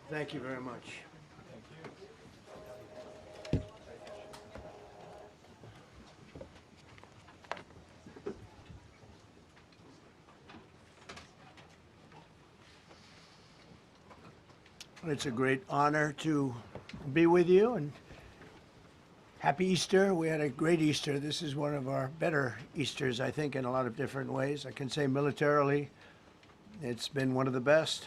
Thank you very much. It's a great honor to be with you, and happy Easter. We had a great Easter. This is one of our better Easters, I think, in a lot of different ways. I can say militarily, it's been one of the best.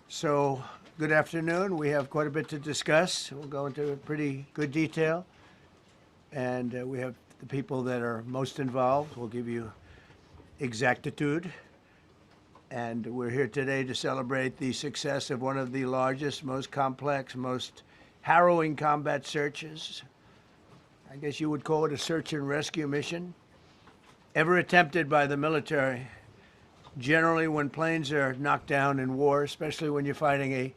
So, good afternoon. We have quite a bit to discuss. We'll go into pretty good detail. And we have the people that are most involved. We'll give you exactitude. And we're here today to celebrate the success of one of the largest, most complex, most harrowing combat searches. I guess you would call it a search and rescue mission ever attempted by the military. Generally, when planes are knocked down in war, especially when you're fighting a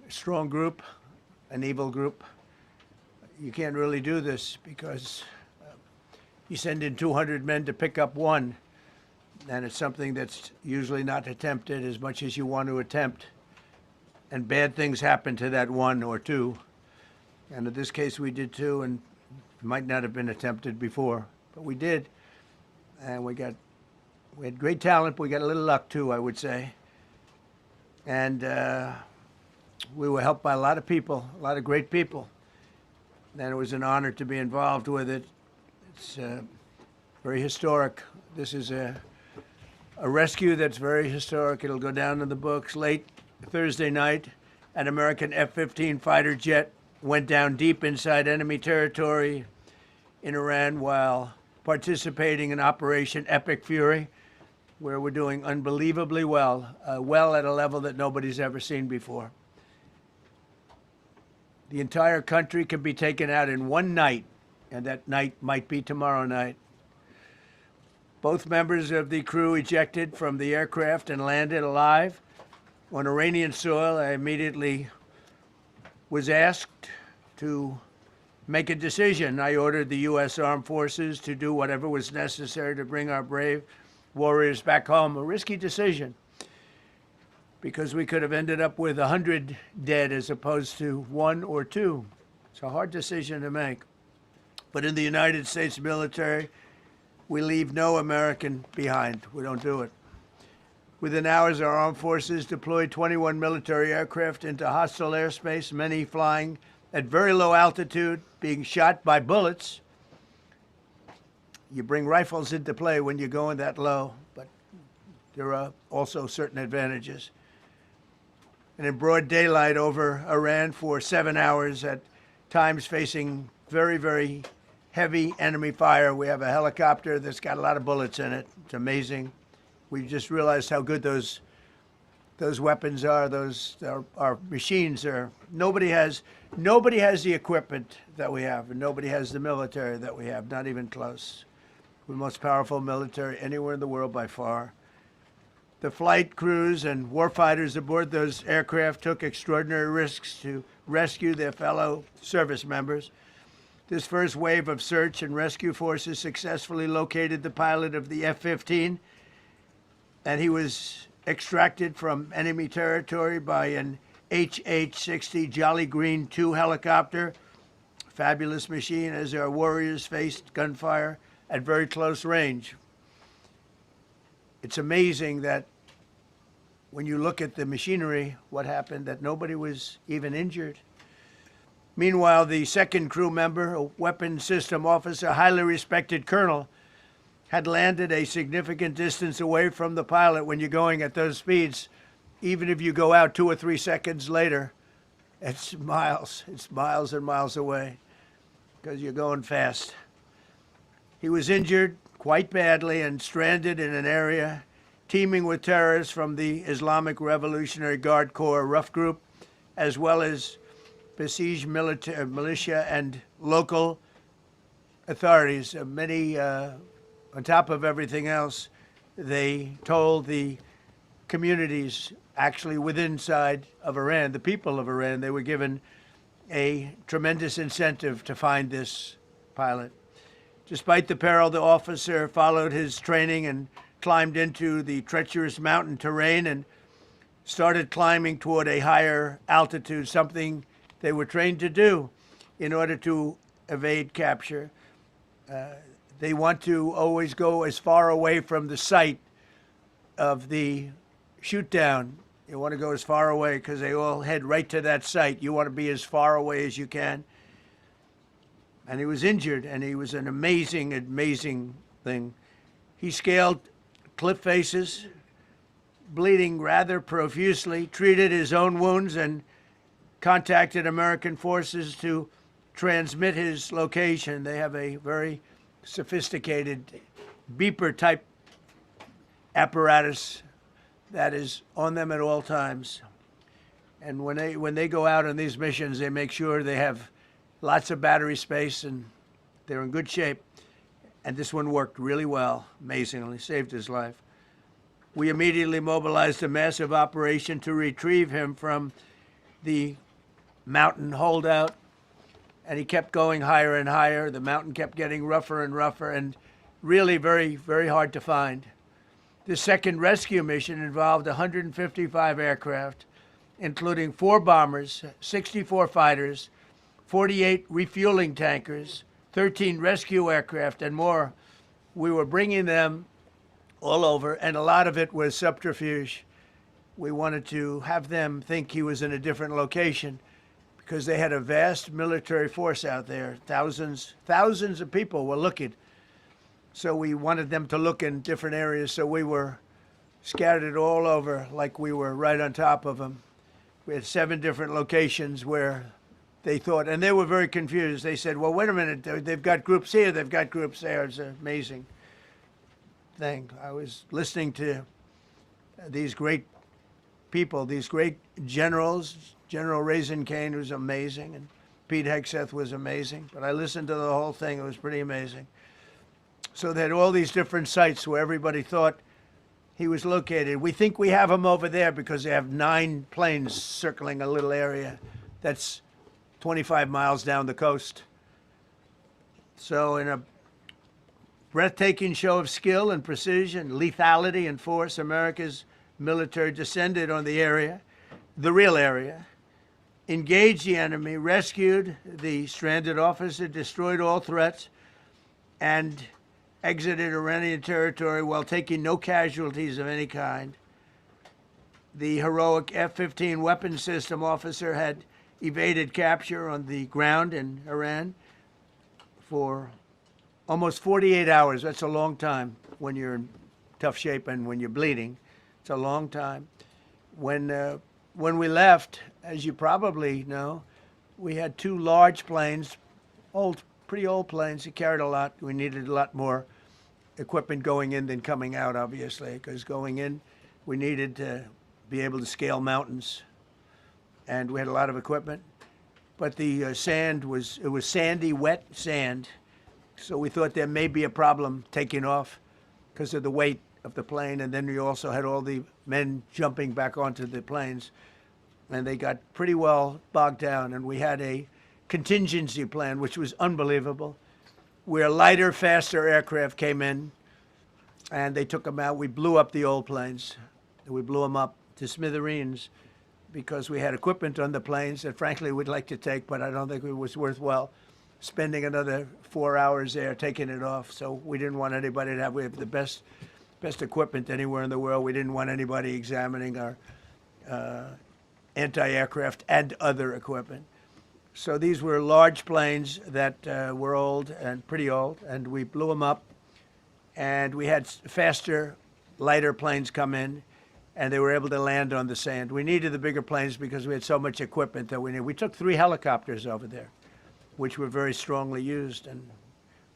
strong group, an evil group, you can't really do this because you send in 200 men to pick up one, and it's something that's usually not attempted as much as you want to attempt. And bad things happen to that one or two. And in this case, we did two, and it might not have been attempted before, but we did. And we had great talent. We got a little luck too, I would say. And we were helped by a lot of people, a lot of great people. And it was an honor to be involved with it. It's very historic. This is a rescue that's very historic. It'll go down in the books. Late Thursday night, an American F-15 fighter jet went down deep inside enemy territory in Iran while participating in Operation Epic Fury, where we're doing unbelievably well, well at a level that nobody's ever seen before. The entire country can be taken out in one night, and that night might be tomorrow night. Both members of the crew ejected from the aircraft and landed alive on Iranian soil. I immediately was asked to make a decision. I ordered the U.S. Armed Forces to do whatever was necessary to bring our brave warriors back home. A risky decision, because we could have ended up with 100 dead as opposed to one or two. It's a hard decision to make. But in the United States military, we leave no American behind. We don't do it. Within hours, our armed forces deployed 21 military aircraft into hostile airspace, many flying at very low altitude, being shot by bullets. You bring rifles into play when you're going that low, but there are also certain advantages. And in broad daylight over Iran for 7 hours, at times facing very, very heavy enemy fire. We have a helicopter that's got a lot of bullets in it. It's amazing. We just realized how good those weapons are. Our machines are. Nobody has the equipment that we have, and nobody has the military that we have. Not even close. We're the most powerful military anywhere in the world by far. The flight crews and warfighters aboard those aircraft took extraordinary risks to rescue their fellow service members. This first wave of search and rescue forces successfully located the pilot of the F-15, and he was extracted from enemy territory by an HH-60 Jolly Green II helicopter. Fabulous machine as our warriors faced gunfire at very close range. It's amazing that when you look at the machinery, what happened, that nobody was even injured. Meanwhile, the second crew member, a weapons system officer, highly respected colonel, had landed a significant distance away from the pilot. When you're going at those speeds, even if you go out 2 or 3 seconds later, it's miles and miles away because you're going fast. He was injured quite badly and stranded in an area teeming with terrorists from the Islamic Revolutionary Guard Corps rough group, as well as besieged militia and local authorities. Many, on top of everything else, they told the communities actually within inside of Iran, the people of Iran, they were given a tremendous incentive to find this pilot. Despite the peril, the officer followed his training and climbed into the treacherous mountain terrain and started climbing toward a higher altitude, something they were trained to do in order to evade capture. They want to always go as far away from the site of the shoot down. You want to go as far away because they all head right to that site. You want to be as far away as you can. And he was injured, and he was an amazing, amazing thing. He scaled cliff faces, bleeding rather profusely, treated his own wounds, and contacted American forces to transmit his location. They have a very sophisticated beeper-type apparatus that is on them at all times. And when they go out on these missions, they make sure they have lots of battery space and they're in good shape. And this one worked really well, amazingly, saved his life. We immediately mobilized a massive operation to retrieve him from the mountain holdout, and he kept going higher and higher. The mountain kept getting rougher and rougher, and really very, very hard to find. The second rescue mission involved 155 aircraft, including 4 bombers, 64 fighters, 48 refueling tankers, 13 rescue aircraft, and more. We were bringing them all over, and a lot of it was subterfuge. We wanted to have them think he was in a different location because they had a vast military force out there. Thousands of people were looking. So we wanted them to look in different areas, so we were scattered all over like we were right on top of them. We had 7 different locations where they thought, and they were very confused. They said, well, wait a minute, they've got groups here, they've got groups there. It's an amazing thing. I was listening to these great people, these great generals. General Raisin Kane was amazing, and Pete Hegseth was amazing. But I listened to the whole thing. It was pretty amazing. So they had all these different sites where everybody thought he was located. We think we have him over there because they have 9 planes circling a little area that's 25 miles down the coast. So in a breathtaking show of skill and precision, lethality and force, America's military descended on the area, the real area, engaged the enemy, rescued the stranded officer, destroyed all threats, and exited Iranian territory while taking no casualties of any kind. The heroic F-15 weapons system officer had evaded capture on the ground in Iran for almost 48 hours. That's a long time when you're in tough shape and when you're bleeding. It's a long time. When we left, as you probably know, we had 2 large planes, pretty old planes. It carried a lot. We needed a lot more equipment going in than coming out, obviously, because going in, we needed to be able to scale mountains. And we had a lot of equipment. But the sand was sandy, wet sand. So we thought there may be a problem taking off because of the weight of the plane. And then we also had all the men jumping back onto the planes. And they got pretty well bogged down. And we had a contingency plan, which was unbelievable, where lighter, faster aircraft came in, and they took them out. We blew up the old planes. We blew them up to smithereens because we had equipment on the planes that, frankly, we'd like to take, but I don't think it was worthwhile spending another 4 hours there taking it off. So we didn't want anybody to have, we have the best equipment anywhere in the world. We didn't want anybody examining our anti-aircraft and other equipment. So these were large planes that were old and pretty old, and we blew them up. And we had faster, lighter planes come in, and they were able to land on the sand. We needed the bigger planes because we had so much equipment that we needed. We took 3 helicopters over there, which were very strongly used and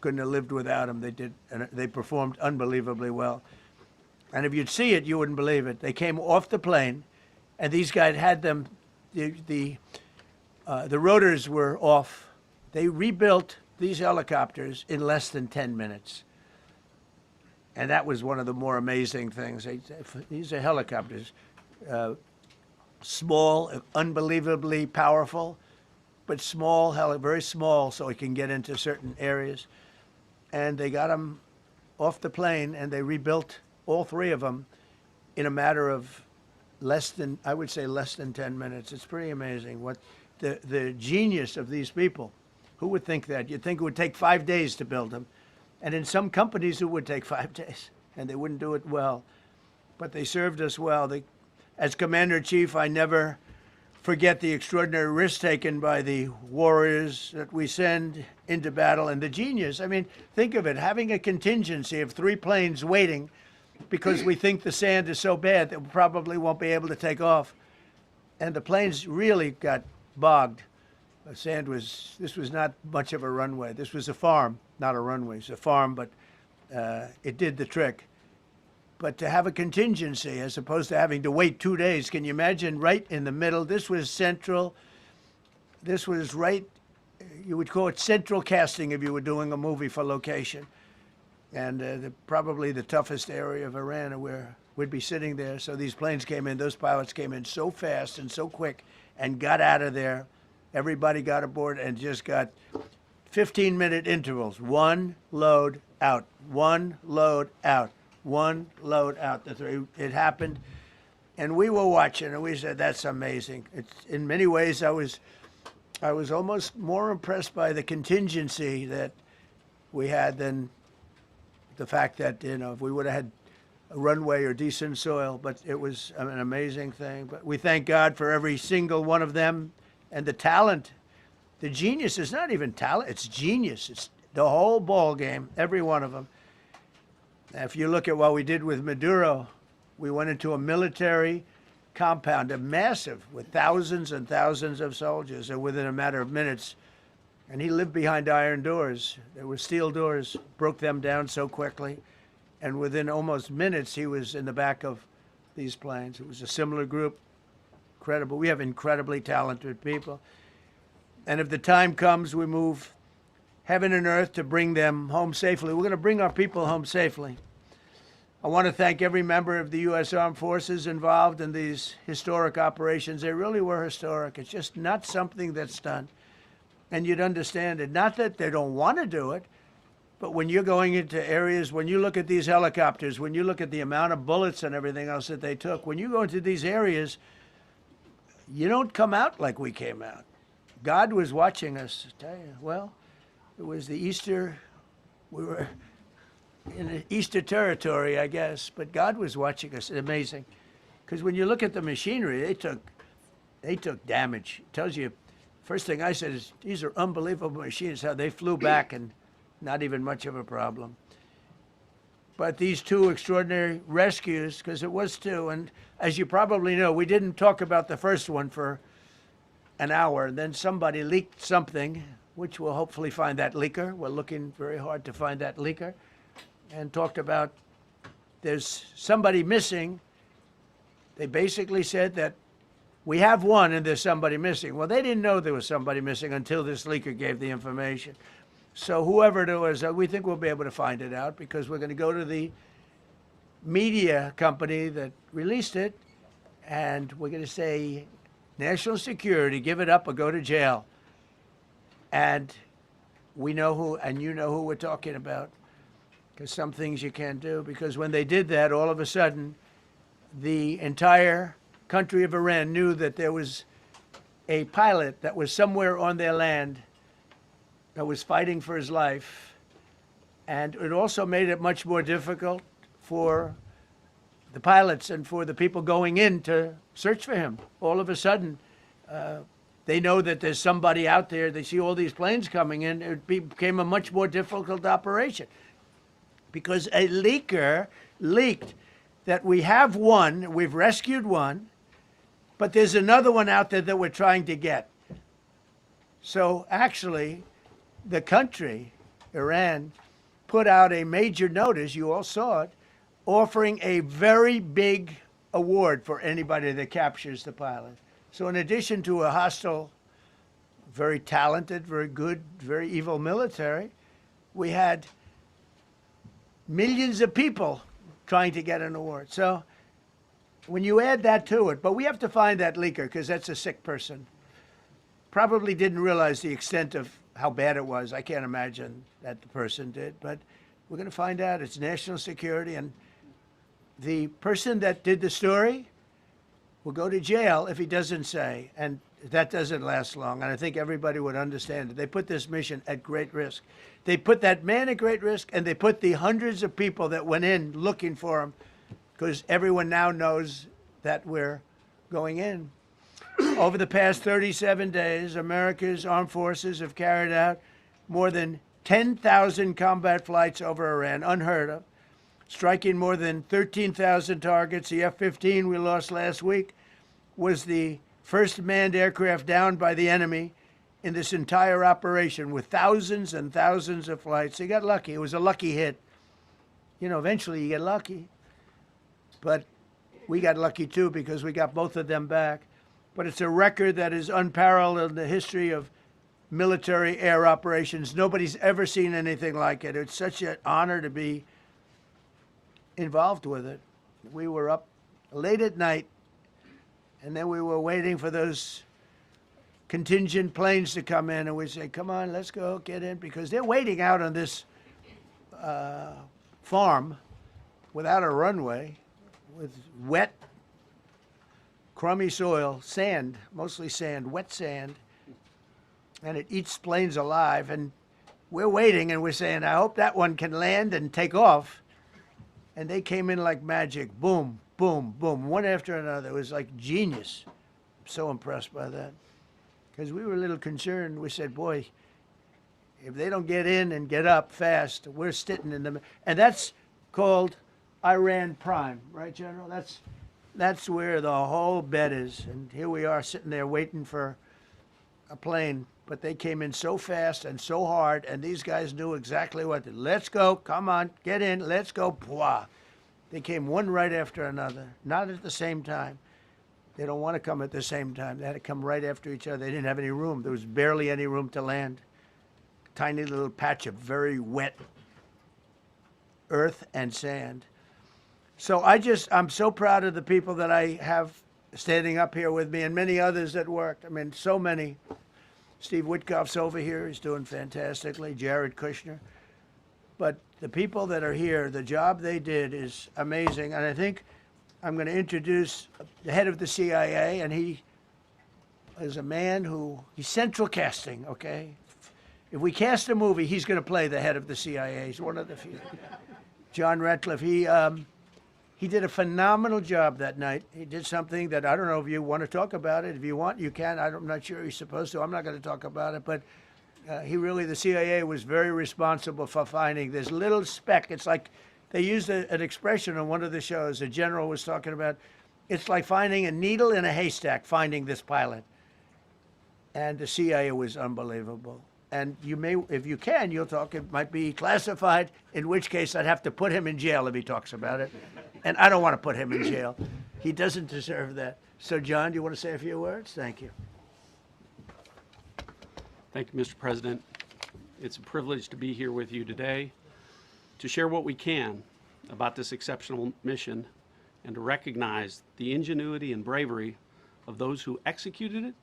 couldn't have lived without them. They did, and they performed unbelievably well. And if you'd see it, you wouldn't believe it. They came off the plane, and these guys had them, the rotors were off. They rebuilt these helicopters in less than 10 minutes. And that was one of the more amazing things. These are helicopters, small, unbelievably powerful, but small, very small, so it can get into certain areas. And they got them off the plane, and they rebuilt all 3 of them in a matter of I would say less than 10 minutes. It's pretty amazing what the genius of these people. Who would think that? You'd think it would take 5 days to build them. And in some companies, it would take 5 days, and they wouldn't do it well. But they served us well. As Commander-in-Chief, I never forget the extraordinary risk taken by the warriors that we send into battle and the genius. I mean, think of it, having a contingency of 3 planes waiting because we think the sand is so bad that we probably won't be able to take off. And the planes really got bogged. This was not much of a runway. This was a farm, not a runway. It's a farm, but it did the trick. But to have a contingency as opposed to having to wait 2 days, can you imagine right in the middle? This was central. This was right, you would call it central casting if you were doing a movie for location. And probably the toughest area of Iran where we'd be sitting there. So these planes came in, those pilots came in so fast and so quick and got out of there. Everybody got aboard and just got 15-minute intervals. One load out, one load out. One load out. It happened, and we were watching, and we said, "That's amazing." In many ways, I was almost more impressed by the contingency that we had than the fact that if we would have had a runway or decent soil. But it was an amazing thing. But we thank God for every single one of them and the talent, the genius. Is not even talent; it's genius. It's the whole ball game. Every one of them. If you look at what we did with Maduro, we went into a military compound, a massive, with thousands and thousands of soldiers, and within a matter of minutes, and he lived behind iron doors. There were steel doors, broke them down so quickly, and within almost minutes, he was in the back of these planes. It was a similar group, incredible. We have incredibly talented people. And if the time comes, we move heaven and earth to bring them home safely. We're going to bring our people home safely. I want to thank every member of the U.S. Armed Forces involved in these historic operations. They really were historic. It's just not something that's done. And you'd understand it. Not that they don't want to do it, but when you're going into areas, when you look at these helicopters, when you look at the amount of bullets and everything else that they took, when you go into these areas, you don't come out like we came out. God was watching us. I tell you, well, it was the Easter, we were in the Easter territory, I guess, but God was watching us. It's amazing. Because when you look at the machinery, they took damage. It tells you, first thing I said is, these are unbelievable machines, how they flew back and not even much of a problem. But these 2 extraordinary rescues, because it was 2, and as you probably know, we didn't talk about the first one for an hour, and then somebody leaked something, which we'll hopefully find that leaker. We're looking very hard to find that leaker. And talked about there's somebody missing. They basically said that we have one and there's somebody missing. Well, they didn't know there was somebody missing until this leaker gave the information. So whoever it was, we think we'll be able to find it out because we're going to go to the media company that released it, and we're going to say, national security, give it up or go to jail. And we know who, and you know who we're talking about, because some things you can't do. Because when they did that, all of a sudden, the entire country of Iran knew that there was a pilot that was somewhere on their land that was fighting for his life. And it also made it much more difficult for the pilots and for the people going in to search for him. All of a sudden, they know that there's somebody out there. They see all these planes coming in. It became a much more difficult operation because a leaker leaked that we have one, we've rescued one, but there's another one out there that we're trying to get. So actually, the country, Iran, put out a major notice, you all saw it, offering a very big award for anybody that captures the pilot. So in addition to a hostile, very talented, very good, very evil military, we had millions of people trying to get an award. So when you add that to it, but we have to find that leaker because that's a sick person. Probably didn't realize the extent of how bad it was. I can't imagine that the person did, but we're going to find out. It's national security, and the person that did the story will go to jail if he doesn't say. And that doesn't last long. And I think everybody would understand it. They put this mission at great risk. They put that man at great risk, and they put the hundreds of people that went in looking for him, because everyone now knows that we're going in. Over the past 37 days, America's armed forces have carried out more than 10,000 combat flights over Iran, unheard of, striking more than 13,000 targets. The F-15 we lost last week was the first manned aircraft downed by the enemy in this entire operation, with thousands and thousands of flights. They got lucky. It was a lucky hit. You know, eventually you get lucky. But we got lucky too, because we got both of them back. But it's a record that is unparalleled in the history of military air operations. Nobody's ever seen anything like it. It's such an honor to be involved with it. We were up late at night, and then we were waiting for those contingent planes to come in, and we say, come on, let's go, get in, because they're waiting out on this farm without a runway, with wet, crummy soil, sand, mostly sand, wet sand, and it eats planes alive. And we're waiting, and we're saying, I hope that one can land and take off. And they came in like magic, boom, boom, boom, one after another. It was like genius. I'm so impressed by that, because we were a little concerned. We said, boy, if they don't get in and get up fast, we're sitting in them. And that's called Iran Prime, right, General? That's where the whole bet is. And here we are sitting there waiting for a plane. But they came in so fast and so hard, and these guys knew exactly what to do. Let's go, come on, get in, let's go, pwah. They came one right after another, not at the same time. They don't want to come at the same time. They had to come right after each other. They didn't have any room. There was barely any room to land. Tiny little patch of very wet earth and sand. So I'm so proud of the people that I have standing up here with me, and many others that worked. I mean, so many. Steve Witkoff's over here. He's doing fantastically. Jared Kushner. But the people that are here, the job they did is amazing. And I think I'm going to introduce the head of the CIA, and he is a man he's central casting, okay? If we cast a movie, he's going to play the head of the CIA. He's one of the few. John Ratcliffe, he did a phenomenal job that night. He did something that I don't know if you want to talk about it. If you want, you can. I'm not sure he's supposed to. I'm not going to talk about it. But the CIA was very responsible for finding this little speck. It's like they used an expression on one of the shows. A general was talking about, it's like finding a needle in a haystack, finding this pilot. And the CIA was unbelievable. And you may, if you can, you'll talk. It might be classified, in which case I'd have to put him in jail if he talks about it. And I don't want to put him in jail. He doesn't deserve that. So, John, do you want to say a few words? Thank you. Thank you, Mr. President. It's a privilege to be here with you today to share what we can about this exceptional mission and to recognize the ingenuity and bravery of those who executed it,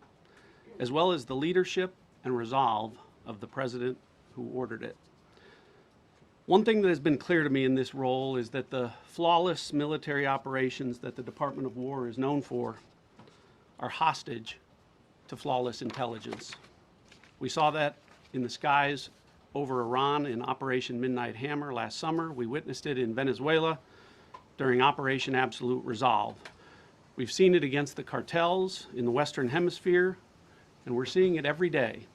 as well as the leadership and resolve of the President who ordered it. One thing that has been clear to me in this role is that the flawless military operations that the Department of War is known for are hostage to flawless intelligence. We saw that in the skies over Iran in Operation Midnight Hammer last summer. We witnessed it in Venezuela during Operation Absolute Resolve. We've seen it against the cartels in the Western Hemisphere, and we're seeing it every day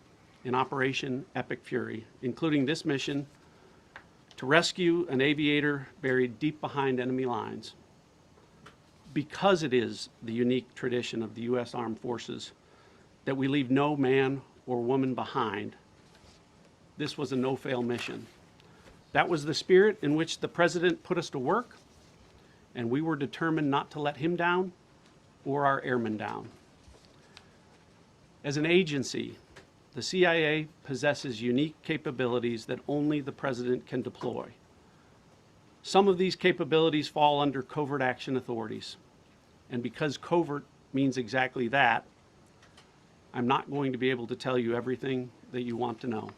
in Operation Epic Fury, including this mission to rescue an aviator buried deep behind enemy lines. Because it is the unique tradition of the U.S. Armed Forces that we leave no man or woman behind, this was a no-fail mission. That was the spirit in which the President put us to work, and we were determined not to let him down or our airmen down. As an agency, the CIA possesses unique capabilities that only the President can deploy. Some of these capabilities fall under covert action authorities. And because covert means exactly that, I'm not going to be able to tell you everything that you want to know.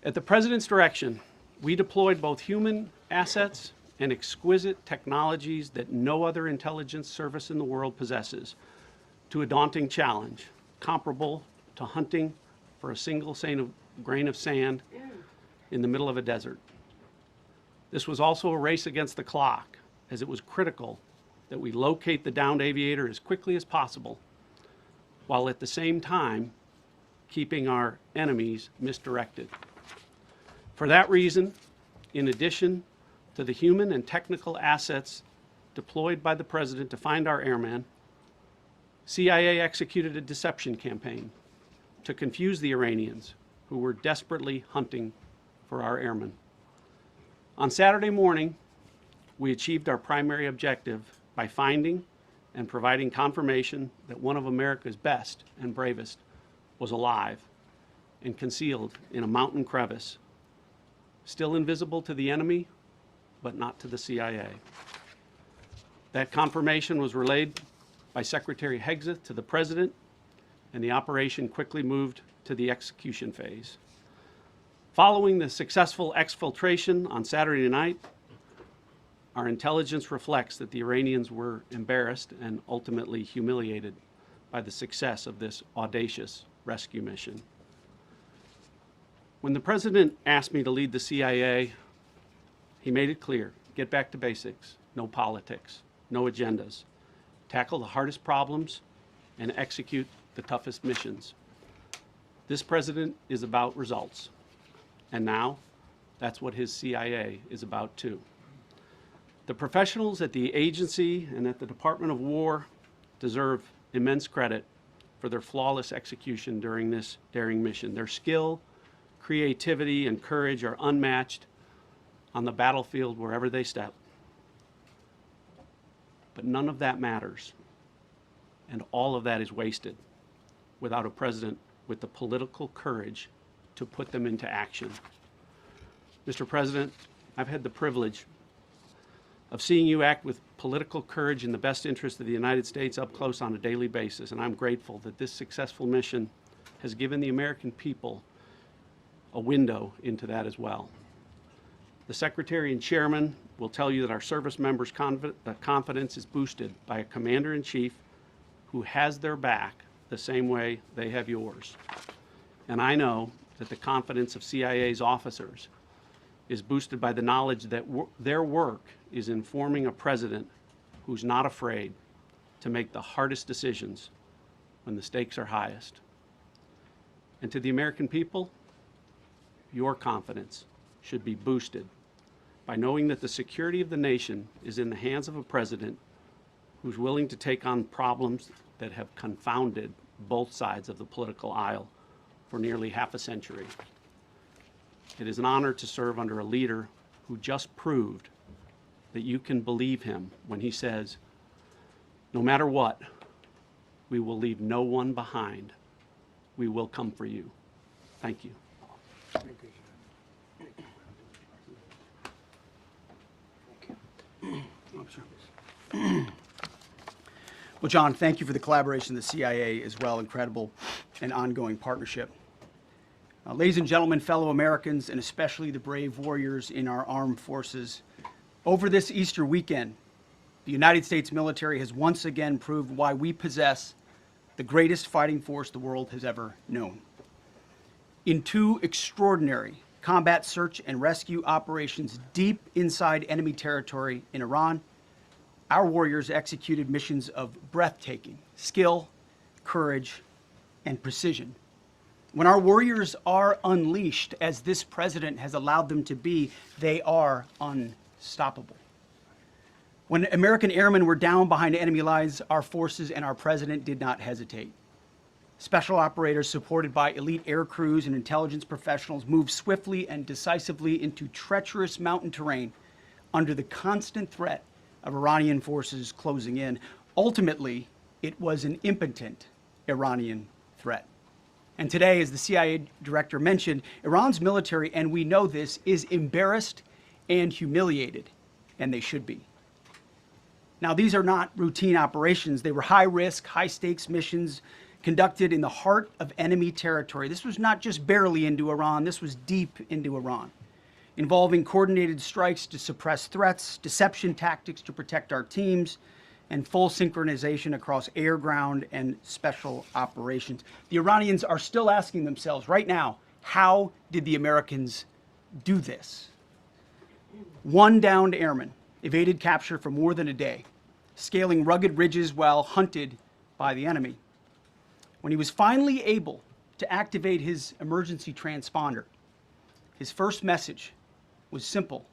At the President's direction, we deployed both human assets and exquisite technologies that no other intelligence service in the world possesses to a daunting challenge comparable to hunting for a single grain of sand in the middle of a desert. This was also a race against the clock, as it was critical that we locate the downed aviator as quickly as possible, while at the same time keeping our enemies misdirected. For that reason, in addition to the human and technical assets deployed by the President to find our airman, CIA executed a deception campaign to confuse the Iranians who were desperately hunting for our airmen. On Saturday morning, we achieved our primary objective by finding and providing confirmation that one of America's best and bravest was alive and concealed in a mountain crevice, still invisible to the enemy, but not to the CIA. That confirmation was relayed by Secretary Hegseth to the President, and the operation quickly moved to the execution phase. Following the successful exfiltration on Saturday night, our intelligence reflects that the Iranians were embarrassed and ultimately humiliated by the success of this audacious rescue mission. When the President asked me to lead the CIA, he made it clear: get back to basics, no politics, no agendas, tackle the hardest problems, and execute the toughest missions. This President is about results, and now that's what his CIA is about too. The professionals at the agency and at the Department of War deserve immense credit for their flawless execution during this daring mission. Their skill, creativity, and courage are unmatched on the battlefield wherever they step. But none of that matters, and all of that is wasted without a president with the political courage to put them into action. Mr. President, I've had the privilege of seeing you act with political courage in the best interest of the United States up close on a daily basis, and I'm grateful that this successful mission has given the American people a window into that as well. The Secretary and Chairman will tell you that our service members' confidence is boosted by a Commander-in-Chief who has their back the same way they have yours. And I know that the confidence of CIA's officers is boosted by the knowledge that their work is informing a president who's not afraid to make the hardest decisions when the stakes are highest. And to the American people, your confidence should be boosted by knowing that the security of the nation is in the hands of a president who's willing to take on problems that have confounded both sides of the political aisle for nearly half a century. It is an honor to serve under a leader who just proved that you can believe him when he says, no matter what, we will leave no one behind. We will come for you. Thank you. Well, John, thank you for the collaboration of the CIA as well. Incredible and ongoing partnership. Ladies and gentlemen, fellow Americans, and especially the brave warriors in our armed forces, over this Easter weekend, the United States military has once again proved why we possess the greatest fighting force the world has ever known. In two extraordinary combat search and rescue operations deep inside enemy territory in Iran, our warriors executed missions of breathtaking skill, courage, and precision. When our warriors are unleashed, as this president has allowed them to be, they are unstoppable. When American airmen were down behind enemy lines, our forces and our president did not hesitate. Special operators supported by elite air crews and intelligence professionals moved swiftly and decisively into treacherous mountain terrain under the constant threat of Iranian forces closing in. Ultimately, it was an impotent Iranian threat. And today, as the CIA director mentioned, Iran's military, and we know this, is embarrassed and humiliated, and they should be. Now, these are not routine operations. They were high-risk, high-stakes missions conducted in the heart of enemy territory. This was not just barely into Iran. This was deep into Iran. involving coordinated strikes to suppress threats, deception tactics to protect our teams, and full synchronization across air, ground, and special operations. The Iranians are still asking themselves right now, how did the Americans do this? One downed airman evaded capture for more than a day, scaling rugged ridges while hunted by the enemy. When he was finally able to activate his emergency transponder, his first message was simple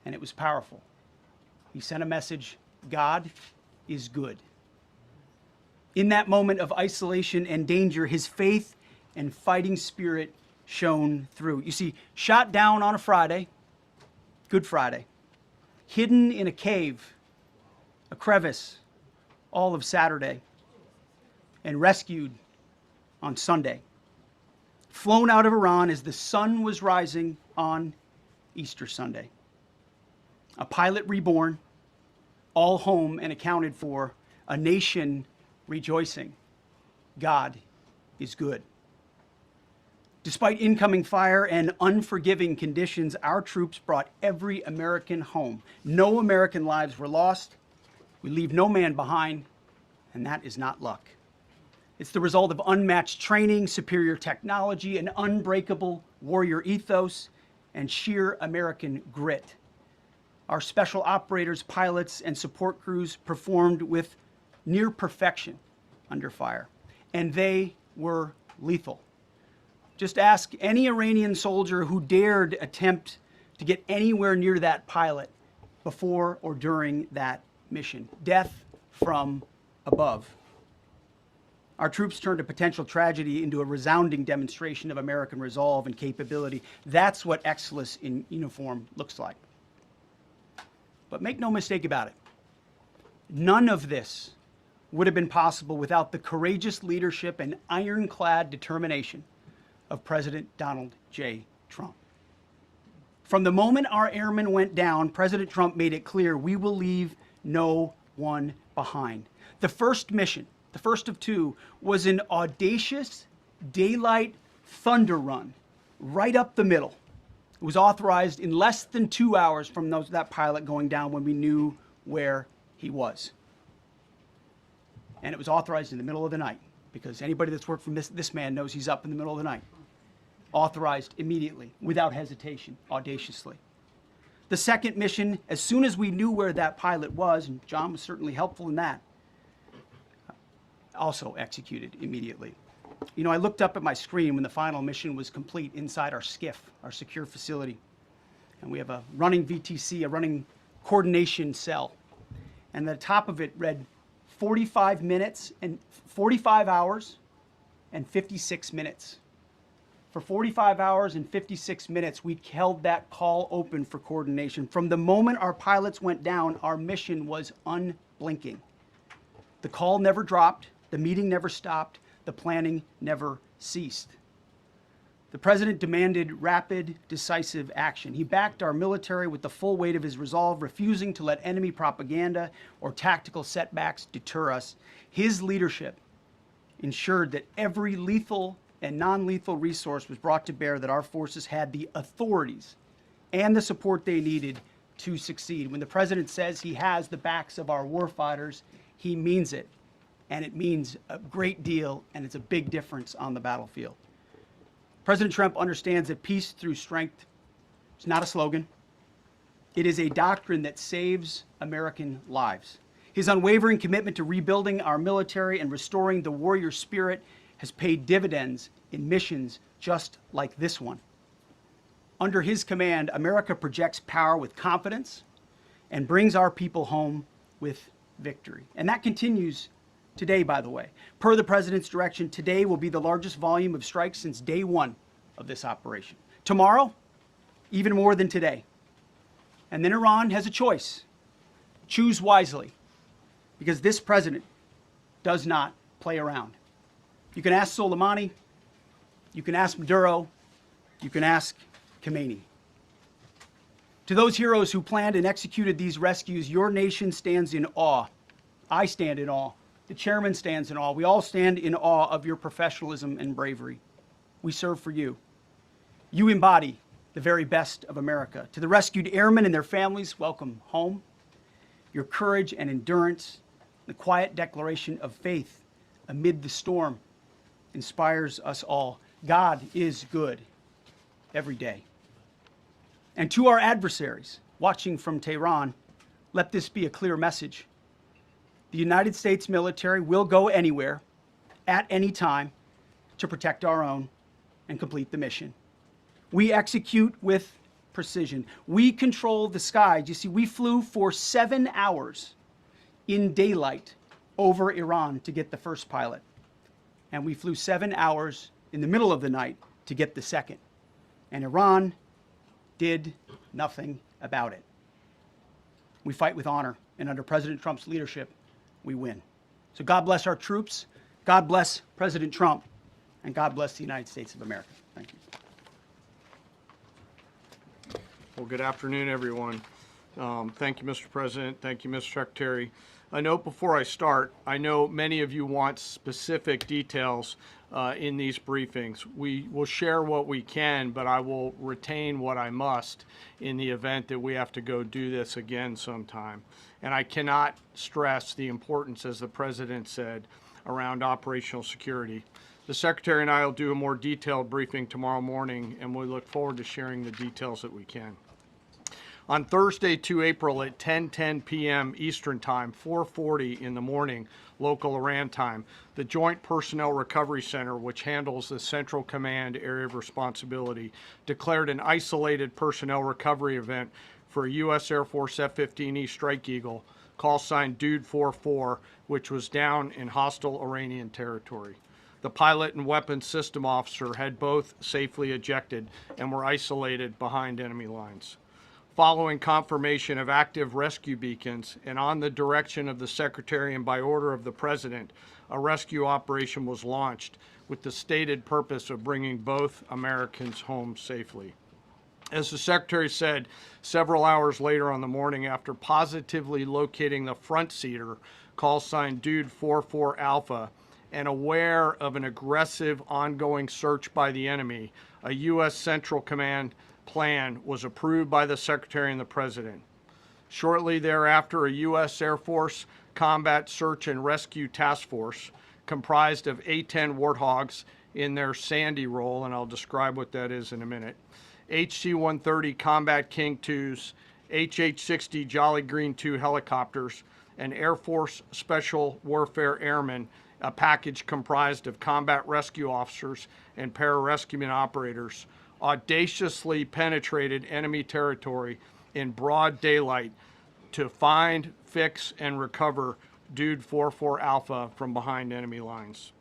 and it was powerful. He sent a message, God is good. In that moment of isolation and danger, his faith and fighting spirit shone through. You see, shot down on a Friday, Good Friday, hidden in a cave, a crevice, all of Saturday, and rescued on Sunday. Flown out of Iran as the sun was rising on Easter Sunday. A pilot reborn, all home and accounted for, a nation rejoicing. God is good. Despite incoming fire and unforgiving conditions, our troops brought every American home. No American lives were lost. We leave no man behind, and that is not luck. It's the result of unmatched training, superior technology, an unbreakable warrior ethos, and sheer American grit. Our special operators, pilots, and support crews performed with near perfection under fire, and they were lethal. Just ask any Iranian soldier who dared attempt to get anywhere near that pilot before or during that mission. Death from above. Our troops turned a potential tragedy into a resounding demonstration of American resolve and capability. That's what excellence in uniform looks like. But make no mistake about it, none of this would have been possible without the courageous leadership and ironclad determination of President Donald J. Trump. From the moment our airmen went down, President Trump made it clear we will leave no one behind. The first mission, the first of two, was an audacious daylight thunder run right up the middle. It was authorized in less than 2 hours from that pilot going down when we knew where he was. And it was authorized in the middle of the night because anybody that's worked for this man knows he's up in the middle of the night. Authorized immediately, without hesitation, audaciously. The second mission, as soon as we knew where that pilot was, and John was certainly helpful in that, also executed immediately. You know, I looked up at my screen when the final mission was complete inside our SCIF, our secure facility. And we have a running VTC, a running coordination cell. And the top of it read 45 hours and 56 minutes. For 45 hours and 56 minutes, we held that call open for coordination. From the moment our pilots went down, our mission was unblinking. The call never dropped, the meeting never stopped, the planning never ceased. The president demanded rapid, decisive action. He backed our military with the full weight of his resolve, refusing to let enemy propaganda or tactical setbacks deter us. His leadership ensured that every lethal and non-lethal resource was brought to bear, that our forces had the authorities and the support they needed to succeed. When the president says he has the backs of our warfighters, he means it. And it means a great deal, and it's a big difference on the battlefield. President Trump understands that peace through strength is not a slogan. It is a doctrine that saves American lives. His unwavering commitment to rebuilding our military and restoring the warrior spirit has paid dividends in missions just like this one. Under his command, America projects power with confidence and brings our people home with victory. And that continues today, by the way. Per the president's direction, today will be the largest volume of strikes since day one of this operation. Tomorrow, even more than today. And then Iran has a choice. Choose wisely, because this president does not play around. You can ask Soleimani, you can ask Maduro, you can ask Khomeini. To those heroes who planned and executed these rescues, your nation stands in awe. I stand in awe. The chairman stands in awe. We all stand in awe of your professionalism and bravery. We serve for you. You embody the very best of America. To the rescued airmen and their families, welcome home. Your courage and endurance, the quiet declaration of faith amid the storm inspires us all. God is good every day. And to our adversaries watching from Tehran, let this be a clear message. The United States military will go anywhere, at any time, to protect our own and complete the mission. We execute with precision. We control the skies. You see, we flew for 7 hours in daylight over Iran to get the first pilot. And we flew 7 hours in the middle of the night to get the second. And Iran did nothing about it. We fight with honor, and under President Trump's leadership, we win. So God bless our troops, God bless President Trump, and God bless the United States of America. Thank you. Well, good afternoon, everyone. Thank you, Mr. President. Thank you, Mr. Secretary. A note before I start, I know many of you want specific details in these briefings. We will share what we can, but I will retain what I must in the event that we have to go do this again sometime. And I cannot stress the importance, as the President said, around operational security. The Secretary and I will do a more detailed briefing tomorrow morning, and we look forward to sharing the details that we can. On Thursday, 2 April at 10:10 p.m. Eastern Time, 4:40 in the morning, local Iran time, the Joint Personnel Recovery Center, which handles the Central Command area of responsibility, declared an isolated personnel recovery event for a U.S. Air Force F-15E Strike Eagle, call sign Dude 44, which was down in hostile Iranian territory. The pilot and weapons system officer had both safely ejected and were isolated behind enemy lines. Following confirmation of active rescue beacons and on the direction of the Secretary and by order of the President, a rescue operation was launched with the stated purpose of bringing both Americans home safely. As the Secretary said, several hours later on the morning after positively locating the front seater, call sign Dude 44 Alpha, and aware of an aggressive ongoing search by the enemy, a U.S. Central Command plan was approved by the Secretary and the President. Shortly thereafter, a U.S. Air Force Combat Search and Rescue Task Force, comprised of A-10 Warthogs in their Sandy role, and I'll describe what that is in a minute, HC-130 Combat King IIs, HH-60 Jolly Green II helicopters, and Air Force Special Warfare Airmen, a package comprised of combat rescue officers and pararescueman operators, audaciously penetrated enemy territory in broad daylight to find, fix, and recover Dude 44 Alpha from behind enemy lines.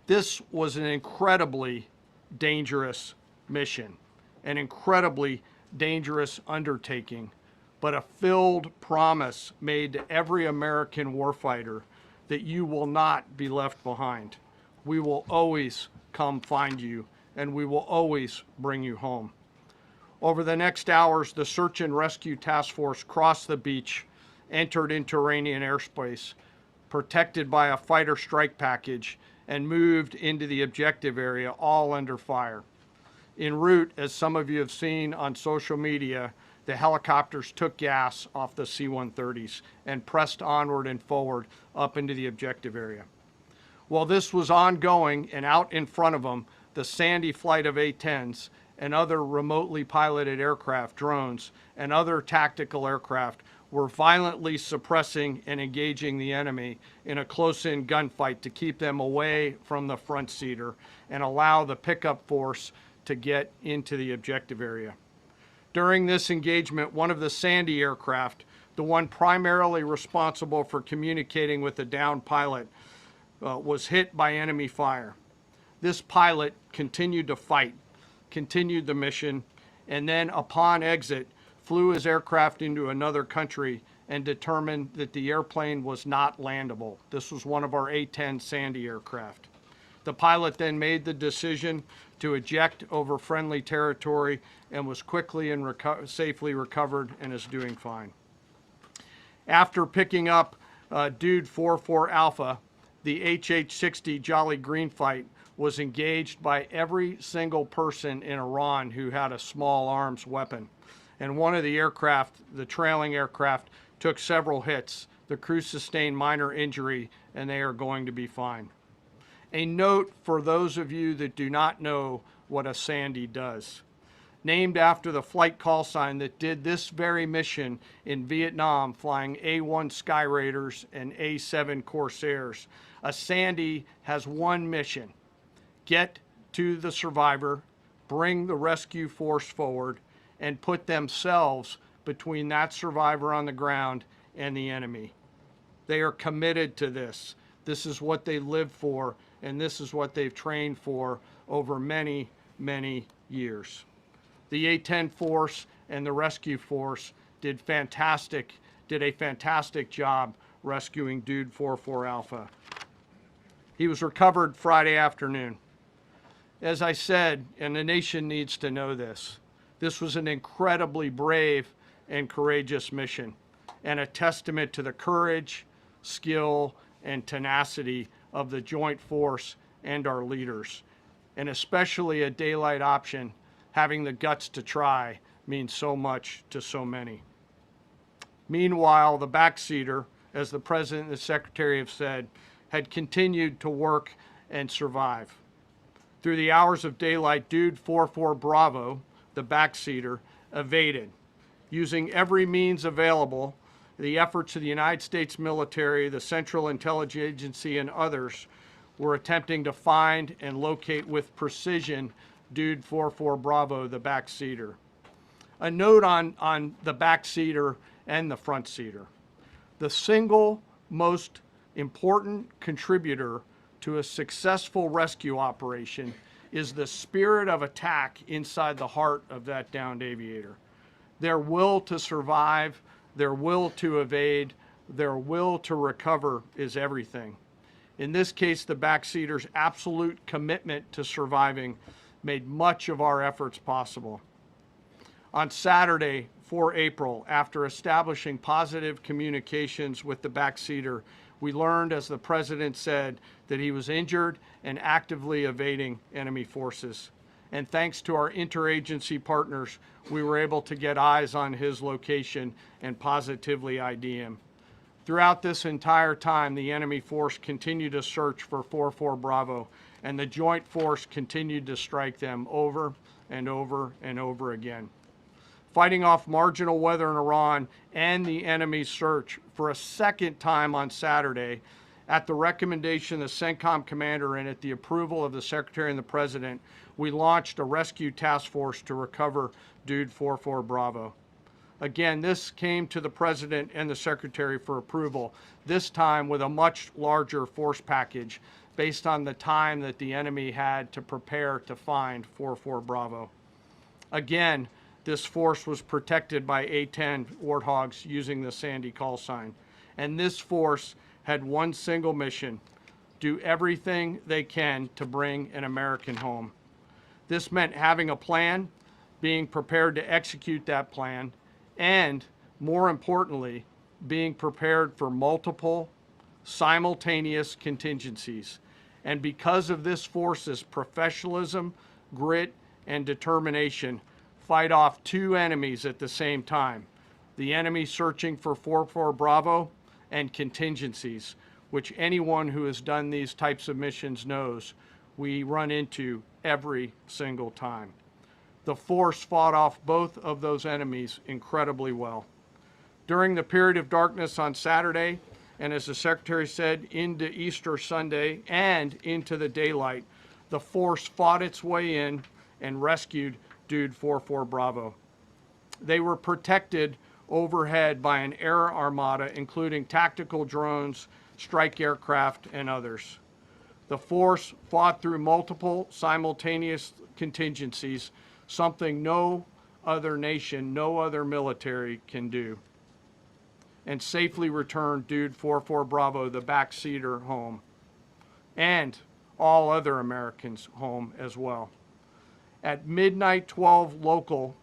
This was an incredibly dangerous mission, an incredibly dangerous undertaking, but a filled promise made to every American warfighter that you will not be left behind. We will always come find you, and we will always bring you home. Over the next hours, the Search and Rescue Task Force crossed the beach, entered into Iranian airspace, protected by a fighter strike package, and moved into the objective area, all under fire. En route, as some of you have seen on social media, the helicopters took gas off the C-130s and pressed onward and forward up into the objective area. While this was ongoing and out in front of them, the Sandy flight of A-10s and other remotely piloted aircraft, drones, and other tactical aircraft were violently suppressing and engaging the enemy in a close-in gunfight to keep them away from the front seater and allow the pickup force to get into the objective area. During this engagement, one of the Sandy aircraft, the one primarily responsible for communicating with the downed pilot, was hit by enemy fire. This pilot continued to fight, continued the mission, and then upon exit, flew his aircraft into another country and determined that the airplane was not landable. This was one of our A-10 Sandy aircraft. The pilot then made the decision to eject over friendly territory and was quickly and safely recovered and is doing fine. After picking up Dude 44 Alpha, the HH-60 Jolly Green fight was engaged by every single person in Iran who had a small arms weapon. And one of the aircraft, the trailing aircraft, took several hits. The crew sustained minor injury, and they are going to be fine. A note for those of you that do not know what a Sandy does. Named after the flight call sign that did this very mission in Vietnam, flying A-1 Sky Raiders and A-7 Corsairs. A Sandy has one mission: get to the survivor, bring the rescue force forward, and put themselves between that survivor on the ground and the enemy. They are committed to this. This is what they live for, and this is what they've trained for over many, many years. The A-10 force and the rescue force did a fantastic job rescuing Dude 44 Alpha. He was recovered Friday afternoon. As I said, and the nation needs to know this, this was an incredibly brave and courageous mission, and a testament to the courage, skill, and tenacity of the Joint Force and our leaders. And especially a daylight option, having the guts to try, means so much to so many. Meanwhile, the backseater, as the President and the Secretary have said, had continued to work and survive. Through the hours of daylight, Dude 44 Bravo, the backseater, evaded. Using every means available, the efforts of the United States military, the Central Intelligence Agency, and others were attempting to find and locate with precision Dude 44 Bravo, the backseater. A note on the backseater and the front seater. The single most important contributor to a successful rescue operation is the spirit of attack inside the heart of that downed aviator. Their will to survive, their will to evade, their will to recover is everything. In this case, the backseater's absolute commitment to surviving made much of our efforts possible. On Saturday, 4 April, after establishing positive communications with the backseater, we learned, as the President said, that he was injured and actively evading enemy forces. And thanks to our interagency partners, we were able to get eyes on his location and positively ID him. Throughout this entire time, the enemy force continued to search for 44 Bravo, and the Joint Force continued to strike them over and over and over again. Fighting off marginal weather in Iran and the enemy's search for a second time on Saturday, at the recommendation of the CENTCOM commander and at the approval of the Secretary and the President, we launched a rescue task force to recover Dude 44 Bravo. Again, this came to the President and the Secretary for approval, this time with a much larger force package based on the time that the enemy had to prepare to find 44 Bravo. Again, this force was protected by A-10 Warthogs using the Sandy call sign. And this force had one single mission: do everything they can to bring an American home. This meant having a plan, being prepared to execute that plan, and, more importantly, being prepared for multiple, simultaneous contingencies. And because of this force's professionalism, grit, and determination, fight off two enemies at the same time: the enemy searching for 44 Bravo and contingencies, which anyone who has done these types of missions knows we run into every single time. The force fought off both of those enemies incredibly well. During the period of darkness on Saturday, and as the Secretary said, into Easter Sunday and into the daylight, the force fought its way in and rescued Dude 44 Bravo. They were protected overhead by an air armada, including tactical drones, strike aircraft, and others. The force fought through multiple simultaneous contingencies, something no other nation, no other military can do, and safely returned Dude 44 Bravo, the backseater, home, and all other Americans home as well. At midnight 12 local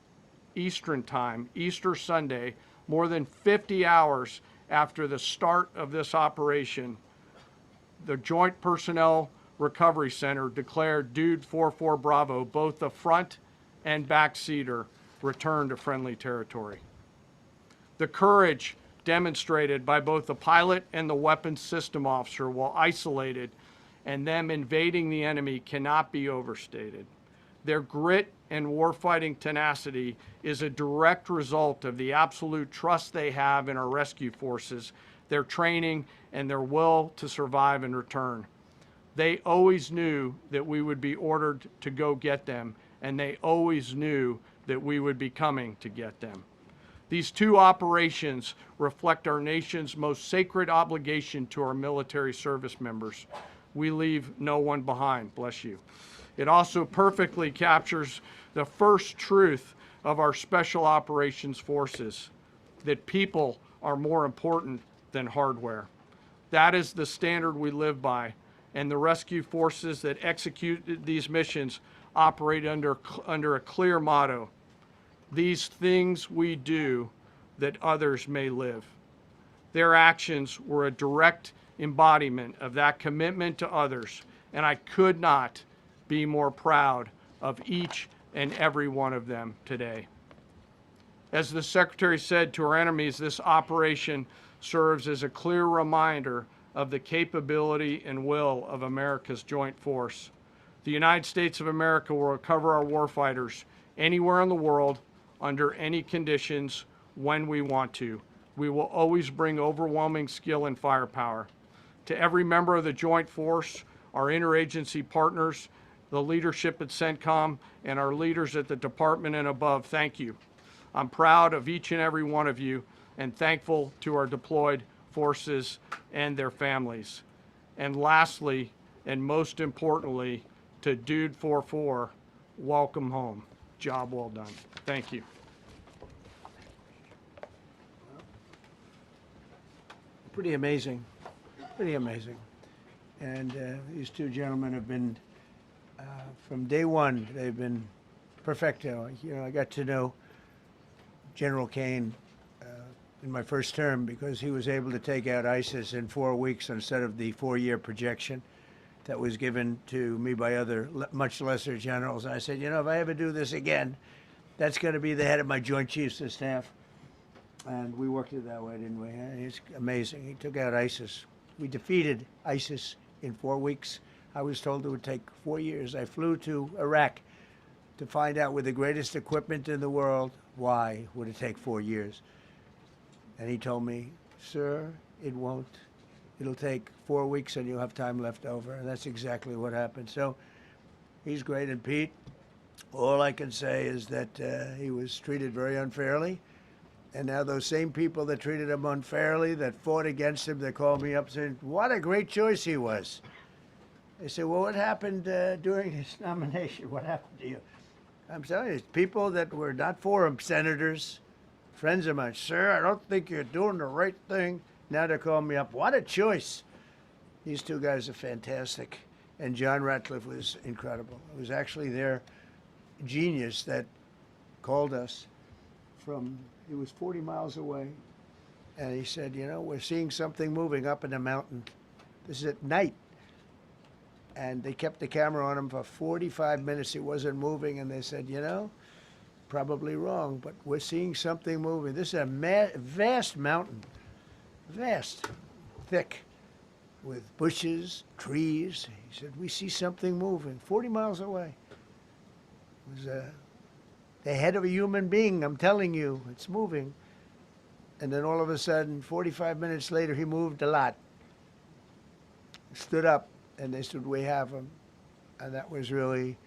Eastern time, Easter Sunday, more than 50 hours after the start of this operation, the joint personnel Recovery Center declared Dude 44 Bravo, both the front and back seater, returned to friendly territory. The courage demonstrated by both the pilot and the weapons system officer while isolated and them invading the enemy cannot be overstated. Their grit and warfighting tenacity is a direct result of the absolute trust they have in our rescue forces, their training, and their will to survive and return. They always knew that we would be ordered to go get them, and they always knew that we would be coming to get them. These two operations reflect our nation's most sacred obligation to our military service members. We leave no one behind, bless you. It also perfectly captures the first truth of our special operations forces, that people are more important than hardware. That is the standard we live by, and the rescue forces that execute these missions operate under a clear motto: these things we do that others may live. Their actions were a direct embodiment of that commitment to others, and I could not be more proud of each and every one of them today. As the Secretary said to our enemies, this operation serves as a clear reminder of the capability and will of America's joint force. The United States of America will recover our warfighters anywhere in the world, under any conditions, when we want to. We will always bring overwhelming skill and firepower. To every member of the Joint Force, our interagency partners, the leadership at CENTCOM, and our leaders at the department and above, thank you. I'm proud of each and every one of you and thankful to our deployed forces and their families. And lastly, and most importantly, to Dude 44, welcome home. Job well done. Thank you. Pretty amazing, pretty amazing. And these two gentlemen have been, from day one, they've been perfecto. You know, I got to know General Kane in my first term because he was able to take out ISIS in 4 weeks instead of the 4-year projection that was given to me by other much lesser generals. And I said, you know, if I ever do this again, that's going to be the head of my Joint Chiefs of Staff. And we worked it that way, didn't we? It's amazing. He took out ISIS. We defeated ISIS in 4 weeks. I was told it would take 4 years. I flew to Iraq to find out with the greatest equipment in the world, why would it take 4 years? And he told me, sir, it won't. It'll take 4 weeks and you'll have time left over. And that's exactly what happened. So he's great. And Pete, all I can say is that he was treated very unfairly. And now those same people that treated him unfairly, that fought against him, they called me up saying, what a great choice he was. They said, well, what happened during his nomination? What happened to you? I'm telling you, people that were not for him, senators, friends of mine, sir, I don't think you're doing the right thing. Now they're calling me up. What a choice. These two guys are fantastic. And John Ratcliffe was incredible. It was actually their genius that called us from, he was 40 miles away. And he said, you know, we're seeing something moving up in the mountain. This is at night. And they kept the camera on him for 45 minutes. It wasn't moving. And they said, you know, probably wrong, but we're seeing something moving. This is a vast mountain, vast, thick, with bushes, trees. He said, we see something moving 40 miles away. It was the head of a human being, I'm telling you, it's moving. And then all of a sudden, 45 minutes later, he moved a lot. Stood up, and they said, we have him. And that was really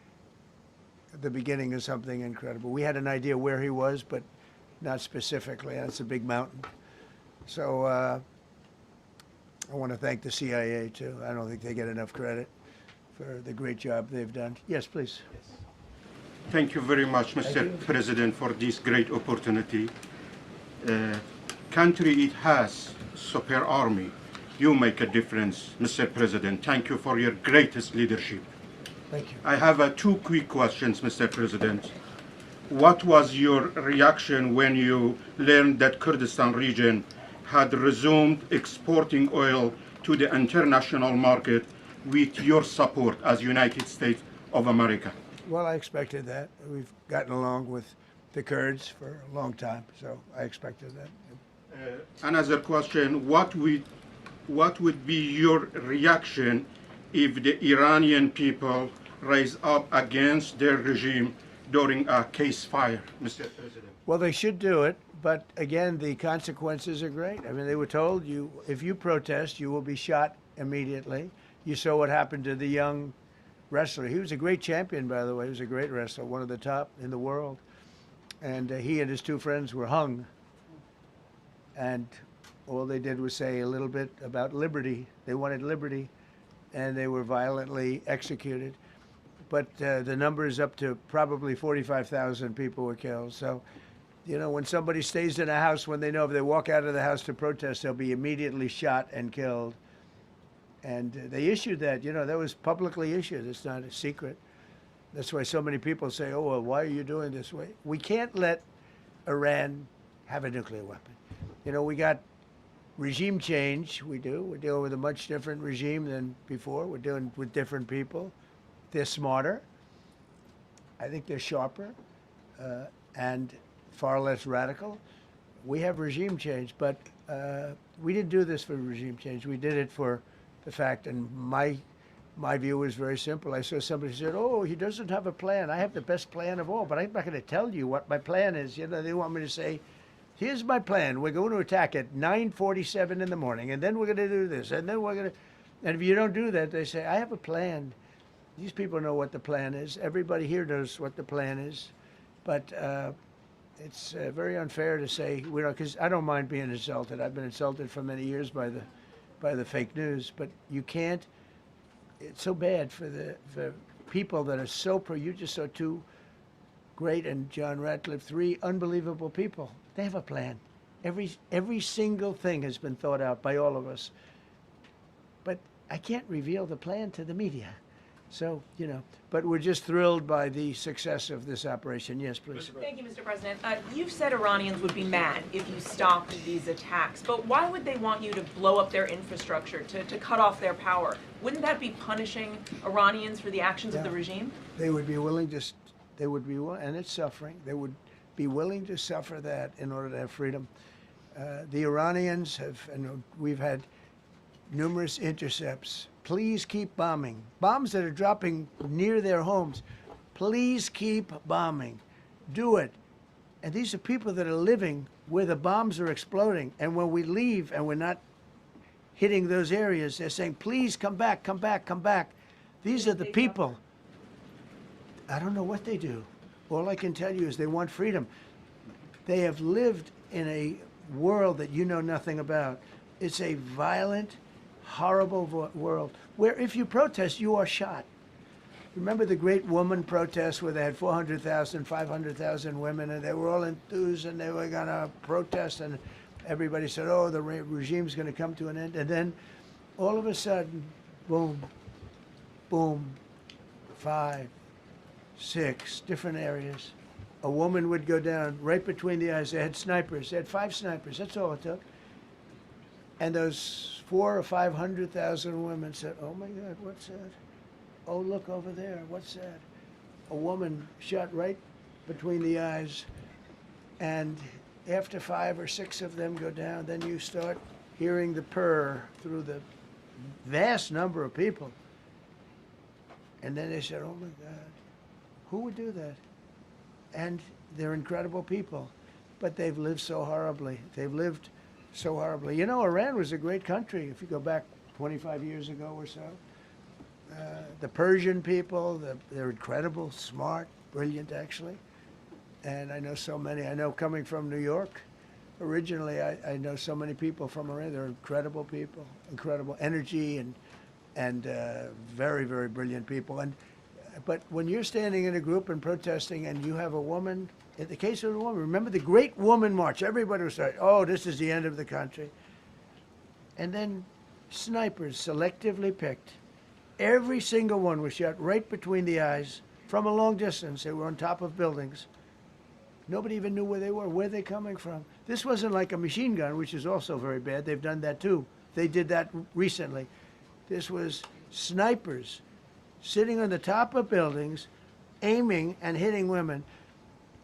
the beginning of something incredible. We had an idea where he was, but not specifically. That's a big mountain. So I want to thank the CIA, too. I don't think they get enough credit for the great job they've done. Yes, please. Thank you very much, Mr. President, for this great opportunity. Country, it has super army. You make a difference, Mr. President. Thank you for your greatest leadership. Thank you. I have 2 quick questions, Mr. President. What was your reaction when you learned that Kurdistan region had resumed exporting oil to the international market with your support as United States of America? Well, I expected that. We've gotten along with the Kurds for a long time, so I expected that. Another question, what would be your reaction if the Iranian people rise up against their regime during a ceasefire, Mr. President? Well, they should do it, but again, the consequences are great. I mean, they were told if you protest, you will be shot immediately. You saw what happened to the young wrestler. He was a great champion, by the way. He was a great wrestler, one of the top in the world. And he and his two friends were hung. And all they did was say a little bit about liberty. They wanted liberty, and they were violently executed. But the number is up to probably 45,000 people were killed. So, you know, when somebody stays in a house, when they know if they walk out of the house to protest, they'll be immediately shot and killed. And they issued that, you know, that was publicly issued. It's not a secret. That's why so many people say, oh, well, why are you doing this way? We can't let Iran have a nuclear weapon. You know, we got regime change. We do. We're dealing with a much different regime than before. We're dealing with different people. They're smarter. I think they're sharper and far less radical. We have regime change, but we didn't do this for regime change. We did it for the fact, and my view was very simple. I saw somebody said, oh, he doesn't have a plan. I have the best plan of all, but I'm not going to tell you what my plan is. You know, they want me to say, here's my plan. We're going to attack at 9:47 in the morning, and then we're going to do this, and then we're going to, and if you don't do that, they say, I have a plan. These people know what the plan is. Everybody here knows what the plan is, but it's very unfair to say we don't, because I don't mind being insulted. I've been insulted for many years by the fake news, but you can't. It's so bad for the people that are so pro. You just saw two great, and John Ratcliffe, three unbelievable people. They have a plan. Every single thing has been thought out by all of us. But I can't reveal the plan to the media. So, you know, but we're just thrilled by the success of this operation. Yes, please. Thank you, Mr. President. You've said Iranians would be mad if you stopped these attacks, but why would they want you to blow up their infrastructure, to cut off their power? Wouldn't that be punishing Iranians for the actions of the regime? They would be willing to, and it's suffering, they would be willing to suffer that in order to have freedom. The Iranians have, and we've had numerous intercepts. Please keep bombing. Bombs that are dropping near their homes. Please keep bombing. Do it. And these are people that are living where the bombs are exploding. And when we leave and we're not hitting those areas, they're saying, please come back, come back, come back. These are the people. I don't know what they do. All I can tell you is they want freedom. They have lived in a world that you know nothing about. It's a violent, horrible world where if you protest, you are shot. Remember the great woman protests where they had 400,000, 500,000 women, and they were all enthused and they were going to protest, and everybody said, oh, the regime's going to come to an end. And then all of a sudden, boom, boom, 5, 6 different areas. A woman would go down right between the eyes. They had snipers. They had 5 snipers. That's all it took. And those 400,000 or 500,000 women said, oh my God, what's that? Oh, look over there, what's that? A woman shot right between the eyes. And after 5 or 6 of them go down, then you start hearing the purr through the vast number of people. And then they said, oh my God, who would do that? And they're incredible people, but they've lived so horribly. They've lived so horribly. You know, Iran was a great country if you go back 25 years ago or so. The Persian people, they're incredible, smart, brilliant actually. And I know so many. I know coming from New York, originally I know so many people from Iran. They're incredible people, incredible energy and very, very brilliant people. But when you're standing in a group and protesting and you have a woman, in the case of a woman, remember the Great Woman March, everybody was saying, oh, this is the end of the country. And then snipers selectively picked. Every single one was shot right between the eyes from a long distance. They were on top of buildings. Nobody even knew where they were. Where are they coming from? This wasn't like a machine gun, which is also very bad. They've done that too. They did that recently. This was snipers sitting on the top of buildings, aiming and hitting women.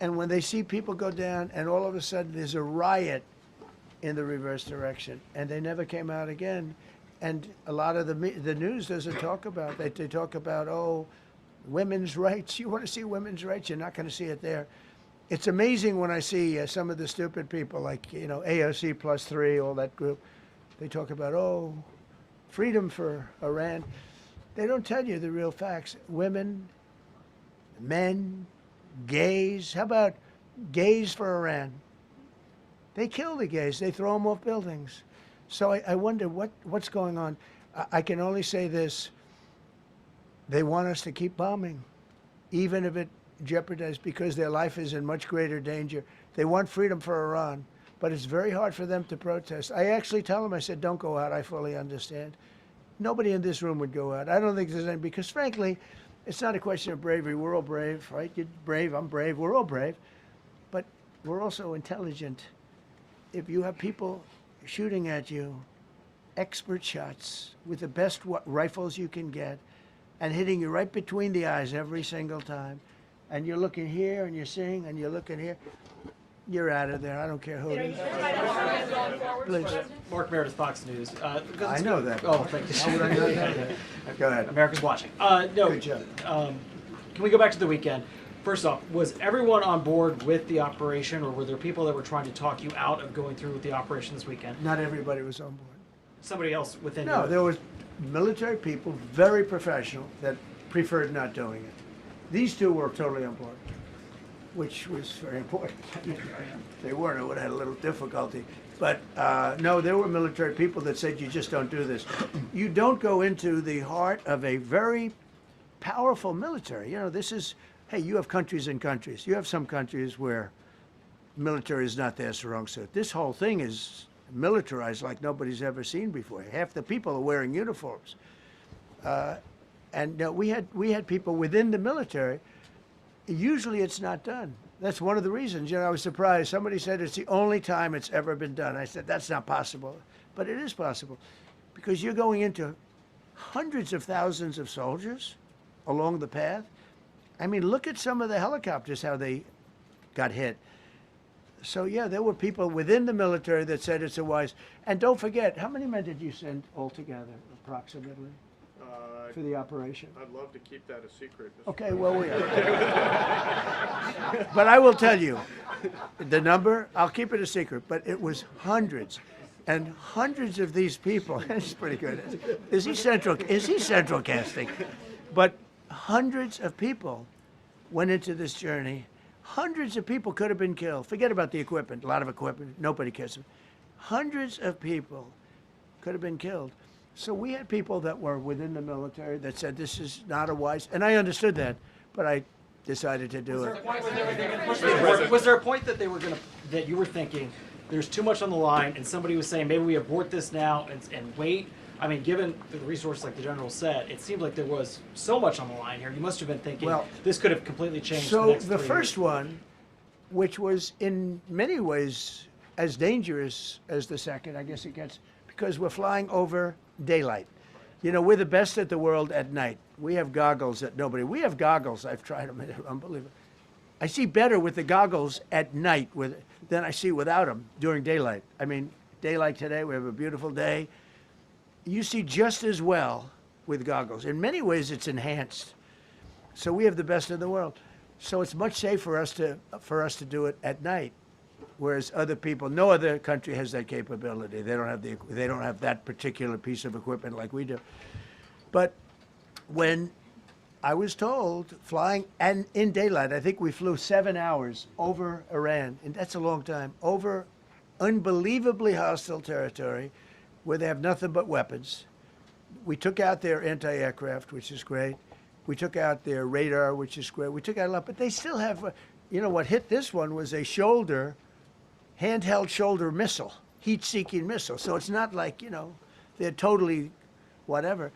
And when they see people go down, and all of a sudden there's a riot in the reverse direction, and they never came out again. And a lot of the news doesn't talk about that. They talk about, oh, women's rights. You want to see women's rights? You're not going to see it there. It's amazing when I see some of the stupid people like, AOC +3, all that group. They talk about, oh, freedom for Iran. They don't tell you the real facts. Women, men, gays. How about gays for Iran? They kill the gays. They throw them off buildings. So I wonder what's going on. I can only say this. They want us to keep bombing, even if it jeopardizes, because their life is in much greater danger. They want freedom for Iran, but it's very hard for them to protest. I actually tell them, I said, don't go out. I fully understand. Nobody in this room would go out. I don't think there's any, because frankly, it's not a question of bravery. We're all brave, right? You're brave, I'm brave, we're all brave. But we're also intelligent. If you have people shooting at you, expert shots with the best rifles you can get, and hitting you right between the eyes every single time, and you're looking here and you're seeing and you're looking here, you're out of there. I don't care who it is. Please. Mark Meredith, Fox News. I know that. Oh, thank you. How would I not know that? Go ahead. America's watching. No. Good job. Can we go back to the weekend? First off, was everyone on board with the operation, or were there people that were trying to talk you out of going through with the operation this weekend? Not everybody was on board. Somebody else within No, you? there was military people, very professional, that preferred not doing it. These two were totally on board, which was very important. If they weren't, I would have had a little difficulty. But no, there were military people that said, you just don't do this. You don't go into the heart of a very powerful military. This is, hey, you have countries and countries. You have some countries where military is not their strong suit. This whole thing is militarized like nobody's ever seen before. Half the people are wearing uniforms. And we had people within the military. Usually it's not done. That's one of the reasons. I was surprised. Somebody said it's the only time it's ever been done. I said, that's not possible. But it is possible, because you're going into hundreds of thousands of soldiers along the path. I mean, look at some of the helicopters, how they got hit. So, yeah, there were people within the military that said it's a wise. And don't forget, how many men did you send altogether, approximately, for the operation? I'd love to keep that a secret. Mr. Okay, well, we are. But I will tell you, the number, I'll keep it a secret, but it was hundreds. And hundreds of these people, it's pretty good. Is he central casting? But hundreds of people went into this journey. Hundreds of people could have been killed. Forget about the equipment, a lot of equipment, nobody cares. Hundreds of people could have been killed. So we had people that were within the military that said this is not a wise, and I understood that, but I decided to do it. Was there a point that that you were thinking there's too much on the line, and somebody was saying maybe we abort this now and wait? I mean, given the resource, like the general said, it seemed like there was so much on the line here. You must have been thinking, Well, this could have completely changed So the next the 3 first years. one, which was in many ways as dangerous as the second, I guess it gets, because we're flying over daylight. We're the best at the world at night. We have goggles that nobody, we have goggles, I've tried them, they're unbelievable. I see better with the goggles at night than I see without them during daylight. I mean, daylight today, we have a beautiful day. You see just as well with goggles. In many ways, it's enhanced. So we have the best in the world. So it's much safer for us to do it at night, whereas other people, no other country has that capability. They don't have that particular piece of equipment like we do. But when I was told flying and in daylight, I think we flew 7 hours over Iran, and that's a long time, over unbelievably hostile territory, where they have nothing but weapons. We took out their anti-aircraft, which is great. We took out their radar, which is great. We took out a lot, but they still have, what hit this one was a handheld shoulder missile, heat-seeking missile. So it's not like, they're totally whatever.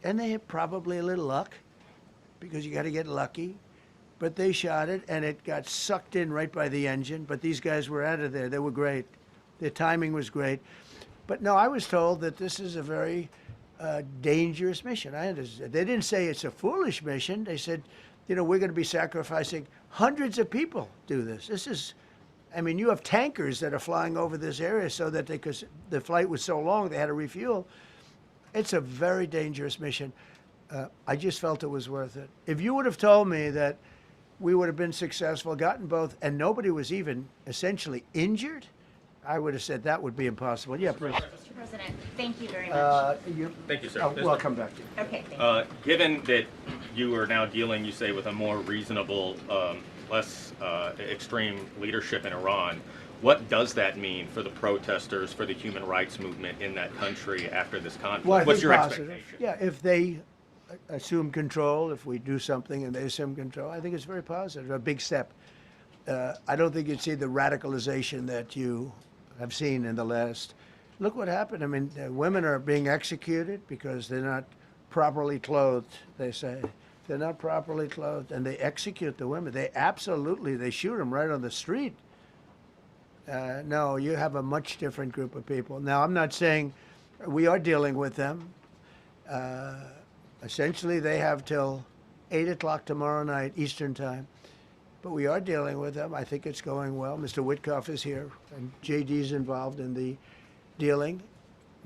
And they had probably a little luck, because you got to get lucky. But they shot it, and it got sucked in right by the engine. But these guys were out of there. They were great. Their timing was great. But no, I was told that this is a very dangerous mission. I understand. They didn't say it's a foolish mission. They said, we're going to be sacrificing hundreds of people do this. This is, I mean, you have tankers that are flying over this area so that the flight was so long they had to refuel. It's a very dangerous mission. I just felt it was worth it. If you would have told me that we would have been successful, gotten both, and nobody was even essentially injured, I would have said that would be impossible. Yeah, please. Mr. President, thank you very much. Thank you, sir. We'll come back to you. Okay, thank you. Given that you are now dealing, you say, with a more reasonable, less extreme leadership in Iran, what does that mean for the protesters, for the human rights movement in that country after this conflict? Well, I What's think your positive. expectation? Yeah, if they assume control, if we do something and they assume control, I think it's very positive, a big step. I don't think you'd see the radicalization that you have seen in the last. Look what happened. I mean, women are being executed because they're not properly clothed, they say. They're not properly clothed, and they execute the women. They shoot them right on the street. No, you have a much different group of people. Now, I'm not saying we are dealing with them. Essentially, they have till 8 o'clock tomorrow night, Eastern time. But we are dealing with them. I think it's going well. Mr. Witkoff is here, and JD's involved in the dealing.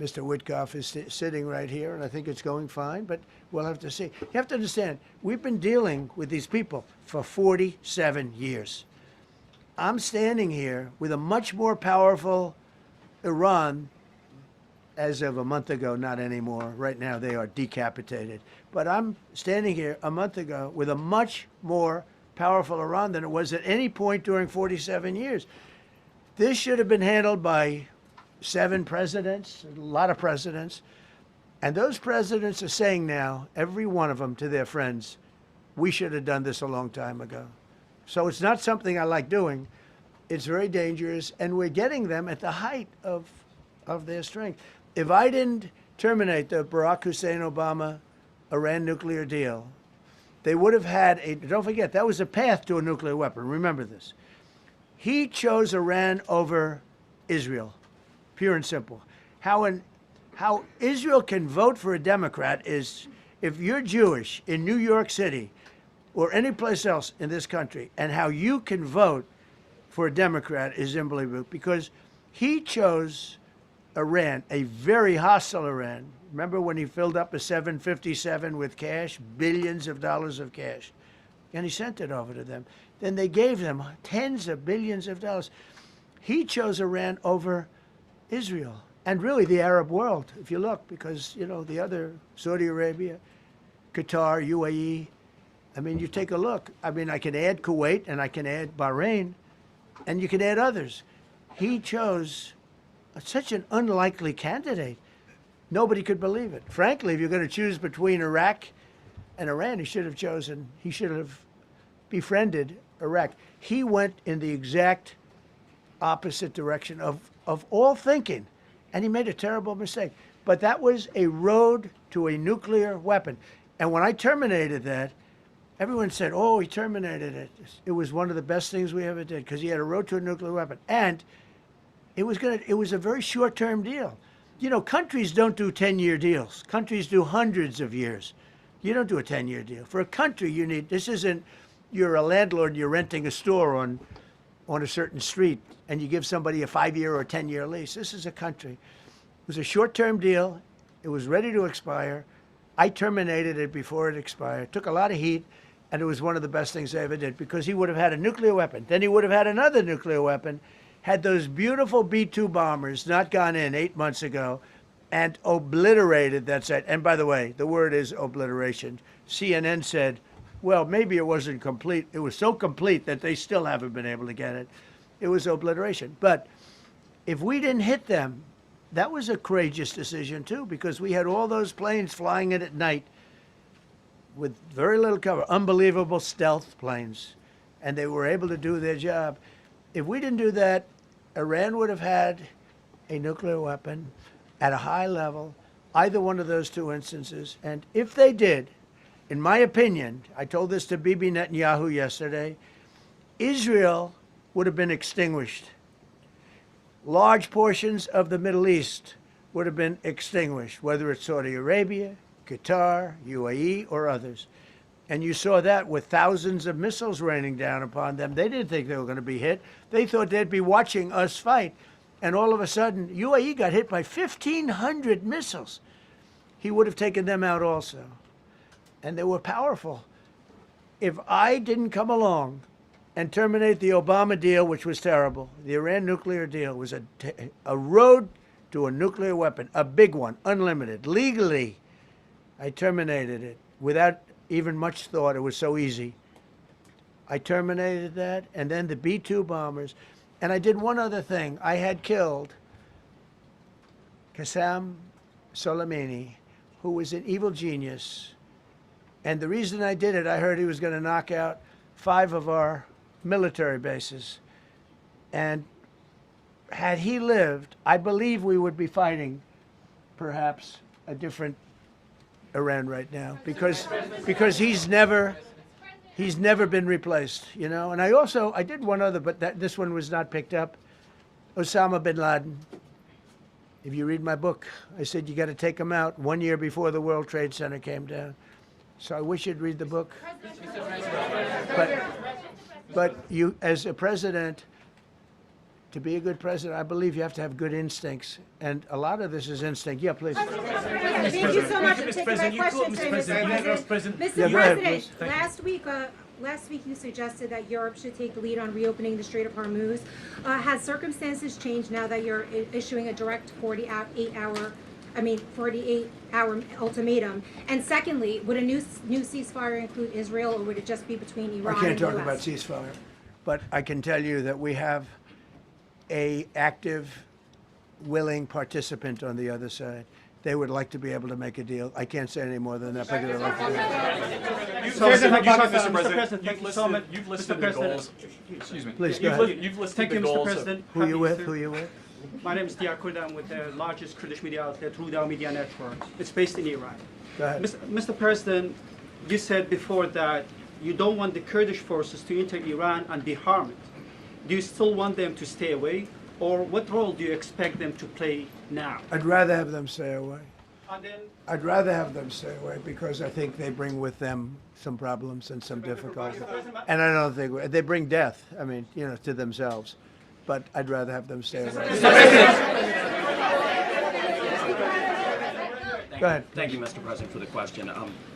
Mr. Witkoff is sitting right here, and I think it's going fine, but we'll have to see. You have to understand, we've been dealing with these people for 47 years. I'm standing here with a much more powerful Iran as of a month ago, not anymore. Right now, they are decapitated. But I'm standing here a month ago with a much more powerful Iran than it was at any point during 47 years. This should have been handled by 7 presidents, a lot of presidents. And those presidents are saying now, every one of them to their friends, we should have done this a long time ago. So it's not something I like doing. It's very dangerous, and we're getting them at the height of their strength. If I didn't terminate the Barack Hussein Obama Iran nuclear deal, they would have had don't forget, that was a path to a nuclear weapon. Remember this. He chose Iran over Israel, pure and simple. How Israel can vote for a Democrat is if you're Jewish in New York City or any place else in this country, and how you can vote for a Democrat is unbelievable, because he chose Iran, a very hostile Iran. Remember when he filled up a 757 with cash, billions of dollars of cash, and he sent it over to them. Then they gave them tens of billions of dollars. He chose Iran over Israel, and really the Arab world, if you look, because, the other, Saudi Arabia, Qatar, UAE, I mean, you take a look. I mean, I can add Kuwait, and I can add Bahrain, and you can add others. He chose such an unlikely candidate. Nobody could believe it. Frankly, if you're going to choose between Iraq and Iran, he should have befriended Iraq. He went in the exact opposite direction of all thinking, and he made a terrible mistake. But that was a road to a nuclear weapon. And when I terminated that, everyone said, oh, he terminated it. It was one of the best things we ever did, because he had a road to a nuclear weapon. And it was a very short-term deal. Countries don't do 10-year deals. Countries do hundreds of years. You don't do a 10-year deal. For a country, you're a landlord and you're renting a store on a certain street, and you give somebody a 5-year or 10-year lease. This is a country. It was a short-term deal. It was ready to expire. I terminated it before it expired. Took a lot of heat, and it was one of the best things I ever did, because he would have had a nuclear weapon. Then he would have had another nuclear weapon, had those beautiful B-2 bombers not gone in 8 months ago and obliterated that site. And by the way, the word is obliteration. CNN said, well, maybe it wasn't complete. It was so complete that they still haven't been able to get it. It was obliteration. But if we didn't hit them, that was a courageous decision too, because we had all those planes flying in at night with very little cover, unbelievable stealth planes, and they were able to do their job. If we didn't do that, Iran would have had a nuclear weapon at a high level, either one of those two instances. And if they did, in my opinion, I told this to Bibi Netanyahu yesterday, Israel would have been extinguished. Large portions of the Middle East would have been extinguished, whether it's Saudi Arabia, Qatar, UAE, or others. And you saw that with thousands of missiles raining down upon them. They didn't think they were going to be hit. They thought they'd be watching us fight. And all of a sudden, UAE got hit by 1,500 missiles. He would have taken them out also. And they were powerful. If I didn't come along and terminate the Obama deal, which was terrible, the Iran nuclear deal was a road to a nuclear weapon, a big one, unlimited, legally. I terminated it without even much thought. It was so easy. I terminated that, and then the B-2 bombers. And I did one other thing. I had killed Qasem Soleimani, who was an evil genius. And the reason I did it, I heard he was going to knock out 5 of our military bases. And had he lived, I believe we would be fighting perhaps a different Iran right now, because he's never been replaced, you know. And I did one other, but this one was not picked up. Osama bin Laden. If you read my book, I said you got to take him out 1 year before the World Trade Center came down. So I wish you'd read the book. But you, as a president, to be a good president, I believe you have to have good instincts. And a lot of this is instinct. Yeah, please. Thank you so much for taking my question, Mr. President. Mr. go ahead, President, last week you suggested that Europe should take the lead on reopening the Strait of Hormuz. Has circumstances changed now that you're issuing a direct 48-hour ultimatum? And secondly, would a new ceasefire include Israel, or would it just be between Iran I can't and the talk US? about ceasefire, but I can tell you that we have a active, willing participant on the other side. They would like to be able to make a deal. I can't say any more than that. But they'd like to You've listed the goals. Excuse me. Please, go ahead. You've listed Thank the you, Mr. goals. President. Who you with? Who you with? My name is Dia Kurd. I'm with the largest Kurdish media outlet, Rudaw Media Network. It's based in Iran. Go ahead. Mr. President, you said before that you don't want the Kurdish forces to enter Iran and be harmed. Do you still want them to stay away? Or what role do you expect them to play now? I'd rather have them stay away. And then, I'd rather have them stay away because I think they bring with them some problems and some difficulties. And I don't think they bring death. I mean, you know, to themselves. But I'd rather have them stay away. Go ahead. Thank you, Mr. President, for the question.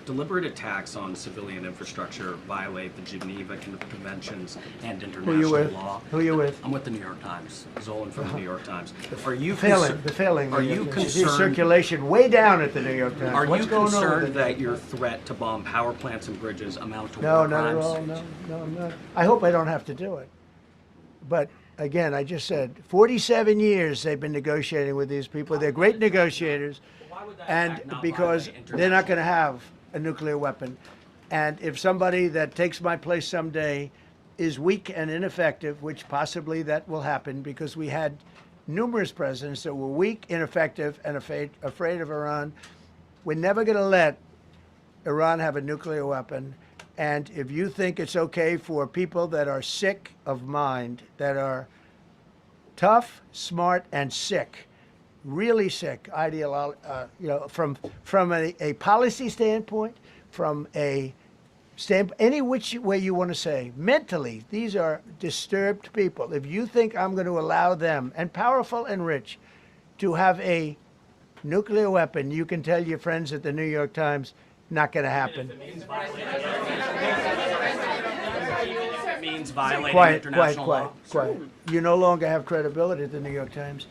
Deliberate attacks on civilian infrastructure violate the Geneva Conventions and Who you international with? law. Who you with? I'm with the New York Times. Zolan from the New York Times. Are you The failing. Are you concerned? Circulation way down at the New York Times. Are What's you going on with concerned it? that your threat to bomb power plants and bridges amount to No, war not at crimes? all. No, I'm not. I hope I don't have to do it. But again, I just said 47 years they've been negotiating with these people. They're great negotiators. And because they're not going to have a nuclear weapon. And if somebody that takes my place someday is weak and ineffective, which possibly that will happen because we had numerous presidents that were weak, ineffective, and afraid of Iran, we're never going to let Iran have a nuclear weapon. And if you think it's okay for people that are sick of mind, that are tough, smart, and sick, really sick, from a policy standpoint, from a any which way you want to say, mentally, these are disturbed people. If you think I'm going to allow them, and powerful and rich, to have a nuclear weapon, you can tell your friends at the New York Times, not going to happen. It means violating international law. Quiet. You no longer have credibility at the New York Times.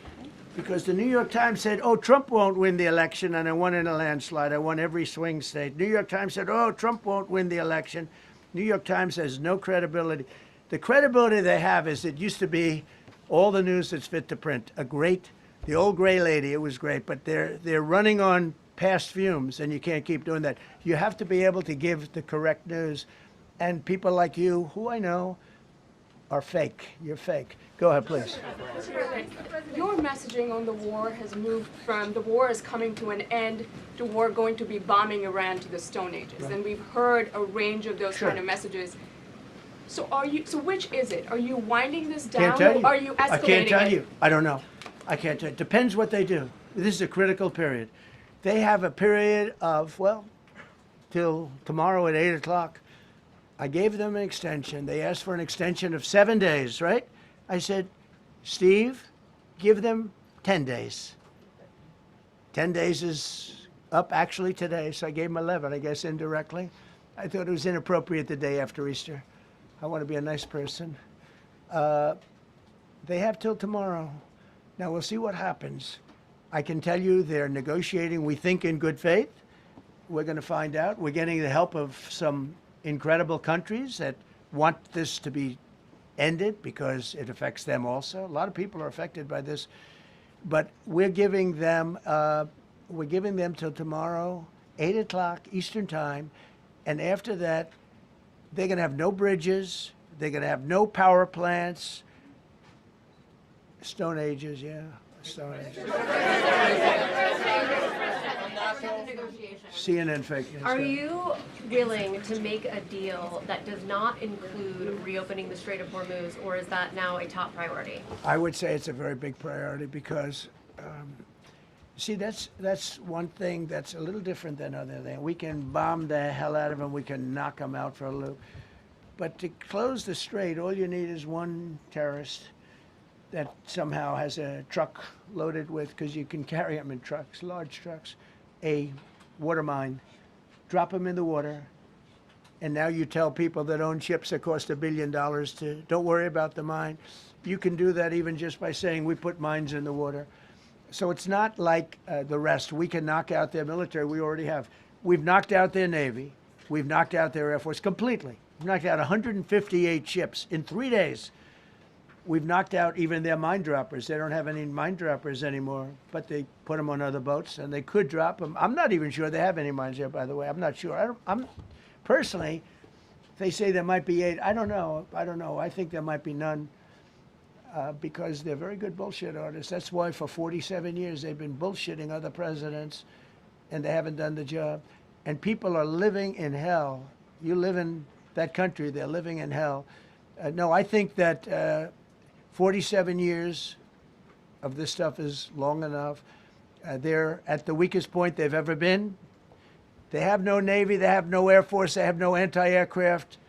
Because the New York Times said, oh, Trump won't win the election, and I won in a landslide. I won every swing state. New York Times said, oh, Trump won't win the election. New York Times has no credibility. The credibility they have is it used to be all the news that's fit to print. The old gray lady, it was great, but they're running on past fumes, and you can't keep doing that. You have to be able to give the correct news. And people like you, who I know, are fake. You're fake. Go ahead, please. Your messaging on the war has moved from the war is coming to an end to war going to be bombing Iran to the Stone Ages. Right. And we've heard a range of those kind of messages. So which is it? Are you winding this down? Can't tell you. Or are you escalating I can't tell it? you. I don't know. I can't tell you. Depends what they do. This is a critical period. They have a period of, well, till tomorrow at 8 o'clock. I gave them an extension. They asked for an extension of 7 days, right? I said, Steve, give them 10 days. 10 days is up actually today, so I gave them 11, I guess, indirectly. I thought it was inappropriate the day after Easter. I want to be a nice person. They have till tomorrow. Now, we'll see what happens. I can tell you they're negotiating, we think, in good faith. We're going to find out. We're getting the help of some incredible countries that want this to be ended because it affects them also. A lot of people are affected by this. But we're giving them till tomorrow, 8 o'clock Eastern Time. And after that, they're going to have no bridges. They're going to have no power plants. Stone Ages, yeah. Stone Ages. CNN fake news. Are you willing to make a deal that does not include reopening the Strait of Hormuz, or is that now a top priority? I would say it's a very big priority because, see, that's one thing that's a little different than other things. We can bomb the hell out of them. We can knock them out for a loop. But to close the strait, all you need is one terrorist that somehow has a truck loaded with, because you can carry them in trucks, large trucks, a water mine, drop them in the water, and now you tell people that own ships that cost $1 billion to don't worry about the mine. You can do that even just by saying we put mines in the water. So it's not like the rest. We can knock out their military. We already have. We've knocked out their Navy. We've knocked out their Air Force completely. We've knocked out 158 ships in 3 days. We've knocked out even their mine droppers. They don't have any mine droppers anymore, but they put them on other boats, and they could drop them. I'm not even sure they have any mines there, by the way. I'm not sure. I'm personally, they say there might be 8. I don't know. I think there might be none because they're very good bullshit artists. That's why for 47 years they've been bullshitting other presidents, and they haven't done the job. And people are living in hell. You live in that country, they're living in hell. No, I think that 47 years of this stuff is long enough. They're at the weakest point they've ever been. They have no Navy, they have no Air Force, they have no anti-aircraft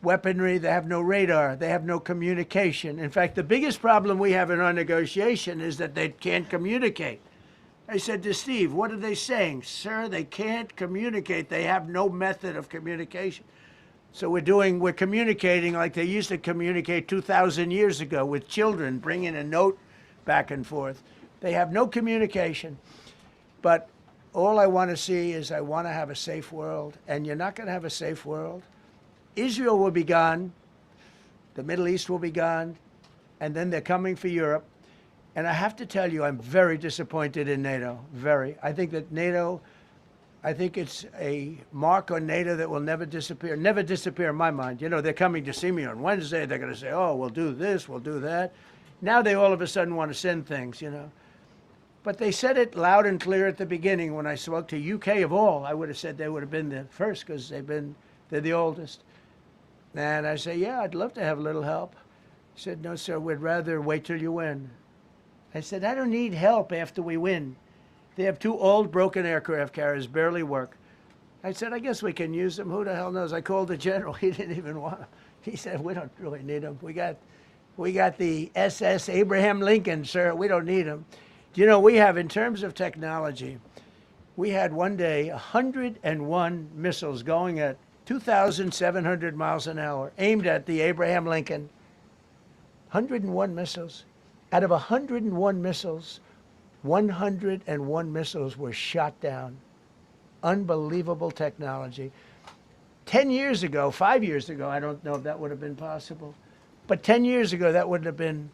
weaponry, they have no radar, they have no communication. In fact, the biggest problem we have in our negotiation is that they can't communicate. I said to Steve, what are they saying? Sir, they can't communicate. They have no method of communication. So we're communicating like they used to communicate 2,000 years ago with children, bringing a note back and forth. They have no communication. But all I want to see is I want to have a safe world. And you're not going to have a safe world. Israel will be gone. The Middle East will be gone. And then they're coming for Europe. And I have to tell you, I'm very disappointed in NATO. Very. I think that NATO... I think it's a mark on NATO that will never disappear in my mind. You know, they're coming to see me on Wednesday. They're going to say, oh, we'll do this, we'll do that. Now they all of a sudden want to send things, you know. But they said it loud and clear at the beginning when I spoke to UK of all. I would have said they would have been the first because they're the oldest. And I say, yeah, I'd love to have a little help. He said, no, sir, we'd rather wait till you win. I said, I don't need help after we win. They have 2 old broken aircraft carriers, barely work. I said, I guess we can use them. Who the hell knows? I called the general. He didn't even want them. He said, we don't really need them. We got the SS Abraham Lincoln, sir. We don't need them. You know, we have, in terms of technology, we had one day 101 missiles going at 2,700 miles an hour, aimed at the Abraham Lincoln. 101 missiles. Out of 101 missiles, 101 missiles were shot down. Unbelievable technology. 10 years ago, 5 years ago, I don't know if that would have been possible, but 10 years ago, that wouldn't have been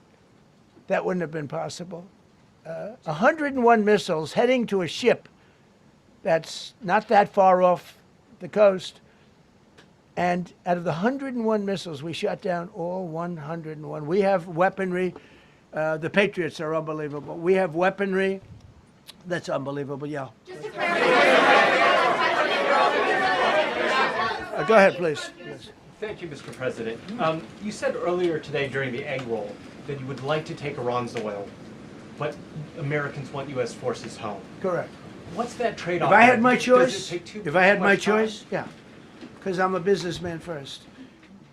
possible. 101 missiles heading to a ship that's not that far off the coast. And out of the 101 missiles, we shot down all 101. We have weaponry. The Patriots are unbelievable. We have weaponry that's unbelievable, yeah. Just to clarify. Go ahead, please. Yes. Thank you, Mr. President. You said earlier today during the egg roll that you would like to take Iran's oil. but Americans want U.S. forces home. Correct. What's that trade-off? If I had my Does it choice, take too if I had my much time? choice, yeah, because I'm a businessman first.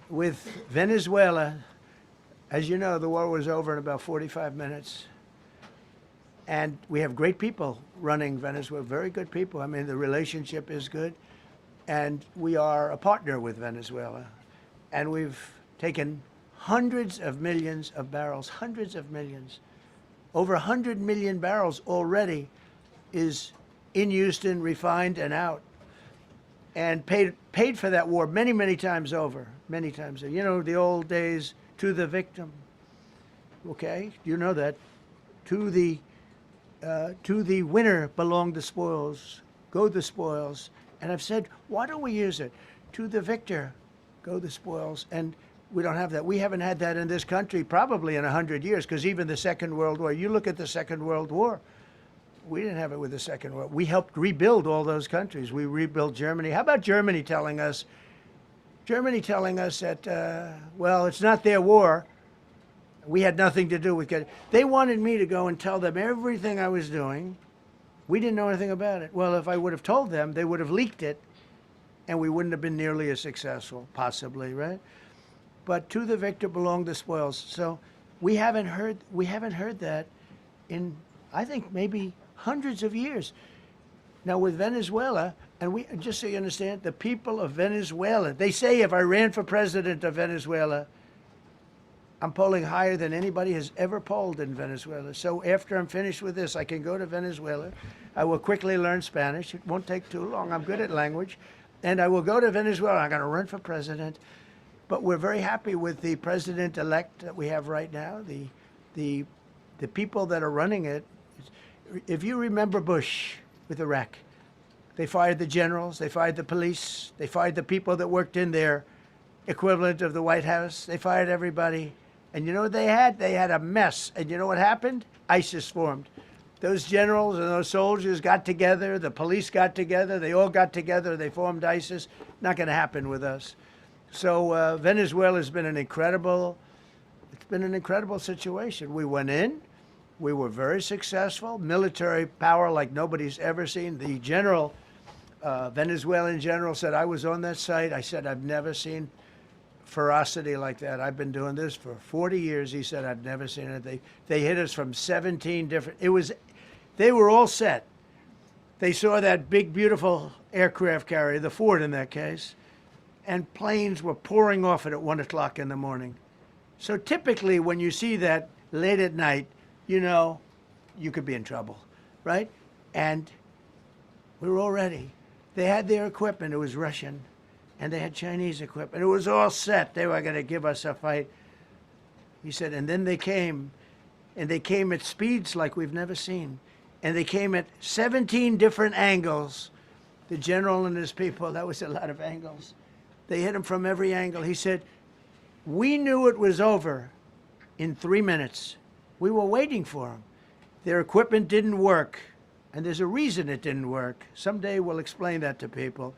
With Venezuela, as you know, the war was over in about 45 minutes. And we have great people running Venezuela, very good people. I mean, the relationship is good. And we are a partner with Venezuela. And we've taken hundreds of millions of barrels, hundreds of millions. Over 100 million barrels already is in Houston, refined and out. And paid for that war many, many times over, many times. You know, the old days, to the victim. Okay, you know that. To the winner belong the spoils, go the spoils. And I've said, why don't we use it? To the victor, go the spoils. And we don't have that. We haven't had that in this country probably in 100 years, because even the Second World War, you look at the Second World War, we didn't have it with the Second World. We helped rebuild all those countries. We rebuilt Germany. How about Germany telling us that, well, it's not their war. We had nothing to do with it. They wanted me to go and tell them everything I was doing. We didn't know anything about it. Well, if I would have told them, they would have leaked it, and we wouldn't have been nearly as successful, possibly, right? But to the victor belong the spoils. So we haven't heard that in, I think, maybe hundreds of years. Now with Venezuela, and we, just so you understand, the people of Venezuela, they say if I ran for president of Venezuela, I'm polling higher than anybody has ever polled in Venezuela. So after I'm finished with this, I can go to Venezuela. I will quickly learn Spanish. It won't take too long. I'm good at language. And I will go to Venezuela. I'm going to run for president. But we're very happy with the president-elect that we have right now, the people that are running it. If you remember Bush with Iraq, they fired the generals, they fired the police, they fired the people that worked in their equivalent of the White House. They fired everybody. And you know what they had? They had a mess. And you know what happened? ISIS formed. Those generals and those soldiers got together, the police got together, they all got together, they formed ISIS. Not going to happen with us. So Venezuela has been an incredible situation. We went in, we were very successful, military power like nobody's ever seen. The general, Venezuelan general said, I was on that site. I said, I've never seen ferocity like that. I've been doing this for 40 years. He said, I've never seen it. They hit us from 17 different, they were all set. They saw that big, beautiful aircraft carrier, the Ford in that case, and planes were pouring off it at 1 o'clock in the morning. So typically when you see that late at night, you know, you could be in trouble, right? And we were all ready. They had their equipment, it was Russian, and they had Chinese equipment. It was all set. They were going to give us a fight. He said, and then they came, and they came at speeds like we've never seen. And they came at 17 different angles. The general and his people, that was a lot of angles. They hit him from every angle. He said, we knew it was over in 3 minutes. We were waiting for them. Their equipment didn't work, and there's a reason it didn't work. Someday we'll explain that to people.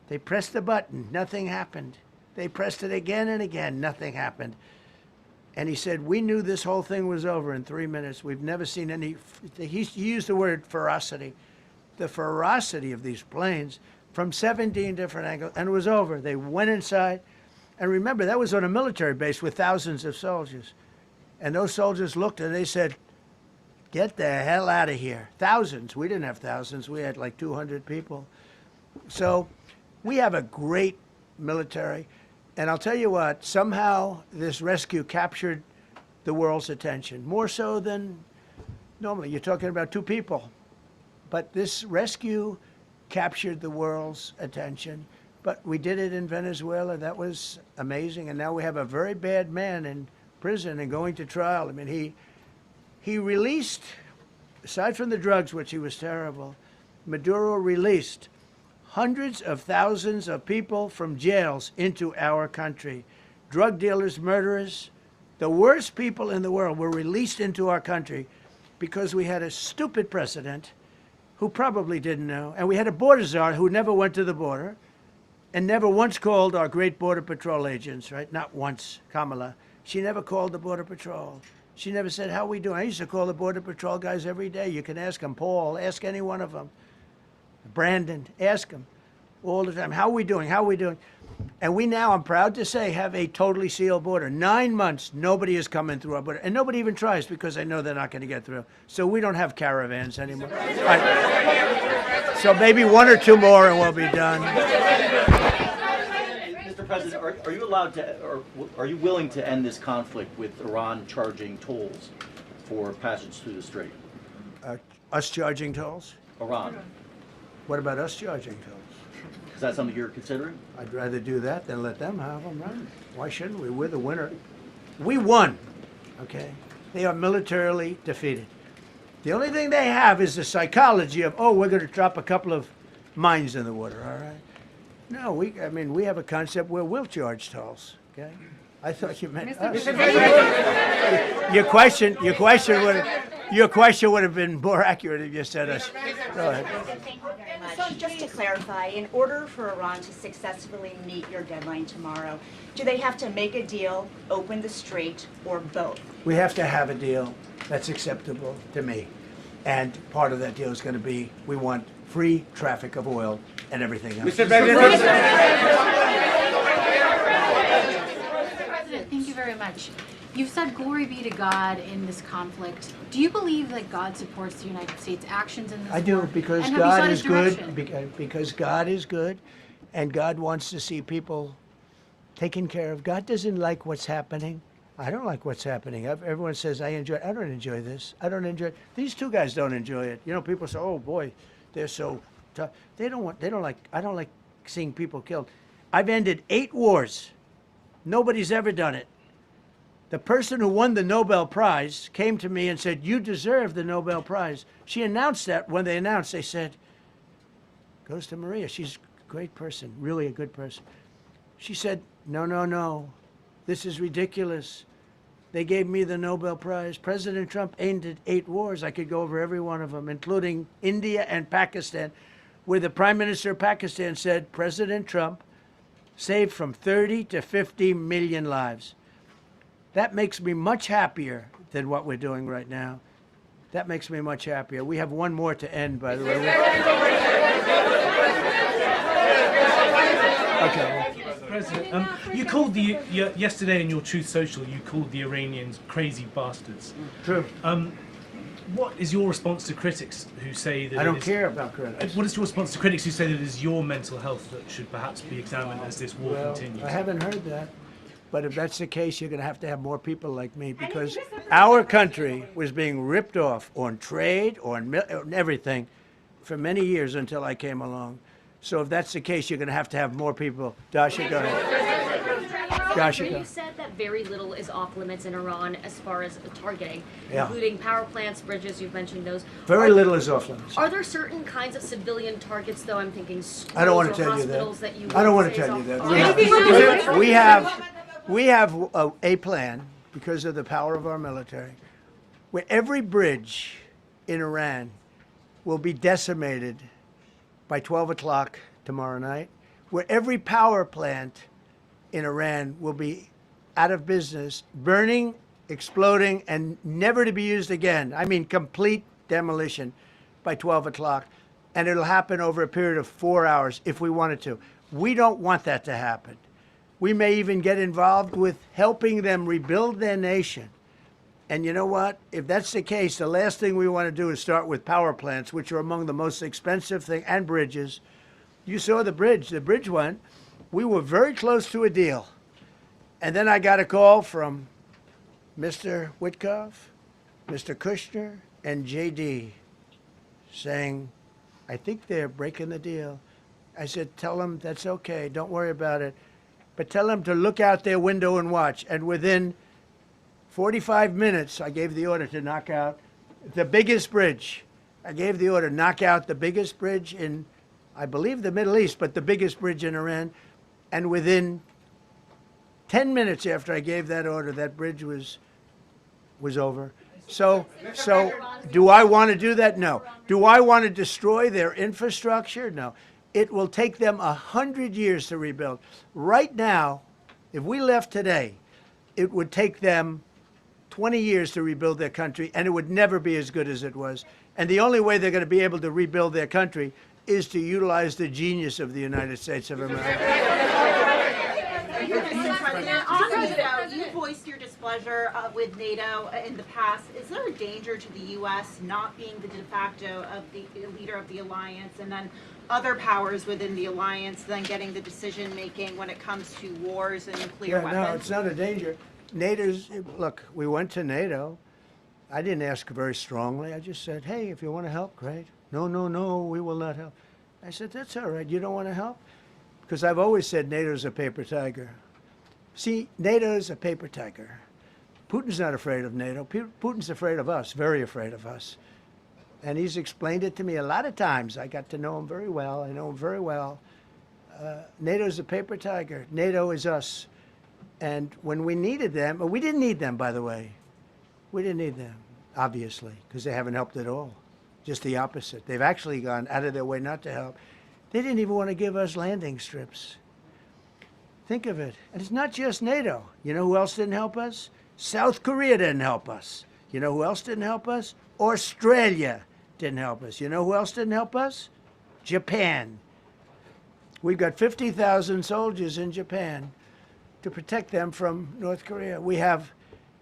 They pressed the button, nothing happened. They pressed it again and again, nothing happened. And he said, we knew this whole thing was over in 3 minutes. We've never seen any, he used the word ferocity. The ferocity of these planes from 17 different angles, and it was over. They went inside, and remember, that was on a military base with thousands of soldiers. And those soldiers looked and they said, get the hell out of here. Thousands. We didn't have thousands. We had like 200 people. So we have a great military. And I'll tell you what, somehow this rescue captured the world's attention, more so than normally. You're talking about 2 people. But this rescue captured the world's attention. But we did it in Venezuela. That was amazing. And now we have a very bad man in prison and going to trial. I mean, he released, aside from the drugs, which he was terrible, Maduro released hundreds of thousands of people from jails into our country. Drug dealers, murderers, the worst people in the world were released into our country because we had a stupid president who probably didn't know, and we had a border czar who never went to the border and never once called our great Border Patrol agents, right? Not once, Kamala. She never called the Border Patrol. She never said, how we doing? I used to call the Border Patrol guys every day. You can ask them, Paul, ask any one of them. Brandon, ask them all the time, how we doing? How we doing? And we now, I'm proud to say, have a totally sealed border. 9 months, nobody is coming through our border. And nobody even tries because they know they're not going to get through. So we don't have caravans anymore. So maybe 1 or 2 more and we'll be done. Mr. President, are you allowed to, or are you willing to end this conflict with Iran charging tolls for passage through the strait? Us charging tolls? Iran. What about us charging tolls? Is that something you're considering? I'd rather do that than let them have them, right? Why shouldn't we? We're the winner. We won, okay? They are militarily defeated. The only thing they have is the psychology of, oh, we're going to drop a couple of mines in the water, all right? No, we have a concept where we'll charge tolls, okay? I thought you meant us. Your question would have been more accurate if you said us. Go ahead. So just to clarify, in order for Iran to successfully meet your deadline tomorrow, do they have to make a deal, open the strait, or both? We have to have a deal that's acceptable to me. And part of that deal is going to be, we want free traffic of oil and everything else. Mr. President, thank you very much. You've said glory be to God in this conflict. Do you believe that God supports the United States' actions in this I do, war? because And have you God sought is his good, direction? because God is good, and God wants to see people taken care of. God doesn't like what's happening. I don't like what's happening. Everyone says, I don't enjoy this. I don't enjoy it. These 2 guys don't enjoy it. You know, people say, oh boy, they're so tough. I don't like seeing people killed. I've ended 8 wars. Nobody's ever done it. The person who won the Nobel Prize came to me and said, you deserve the Nobel Prize. She announced that. When they announced, they said, goes to Maria. She's a great person, really a good person. She said, no, this is ridiculous. They gave me the Nobel Prize. President Trump ended 8 wars. I could go over every one of them, including India and Pakistan, where the Prime Minister of Pakistan said, President Trump saved from 30 to 50 million lives. That makes me much happier than what we're doing right now. That makes me much happier. We have 1 more to end, by the way. Okay. President, you called yesterday in your Truth Social, you called the Iranians crazy bastards. True. What is your response to critics who say that I don't care about critics. What is your response to critics who say that it is your mental health that should perhaps be examined as this war continues? I haven't heard that. But if that's the case, you're going to have more people like me, because our country was being ripped off on trade, on everything, for many years until I came along. So if that's the case, you're going to have more people. Dasha, go ahead. Dasha, go. You said that very little is off limits in Iran as far as targeting, Yeah. including power plants, bridges, you've mentioned those. Very little is off limits. Are there certain kinds of civilian targets, though? I'm thinking schools I don't want or to tell you hospitals that. you I don't want would to say tell you is that. off- We have a plan, because of the power of our military, where every bridge in Iran will be decimated by 12 o'clock tomorrow night, where every power plant in Iran will be out of business, burning, exploding, and never to be used again. I mean, complete demolition by 12 o'clock. And it'll happen over a period of 4 hours if we wanted to. We don't want that to happen. We may even get involved with helping them rebuild their nation. And you know what? If that's the case, the last thing we want to do is start with power plants, which are among the most expensive thing, and bridges. You saw the bridge went. We were very close to a deal. And then I got a call from Mr. Witkoff, Mr. Kushner, and JD saying, I think they're breaking the deal. I said, tell them that's okay. Don't worry about it. But tell them to look out their window and watch. And within 45 minutes, I gave the order to knock out the biggest bridge. I gave the order, knock out the biggest bridge in, I believe, the Middle East, but the biggest bridge in Iran. And within 10 minutes after I gave that order, that bridge was over. So do I want to do that? No. Do I want to destroy their infrastructure? No. It will take them 100 years to rebuild. Right now, if we left today, it would take them 20 years to rebuild their country, and it would never be as good as it was. And the only way they're going to be able to rebuild their country is to utilize the genius of the United States of America. On NATO, you voiced your displeasure with NATO in the past. Is there a danger to the U.S. not being the de facto of the leader of the alliance, and then other powers within the alliance then getting the decision making when it comes to wars and nuclear weapons? No, it's not a danger. Look, we went to NATO. I didn't ask very strongly. I just said, hey, if you want to help, great. No, we will not help. I said, that's all right. You don't want to help? Because I've always said NATO's a paper tiger. See, NATO's a paper tiger. Putin's not afraid of NATO. Putin's afraid of us, very afraid of us. And he's explained it to me a lot of times. I got to know him very well. I know him very well. NATO's a paper tiger. NATO is us. And when we needed them, we didn't need them, by the way. We didn't need them, obviously, because they haven't helped at all. Just the opposite. They've actually gone out of their way not to help. They didn't even want to give us landing strips. Think of it. And it's not just NATO. You know who else didn't help us? South Korea didn't help us. You know who else didn't help us? Australia didn't help us. You know who else didn't help us? Japan. We've got 50,000 soldiers in Japan to protect them from North Korea. We have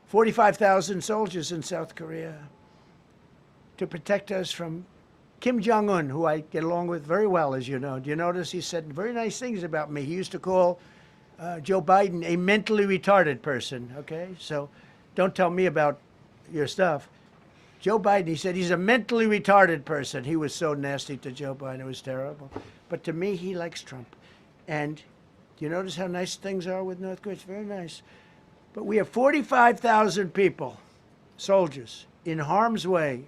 45,000 soldiers in South Korea to protect us from Kim Jong-un, who I get along with very well, as you know. Do you notice he said very nice things about me? He used to call Joe Biden a mentally retarded person, okay? So don't tell me about your stuff. Joe Biden, he said he's a mentally retarded person. He was so nasty to Joe Biden. It was terrible. But to me, he likes Trump. And do you notice how nice things are with North Korea? It's very nice. But we have 45,000 people, soldiers, in harm's way,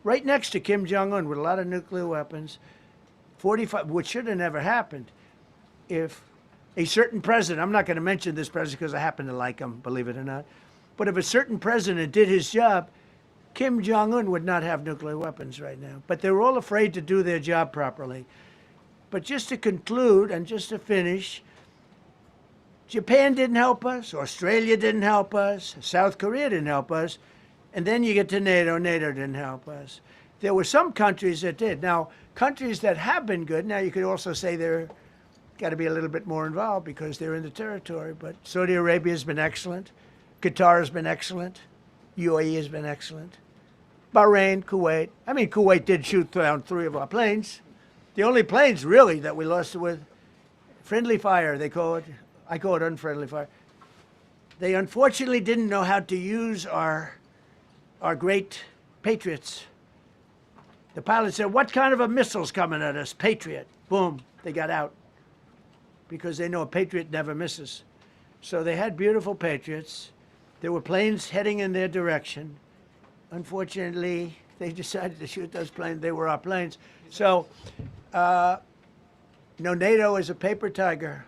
right next to Kim Jong-un with a lot of nuclear weapons. 45, which should have never happened if a certain president, I'm not going to mention this president because I happen to like him, believe it or not, but if a certain president did his job, Kim Jong-un would not have nuclear weapons right now. But they were all afraid to do their job properly. But just to conclude and just to finish, Japan didn't help us, Australia didn't help us, South Korea didn't help us, and then you get to NATO, NATO didn't help us. There were some countries that did. Now, countries that have been good, now you could also say they're got to be a little bit more involved because they're in the territory, but Saudi Arabia has been excellent, Qatar has been excellent, UAE has been excellent, Bahrain, Kuwait. I mean, Kuwait did shoot down 3 of our planes. The only planes, really, that we lost with friendly fire, they call it. I call it unfriendly fire. They unfortunately didn't know how to use our great Patriots. The pilot said, what kind of a missile's coming at us? Patriot. Boom, they got out. Because they know a Patriot never misses. So they had beautiful Patriots. There were planes heading in their direction. Unfortunately, they decided to shoot those planes. They were our planes. So, NATO is a paper tiger.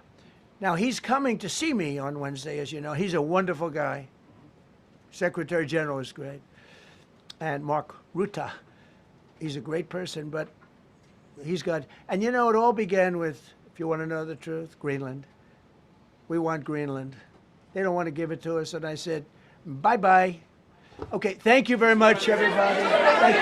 Now, he's coming to see me on Wednesday, as you know. He's a wonderful guy. Secretary General is great. And Mark Rutte, he's a great person, but he's got, and it all began with, if you want to know the truth, Greenland. We want Greenland. They don't want to give it to us, and I said, bye-bye. Okay, thank you very much, everybody. Thank you.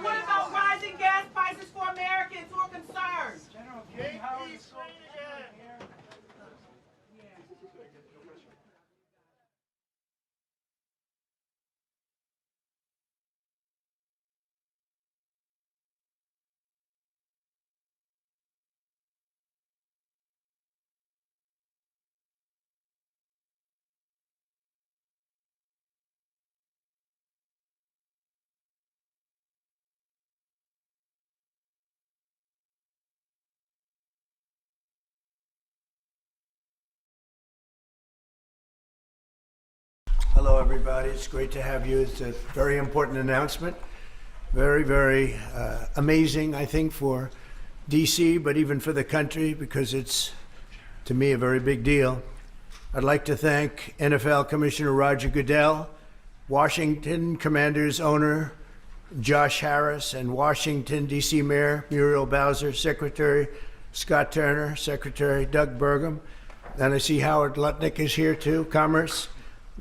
What about rising gas prices for Americans who are concerned? General, Hello, everybody. It's great to have you. It's a very important announcement. Very, very amazing, I think, for D.C., but even for the country, because it's, to me, a very big deal. I'd like to thank NFL Commissioner Roger Goodell, Washington Commanders owner Josh Harris, and Washington, D.C. Mayor Muriel Bowser, Secretary Scott Turner, Secretary Doug Burgum, And I see Howard Lutnick is here too, Commerce,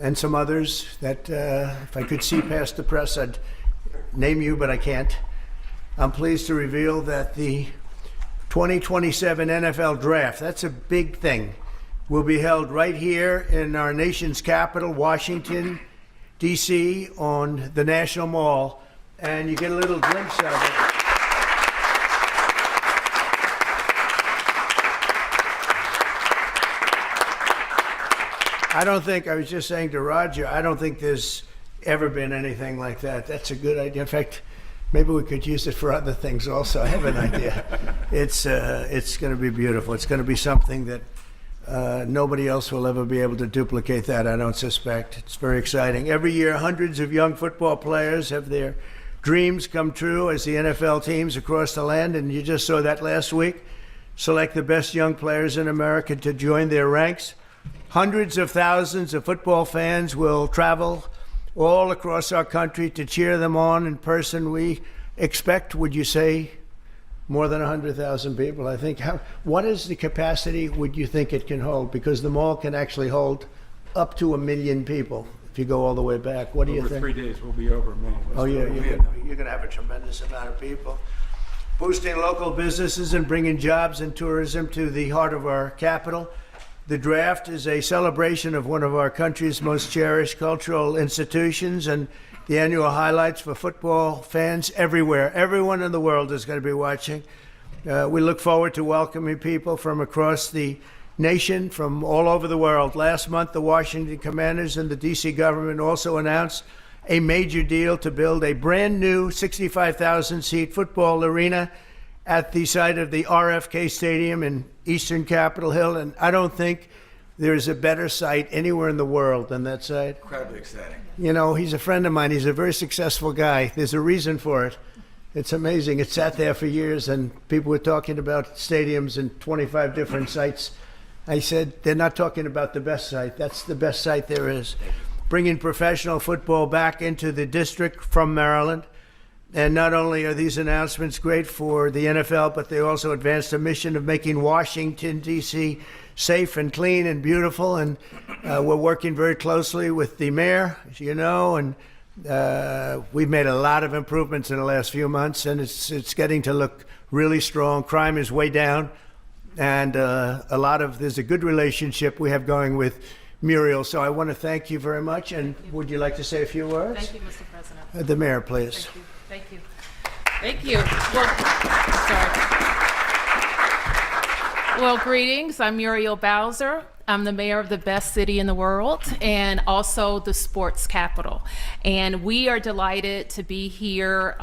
and some others that if I could see past the press, I'd name you, but I can't. I'm pleased to reveal that the 2027 NFL Draft, that's a big thing, will be held right here in our nation's capital, Washington, D.C., on the National Mall, and you get a little glimpse of it. I was just saying to Roger, I don't think there's ever been anything like that. That's a good idea. In fact, maybe we could use it for other things also. I have an idea. It's going to be beautiful. It's going to be something that nobody else will ever be able to duplicate that, I don't suspect. It's very exciting. Every year, hundreds of young football players have their dreams come true as the NFL teams across the land, and you just saw that last week. Select the best young players in America to join their ranks. Hundreds of thousands of football fans will travel all across our country to cheer them on in person. We expect, would you say, more than 100,000 people, I think. What is the capacity would you think it can hold? Because the mall can actually hold up to 1 million people if you go all the way back. What do you think? Over 3 days, we'll be over 1 million. Oh, yeah, you're going to have a tremendous amount of people. Boosting local businesses and bringing jobs and tourism to the heart of our capital. The draft is a celebration of one of our country's most cherished cultural institutions and the annual highlights for football fans everywhere. Everyone in the world is going to be watching. We look forward to welcoming people from across the nation, from all over the world. Last month, the Washington Commanders and the D.C. government also announced a major deal to build a brand new 65,000-seat football arena at the site of the RFK Stadium in eastern Capitol Hill, and I don't think there's a better site anywhere in the world than that site. Incredibly exciting. You know, he's a friend of mine. He's a very successful guy. There's a reason for it. It's amazing. It sat there for years, and people were talking about stadiums in 25 different sites. I said, they're not talking about the best site. That's the best site there is. Bringing professional football back into the district from Maryland. And not only are these announcements great for the NFL, but they also advance the mission of making Washington, D.C. safe and clean and beautiful. And we're working very closely with the mayor, as you know, and we've made a lot of improvements in the last few months, and it's getting to look really strong. Crime is way down, and there's a good relationship we have going with Muriel. So I want to thank you very much. And would you like to say a few words? Thank you, Mr. President. The mayor, please. Thank you. Thank you. Well, greetings. I'm Muriel Bowser. I'm the mayor of the best city in the world and also the sports capital. And we are delighted to be here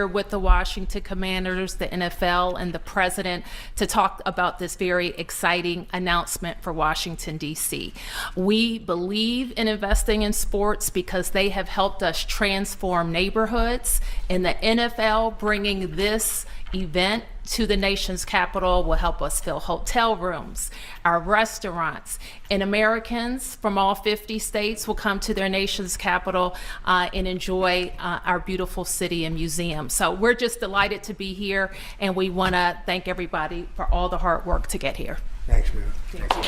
with the Washington Commanders, the NFL, and the president to talk about this very exciting announcement for Washington, D.C. We believe in investing in sports because they have helped us transform neighborhoods, and the NFL bringing this event to the nation's capital will help us fill hotel rooms, our restaurants, and Americans from all 50 states will come to their nation's capital and enjoy our beautiful city and museum. So we're just delighted to be here, and we want to thank everybody for all the hard work to get here. Thanks, Mayor. Thank you.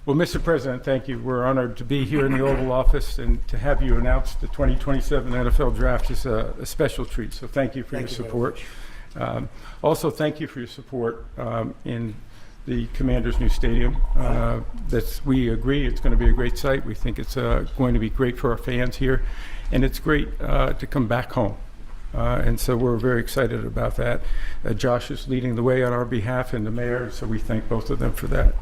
Well, Mr. President, thank you. We're honored to be here in the Oval Office, and to have you announce the 2027 NFL Draft is a special treat. So thank you for your support. Also, thank you for your support in the Commanders' new stadium. We agree it's going to be a great site. We think it's going to be great for our fans here, and it's great to come back home. And so we're very excited about that. Josh is leading the way on our behalf, and the mayor, so we thank both of them for that.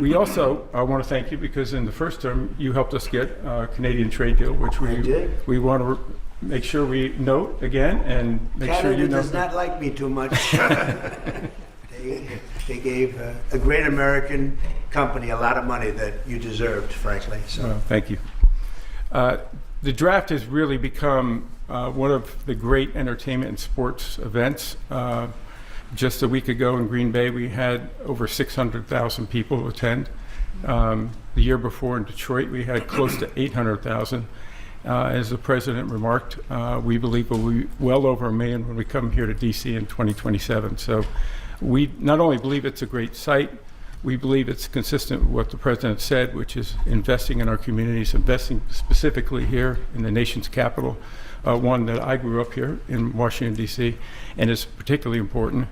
We also want to thank you because in the first term you helped us get a Canadian trade deal, which we want to make sure we note again and make Canada sure you know. Canada does not like me too much. They gave a great American company a lot of money that you deserved, frankly. So Well, thank you. The draft has really become one of the great entertainment and sports events. Just a week ago in Green Bay, we had over 600,000 people attend. The year before in Detroit, we had close to 800,000. As the president remarked, we believe we'll be well over 1 million when we come here to DC in 2027. So we not only believe it's a great site, we believe it's consistent with what the president said, which is investing in our communities, investing specifically here in the nation's capital, one that I grew up here in Washington, D.C., and is particularly important.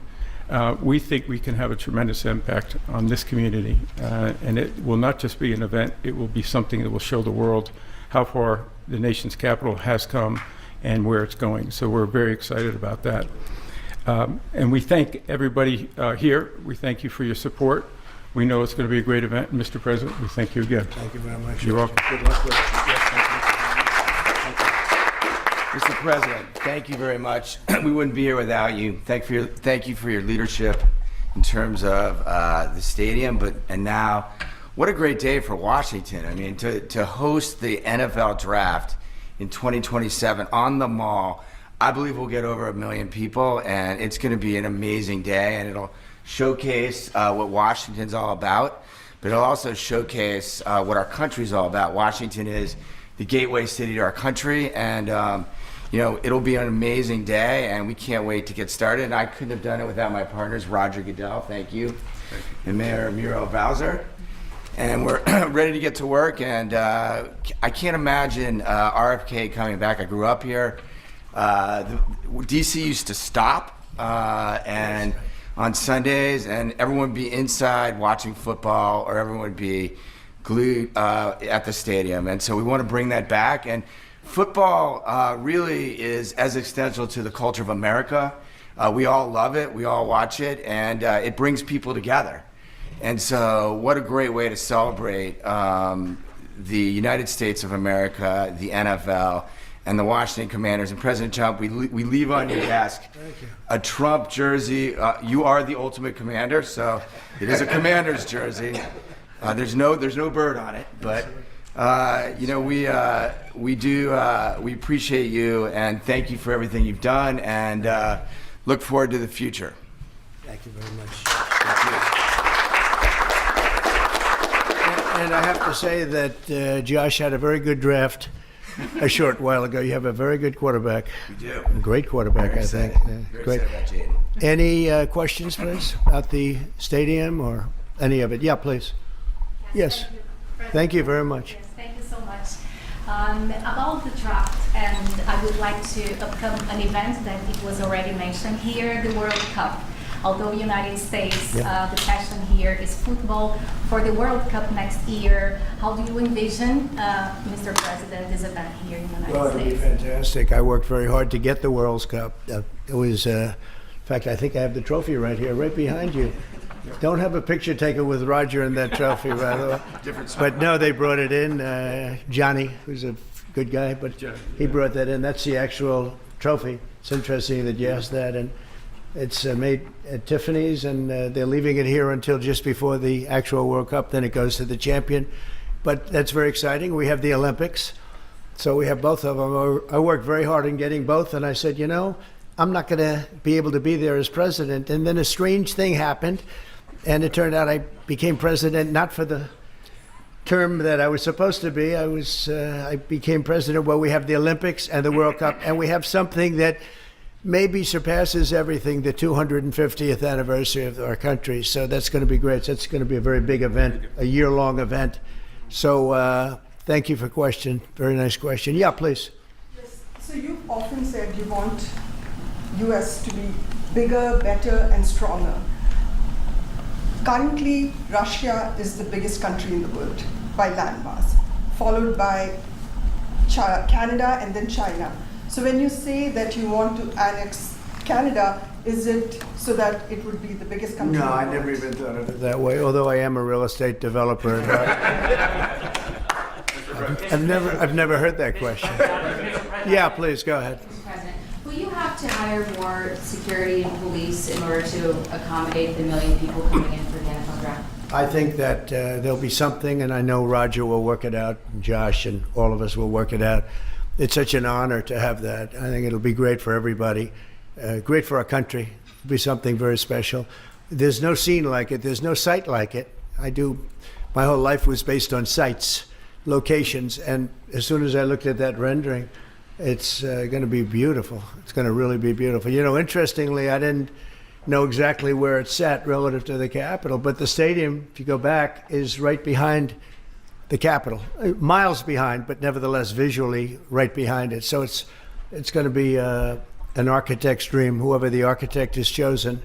We think we can have a tremendous impact on this community, and it will not just be an event, it will be something that will show the world how far the nation's capital has come and where it's going. So we're very excited about that. And we thank everybody here. We thank you for your support. We know it's going to be a great event. And Mr. President, we thank you again. Thank you very much. You're welcome. Good luck with it. Yes, thank you. Mr. President, thank you very much. We wouldn't be here without you. Thank you for your leadership in terms of the stadium, and now, what a great day for Washington. I mean, to host the NFL draft in 2027 on the Mall. I believe we'll get over 1 million people, and it's going to be an amazing day, and it'll showcase what Washington's all about, but it'll also showcase what our country's all about. Washington is the gateway city to our country, and it'll be an amazing day, and we can't wait to get started. And I couldn't have done it without my partners, Roger Goodell, thank you, and Mayor Muriel Bowser. And we're ready to get to work, and I can't imagine RFK coming back. I grew up here. DC used to stop and on Sundays, and everyone would be inside watching football, or everyone would be glued at the stadium. And so we want to bring that back. And football really is as essential to the culture of America. We all love it, we all watch it, and it brings people together. And so what a great way to celebrate the United States of America, the NFL, and the Washington Commanders. And President Trump, we leave on your desk a Trump jersey. You are the ultimate commander, so it is a Commander's jersey. There's no bird on it, but we appreciate you, and thank you for everything you've done, and look forward to the future. Thank you very much. Thank you. And I have to say that Josh had a very good draft a short while ago. You have a very good quarterback. We do. A great quarterback, I think. Very Great. excited about Jaden. Any questions, please, about the stadium or any of it? Yeah, please. Yes. Thank you very much. Yes, thank you so much. About the draft, and I would like to upcome an event that it was already mentioned here, the World Cup. Although United States, the passion here is football. For the World Cup next year, how do you envision, Mr. President, this event here in the United Well, it'll be States? fantastic. I worked very hard to get the World Cup. It was, in fact, I think I have the trophy right here, right behind you. Don't have a picture taken with Roger and that trophy, by the way. But no, they brought it in. Johnny, who's a good guy, but he brought that in. That's the actual trophy. It's interesting that you asked that. And it's made at Tiffany's, and they're leaving it here until just before the actual World Cup. Then it goes to the champion. But that's very exciting. We have the Olympics. So we have both of them. I worked very hard in getting both, and I said, I'm not going to be able to be there as president. And then a strange thing happened, and it turned out I became president not for the term that I was supposed to be. I became president while we have the Olympics and the World Cup, and we have something that maybe surpasses everything, the 250th anniversary of our country. So that's going to be great. That's going to be a very big event, a year-long event. So thank you for the question. Very nice question. Yeah, please. Yes. So you've often said you want U.S. to be bigger, better, and stronger. Currently, Russia is the biggest country in the world by landmass, followed by Canada and then China. So when you say that you want to annex Canada, is it so that it would be the biggest country? No, I never even thought of it that way, although I am a real estate developer. I've never heard that question. Yeah, please, go ahead. Mr. President, will you have to hire more security and police in order to accommodate the 1 million people coming in for the NFL draft? I think that there'll be something, and I know Roger will work it out, and Josh, and all of us will work it out. It's such an honor to have that. I think it'll be great for everybody, great for our country. It'll be something very special. There's no scene like it. There's no site like it. My whole life was based on sites. locations. And as soon as I looked at that rendering, it's going to be beautiful. It's going to really be beautiful. You know, interestingly, I didn't know exactly where it's set relative to the Capitol, but the stadium, if you go back, is right behind the Capitol, miles behind, but nevertheless visually right behind it. So it's going to be an architect's dream, whoever the architect is chosen,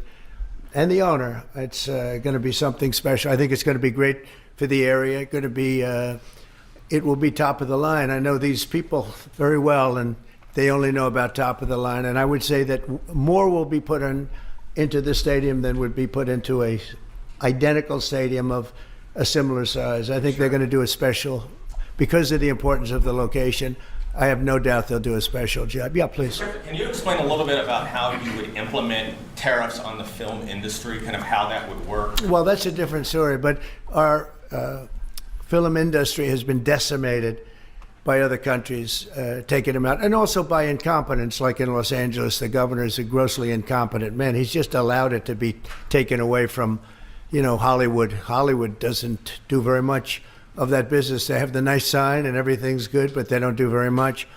and the owner. It's going to be something special. I think it's going to be great for the area. Going to be, it will be top of the line. I know these people very well, and they only know about top of the line. And I would say that more will be put into the stadium than would be put into a identical stadium of a similar size. I think they're going to do a special, because of the importance of the location. I have no doubt they'll do a special job. Yeah, please. Can you explain a little bit about how you would implement tariffs on the film industry, kind of how that would work? Well, that's a different story, but our film industry has been decimated by other countries taking them out, and also by incompetence, like in Los Angeles. The governor is a grossly incompetent man. He's just allowed it to be taken away from, you know, Hollywood. Hollywood doesn't do very much of that business. They have the nice sign and everything's good, but they don't do very much.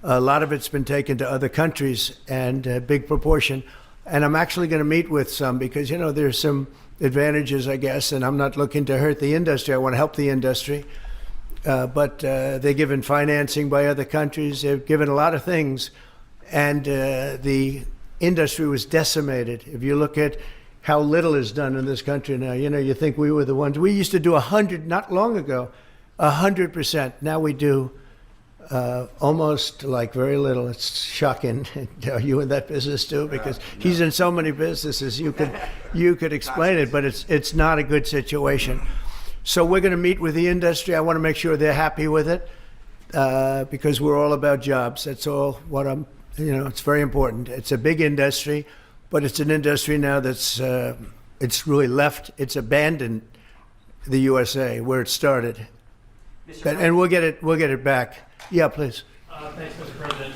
A lot of it's been taken to other countries, and a big proportion. And I'm actually going to meet with some, because, you know, there's some advantages, I guess, and I'm not looking to hurt the industry. I want to help the industry. But they're given financing by other countries. They're given a lot of things, and the industry was decimated. If you look at how little is done in this country now, you know, you think we were the ones. We used to do 100, not long ago, 100%. Now we do almost like very little. It's shocking. Are you in that business too? Because he's in so many businesses. You could explain it, but it's not a good situation. So we're going to meet with the industry. I want to make sure they're happy with it, because we're all about jobs. That's all what I'm, you know, it's very important. It's a big industry, but it's an industry now that's, it's really left, it's abandoned the USA where it started. And we'll get it back. Yeah, please. Thanks, Mr. President.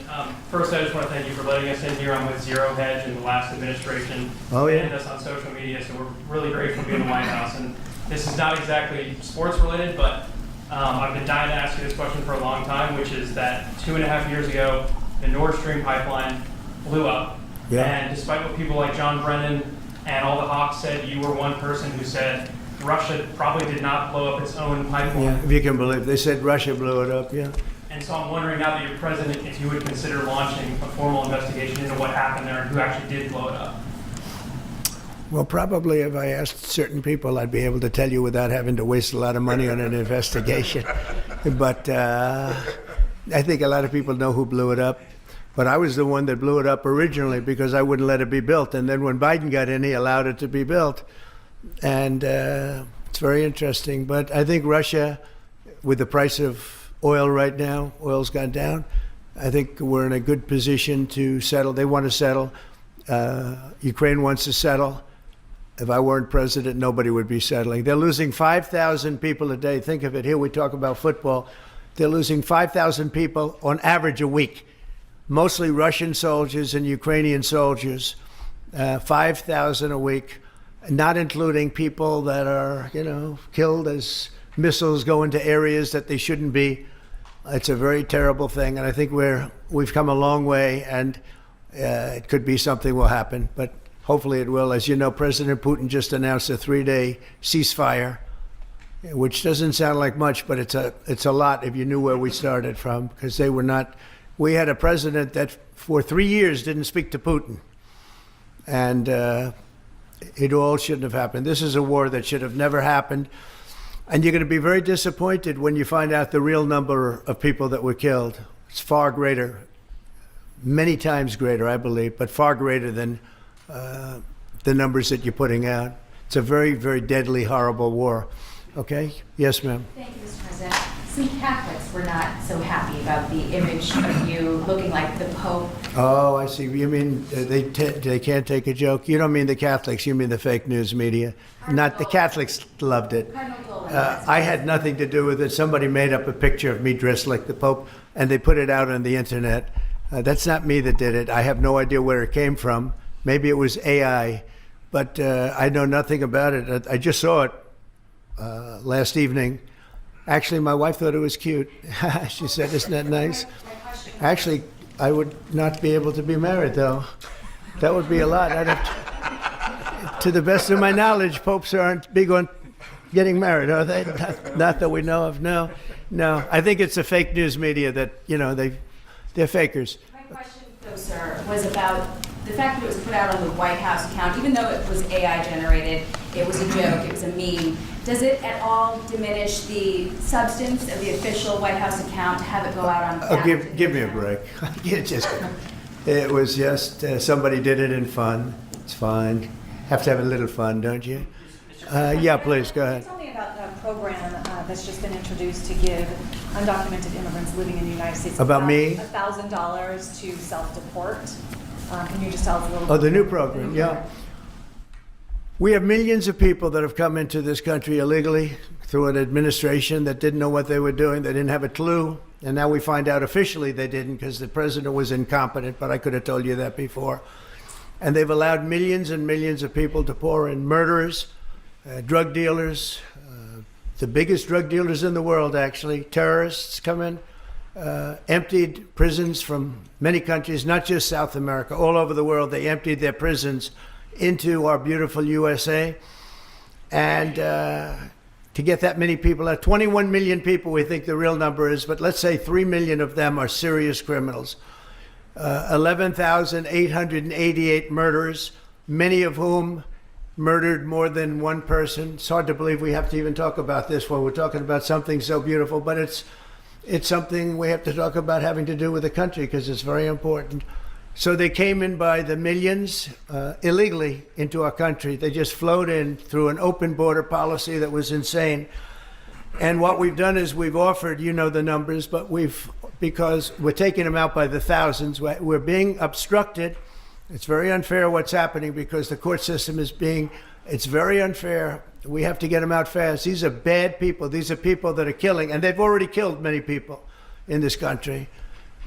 First, I just want to thank you for letting us in here. I'm with Zero Hedge, and the last administration banned us on social media, so we're really grateful to be in the White House. And this is not exactly sports related, but I've been dying to ask you this question for a long time, which is that 2.5 years ago, the Nord Stream pipeline blew up. Yeah. And despite what people like John Brennan and all the hawks said, you were one person who said Russia probably did not blow up its own pipeline. Yeah, if you can believe, they said Russia blew it up, yeah. And so I'm wondering, now that you're president, if you would consider launching a formal investigation into what happened there and who actually did blow it up. Well, probably if I asked certain people, I'd be able to tell you without having to waste a lot of money on an investigation. But I think a lot of people know who blew it up. But I was the one that blew it up originally because I wouldn't let it be built. And then when Biden got in, he allowed it to be built. And it's very interesting. But I think Russia, with the price of oil right now, oil's gone down, I think we're in a good position to settle. They want to settle. Ukraine wants to settle. If I weren't president, nobody would be settling. They're losing 5,000 people a day. Think of it. Here we talk about football. They're losing 5,000 people on average a week. Mostly Russian soldiers and Ukrainian soldiers, 5,000 a week, not including people that are, you know, killed as missiles go into areas that they shouldn't be. It's a very terrible thing, and I think we've come a long way, and it could be something will happen, but hopefully it will. As you know, President Putin just announced a 3-day ceasefire, which doesn't sound like much, but it's a lot if you knew where we started from, because they were not. We had a president that for 3 years didn't speak to Putin, and it all shouldn't have happened. This is a war that should have never happened, and you're going to be very disappointed when you find out the real number of people that were killed. It's far greater, many times greater, I believe, but far greater than the numbers that you're putting out. It's a very, very deadly, horrible war. Okay? Yes, ma'am. Thank you, Mr. President. Some Catholics were not so happy about the image of you looking like the Pope. Oh, I see. You mean they can't take a joke? You don't mean the Catholics. You mean the fake news media. Not the Catholics loved it. I had nothing to do with it. Somebody made up a picture of me dressed like the Pope, and they put it out on the internet. That's not me that did it. I have no idea where it came from. Maybe it was AI, but I know nothing about it. I just saw it last evening, Actually, my wife thought it was cute. She said, "Isn't that nice?" Actually, I would not be able to be married, though. That would be a lot. I'd have to the best of my knowledge, popes aren't big on getting married, are they? Not that we know of. No. I think it's the fake news media that, they're fakers. My question, though, sir, was about the fact that it was put out on the White House account, even though it was AI generated, it was a joke, it was a meme. Does it at all diminish the substance of the official White House account to have it go out on? Oh, give me a break. It was just somebody did it in fun. It's fine. Have to have a little fun, don't you? Yeah, please go ahead. Tell me about a program that's just been introduced to give undocumented immigrants living in the United States About me? $1,000 to self-deport. Can you just tell us a little bit? Oh, the new program, yeah. We have millions of people that have come into this country illegally through an administration that didn't know what they were doing. They didn't have a clue. And now we find out officially they didn't because the president was incompetent, but I could have told you that before. And they've allowed millions and millions of people to pour in. Murderers, drug dealers, the biggest drug dealers in the world, actually, terrorists come in, emptied prisons from many countries, not just South America, all over the world. They emptied their prisons into our beautiful USA. And to get that many people out, 21 million people we think the real number is, but let's say 3 million of them are serious criminals. 11,888 murderers, many of whom murdered more than one person. It's hard to believe we have to even talk about this when we're talking about something so beautiful, but it's something we have to talk about having to do with the country because it's very important. So they came in by the millions illegally into our country. They just flowed in through an open border policy that was insane. And what we've done is we've offered, you know the numbers, but because we're taking them out by the thousands, we're being obstructed. It's very unfair what's happening because the court system it's very unfair. We have to get them out fast. These are bad people. These are people that are killing, and they've already killed many people in this country.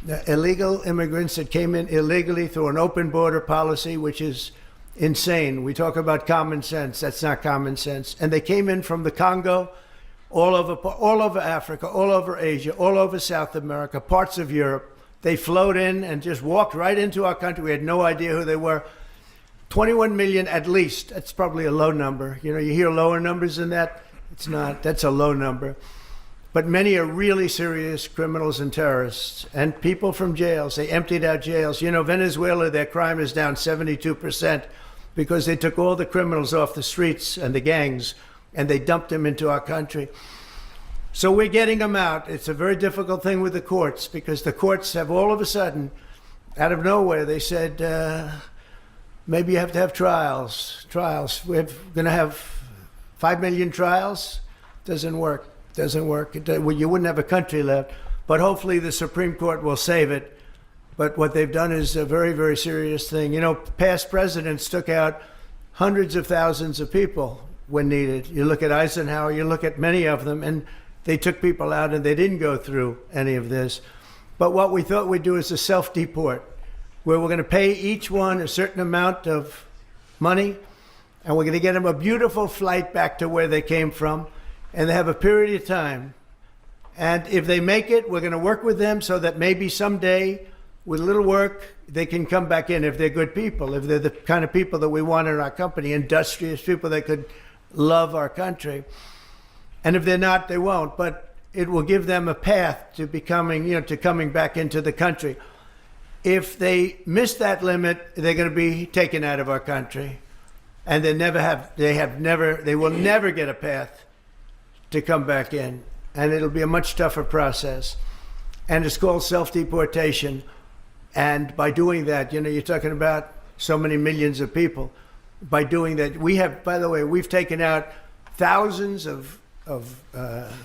The illegal immigrants that came in illegally through an open border policy, which is insane. We talk about common sense. That's not common sense. And they came in from the Congo, all over Africa, all over Asia, all over South America, parts of Europe. They flowed in and just walked right into our country. We had no idea who they were. 21 million at least. That's probably a low number. You hear lower numbers than that. It's not. That's a low number. But many are really serious criminals and terrorists and people from jails. They emptied out jails. Venezuela, their crime is down 72% because they took all the criminals off the streets and the gangs and they dumped them into our country. So we're getting them out. It's a very difficult thing with the courts because the courts have all of a sudden, out of nowhere, they said, maybe you have to have trials. We're going to have 5 million trials. Doesn't work. Well, you wouldn't have a country left. But hopefully the Supreme Court will save it. But what they've done is a very, very serious thing. Past presidents took out hundreds of thousands of people when needed. You look at Eisenhower, you look at many of them, and they took people out and they didn't go through any of this. But what we thought we'd do is a self-deport, where we're going to pay each one a certain amount of money, and we're going to get them a beautiful flight back to where they came from, and they have a period of time. And if they make it, we're going to work with them so that maybe someday, with a little work, they can come back in if they're good people, if they're the kind of people that we want in our company, industrious people that could love our country. And if they're not, they won't. But it will give them a path to becoming, to coming back into the country. If they miss that limit, they're going to be taken out of our country. And they will never get a path to come back in. And it'll be a much tougher process. And it's called self-deportation. And by doing that, you're talking about so many millions of people. By doing that, we've taken out thousands of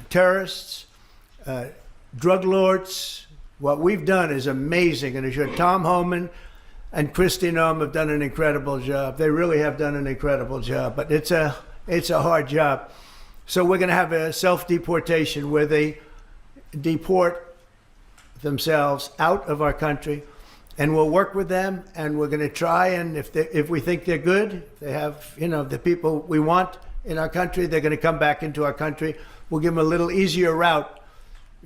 terrorists, drug lords. What we've done is amazing. And as you Tom Homan and Kristi Noem have done an incredible job. They really have done an incredible job. But it's a hard job. So we're going to have a self-deportation where they deport themselves out of our country, and we'll work with them, and we're going to try, and if we think they're good, they have, the people we want, in our country, they're going to come back into our country. We'll give them a little easier route.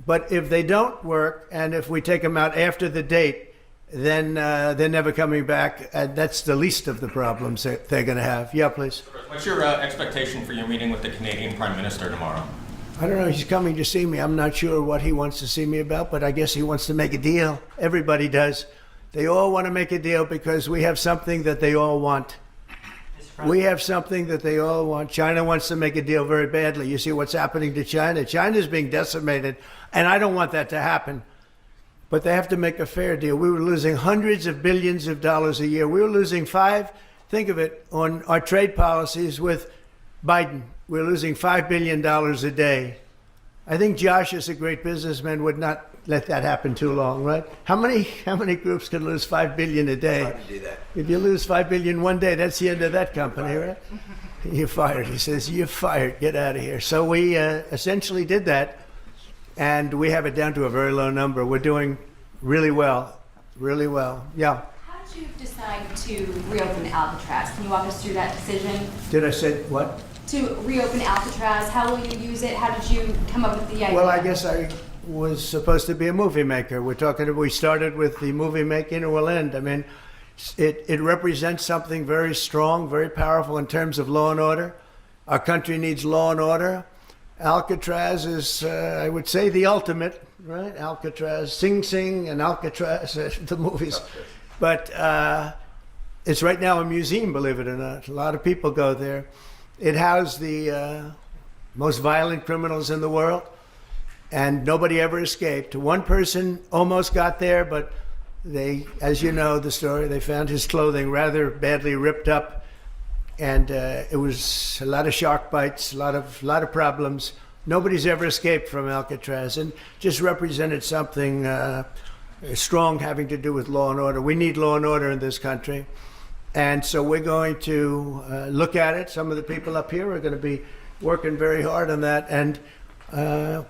But if they don't work, and if we take them out after the date, then they're never coming back. And that's the least of the problems that they're going to have. Yeah, please. What's your expectation for your meeting with the Canadian Prime Minister tomorrow? I don't know. He's coming to see me. I'm not sure what he wants to see me about, but I guess he wants to make a deal. Everybody does. They all want to make a deal because we have something that they all want. We have something that they all want. China wants to make a deal very badly. You see what's happening to China. China's being decimated, and I don't want that to happen. But they have to make a fair deal. We were losing hundreds of billions of dollars a year. We were losing think of it, on our trade policies with Biden. We're losing $5 billion a day. I think Josh, as a great businessman, would not let that happen too long, right? How many groups can lose $5 billion a day? Hard to do that. If you lose $5 billion one day, that's the end of that company, right? You're fired. He says, you're fired. Get out of here. So we essentially did that, and we have it down to a very low number. We're doing really well, really well. Yeah. How did you decide to reopen Alcatraz? Can you walk us through that decision? Did I say what? To reopen Alcatraz, how will you use it? How did you come up with the idea? Well, I guess I was supposed to be a movie maker. We started with the movie making, and we'll end. I mean, it represents something very strong, very powerful in terms of law and order. Our country needs law and order. Alcatraz is, I would say, the ultimate, right? Alcatraz, Sing Sing and Alcatraz, the movies. But it's right now a museum, believe it or not. A lot of people go there. It housed the most violent criminals in the world, and nobody ever escaped. One person almost got there, but they, as you know the story, they found his clothing rather badly ripped up, and it was a lot of shark bites, a lot of problems. Nobody's ever escaped from Alcatraz, and just represented something strong having to do with law and order. We need law and order in this country. And so we're going to look at it. Some of the people up here are going to be working very hard on that. And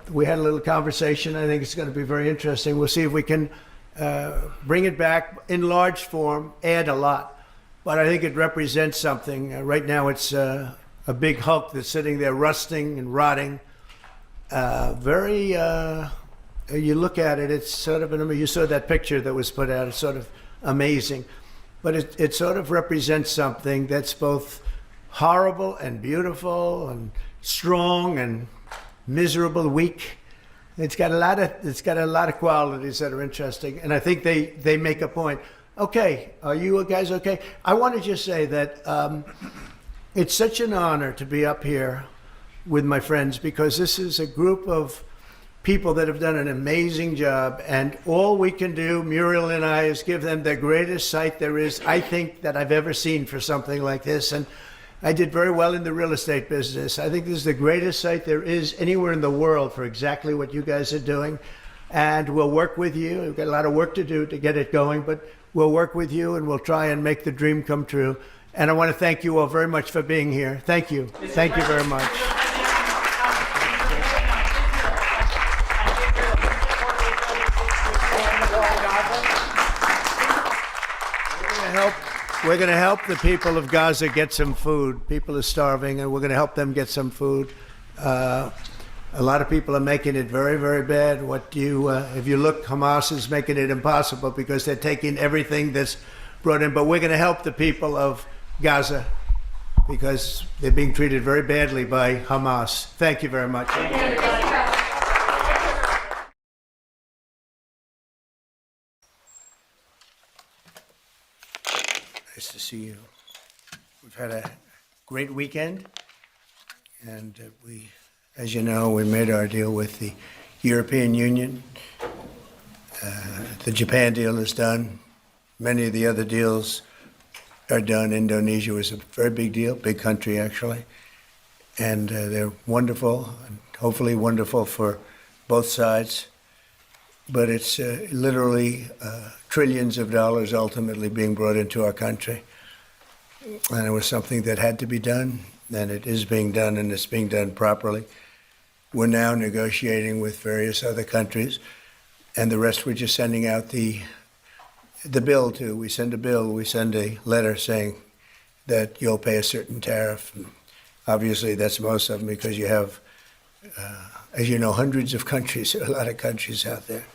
we had a little conversation. I think it's going to be very interesting. We'll see if we can bring it back in large form, add a lot. But I think it represents something. Right now it's a big hulk that's sitting there rusting and rotting. You look at it, it's sort of, you saw that picture that was put out. It's sort of amazing. But it sort of represents something that's both horrible and beautiful and strong and miserable, weak. It's got a lot of qualities that are interesting, and I think they make a point. Okay, are you guys okay? I want to just say that it's such an honor to be up here with my friends, because this is a group of people that have done an amazing job, and all we can do, Muriel and I, is give them the greatest sight there is, I think, that I've ever seen for something like this. And I did very well in the real estate business. I think this is the greatest site there is anywhere in the world for exactly what you guys are doing. And we'll work with you. We've got a lot of work to do to get it going, but we'll work with you and we'll try and make the dream come true. And I want to thank you all very much for being here. Thank you. Thank you very much. We're going to help the people of Gaza get some food. People are starving, and we're going to help them get some food. A lot of people are making it very, very bad. If you look, Hamas is making it impossible because they're taking everything that's brought in. But we're going to help the people of Gaza because they're being treated very badly by Hamas. Thank you very much. Nice to see you. We've had a great weekend, and as you know, we made our deal with the European Union. The Japan deal is done. Many of the other deals are done. Indonesia was a very big deal, big country actually, and they're wonderful, and hopefully wonderful for both sides. But it's literally trillions of dollars ultimately being brought into our country. And it was something that had to be done, and it is being done, and it's being done properly. We're now negotiating with various other countries, and the rest we're just sending out the bill to. We send a bill, we send a letter saying that you'll pay a certain tariff. Obviously, that's most of them because you have, as you know, hundreds of countries, a lot of countries out there.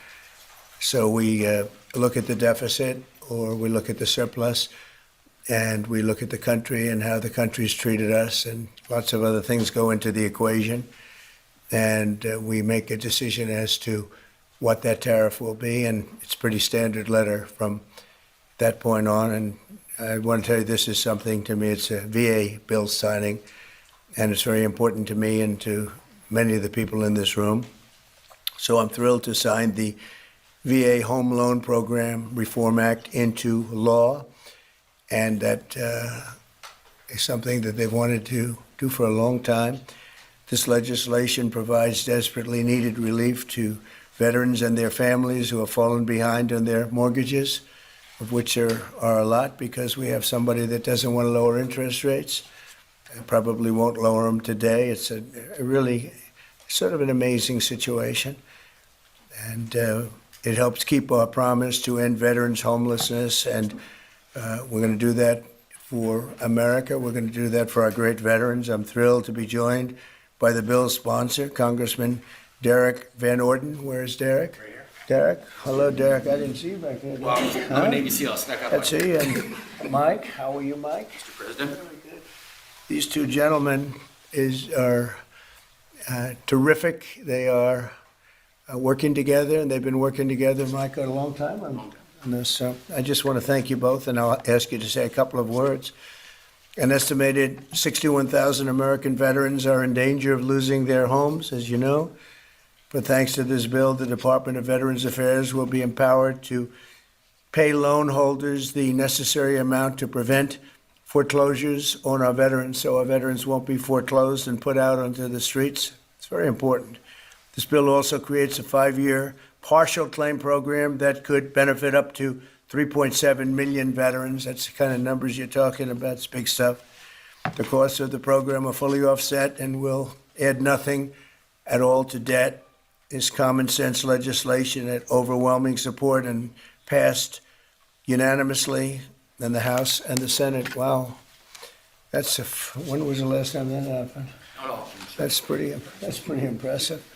So we look at the deficit or we look at the surplus and we look at the country and how the country's treated us, and lots of other things go into the equation. And we make a decision as to what that tariff will be, and it's a pretty standard letter from that point on. And I want to tell you, this is something to me, it's a VA bill signing, and it's very important to me and to many of the people in this room. So I'm thrilled to sign the VA Home Loan Program Reform Act into law, and that is something that they've wanted to do for a long time. This legislation provides desperately needed relief to veterans and their families who have fallen behind on their mortgages, of which there are a lot, because we have somebody that doesn't want to lower interest rates and probably won't lower them today. It's a really sort of an amazing situation. And it helps keep our promise to end veterans' homelessness, and we're going to do that for America. We're going to do that for our great veterans. I'm thrilled to be joined by the bill's sponsor, Congressman Derek Van Orden. Where's Derek? Right here. Derek? Hello, Derek. I didn't see you back there. Well, I'm a Navy SEAL. I snuck up. Let's see. And Mike, how are you, Mike? Mr. President. These two gentlemen are terrific. They are working together, and they've been working together, Mike, a long time on this. So I just want to thank you both, and I'll ask you to say a couple of words. An estimated 61,000 American veterans are in danger of losing their homes, as you know. But thanks to this bill, the Department of Veterans Affairs will be empowered to pay loan holders the necessary amount to prevent foreclosures on our veterans, so our veterans won't be foreclosed and put out onto the streets. It's very important. This bill also creates a 5-year partial claim program that could benefit up to 3.7 million veterans. That's the kind of numbers you're talking about. It's big stuff. The costs of the program are fully offset and will add nothing at all to debt. It's common sense legislation that overwhelming support and passed unanimously in the House and the Senate. Wow. When was the last time that happened? That's pretty impressive.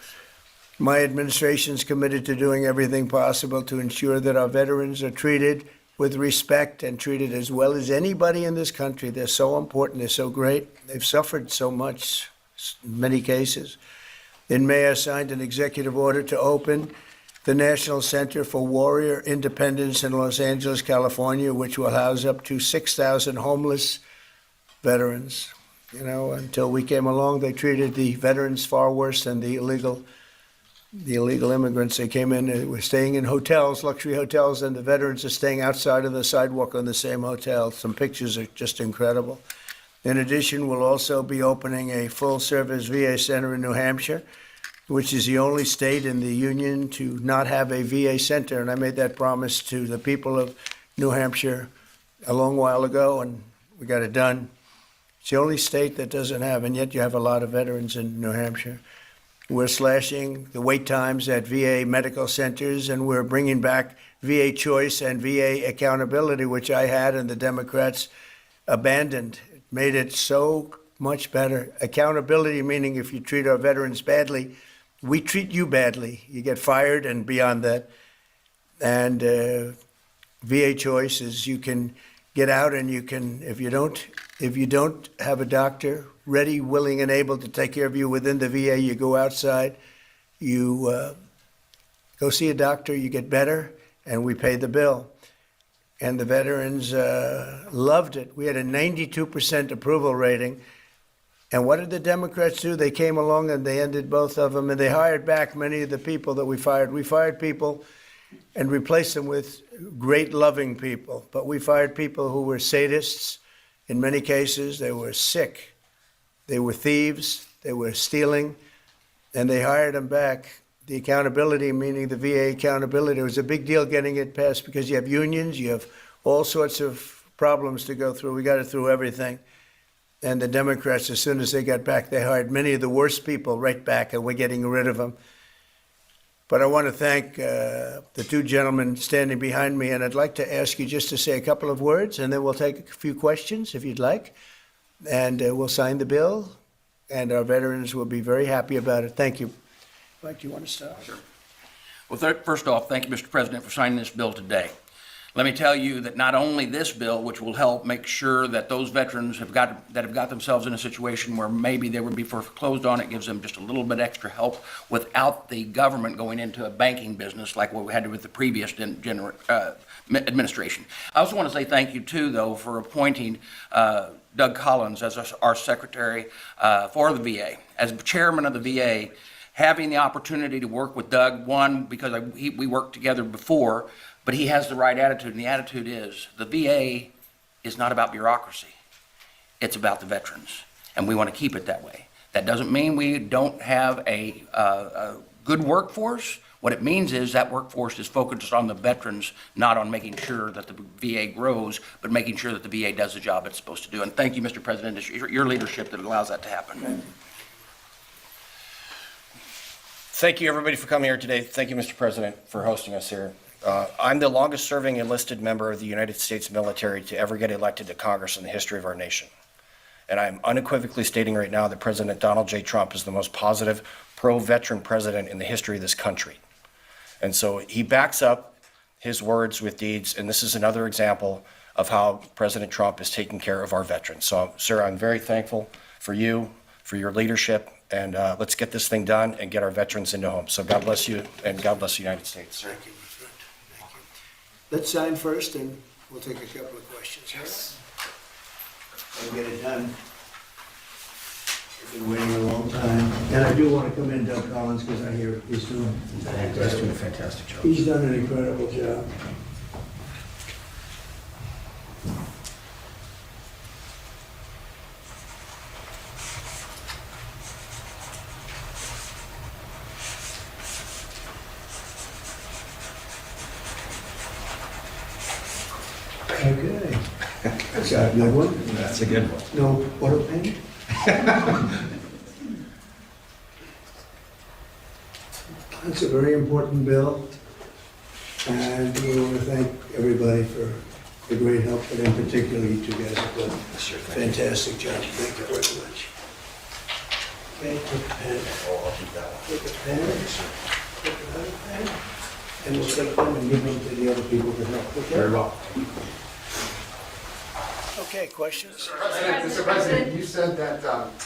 My administration is committed to doing everything possible to ensure that our veterans are treated with respect and treated as well as anybody in this country. They're so important. They're so great. They've suffered so much in many cases. In May, I signed an executive order to open the National Center for Warrior Independence in Los Angeles, California, which will house up to 6,000 homeless veterans. You know, until we came along, they treated the veterans far worse than the illegal immigrants. They came in, they were staying in hotels, luxury hotels, and the veterans are staying outside of the sidewalk on the same hotel. Some pictures are just incredible. In addition, we'll also be opening a full-service VA center in New Hampshire, which is the only state in the union to not have a VA center. And I made that promise to the people of New Hampshire a long while ago, and we got it done. It's the only state that doesn't have, and yet you have a lot of veterans in New Hampshire. We're slashing the wait times at VA medical centers, and we're bringing back VA choice and VA accountability, which I had and the Democrats abandoned. It made it so much better. Accountability, meaning if you treat our veterans badly, we treat you badly. You get fired and beyond that. And VA choice is you can get out and you can, if you don't have a doctor ready, willing, and able to take care of you within the VA, you go outside, you go see a doctor, you get better, and we pay the bill. And the veterans loved it. We had a 92% approval rating. And what did the Democrats do? They came along and they ended both of them, and they hired back many of the people that we fired. We fired people and replaced them with great, loving people. But we fired people who were sadists. In many cases, they were sick. They were thieves. They were stealing. And they hired them back. The accountability, meaning the VA accountability, it was a big deal getting it passed because you have unions, you have all sorts of problems to go through. We got it through everything. And the Democrats, as soon as they got back, they hired many of the worst people right back, and we're getting rid of them. But I want to thank the two gentlemen standing behind me, and I'd like to ask you just to say a couple of words, and then we'll take a few questions if you'd like. And we'll sign the bill, and our veterans will be very happy about it. Thank you. Mike, do you want to start? Sure. Well, first off, thank you, Mr. President, for signing this bill today. Let me tell you that not only this bill, which will help make sure that those veterans have got themselves in a situation where maybe they would be foreclosed on, it gives them just a little bit extra help without the government going into a banking business like what we had with the previous administration. I also want to say thank you too, though, for appointing Doug Collins as our secretary for the VA. As chairman of the VA, having the opportunity to work with Doug, one, because we worked together before, but he has the right attitude, and the attitude is the VA is not about bureaucracy. It's about the veterans, and we want to keep it that way. That doesn't mean we don't have a good workforce. What it means is that workforce is focused on the veterans, not on making sure that the VA grows, but making sure that the VA does the job it's supposed to do. And thank you, Mr. President. It's your leadership that allows that to happen. Thank you, everybody, for coming here today. Thank you, Mr. President, for hosting us here. I'm the longest-serving enlisted member of the United States military to ever get elected to Congress in the history of our nation. And I'm unequivocally stating right now that President Donald J. Trump is the most positive, pro-veteran president in the history of this country. And so he backs up his words with deeds, and this is another example of how President Trump is taking care of our veterans. So, sir, I'm very thankful for you, for your leadership, and let's get this thing done and get our veterans into homes. So God bless you, and God bless the United States. Thank you, my friend. Thank you. Let's sign first, and we'll take a couple of questions. Yes. I'll get it done. I've been waiting a long time. And I do want to commend Doug Collins, because I hear he's doing He's doing a fantastic job. He's done an incredible job. Okay. That's a good one. That's a good one. No auto paint? It's a very important bill, and we want to thank everybody for the great help, but in particular, you two guys have done a fantastic job. Thank you very much. Okay, take a pen. I'll keep that one. Take a pen. Take another pen. And we'll take them and give them to the other people to help. Okay? Very well. Okay, questions? Mr. President, you said that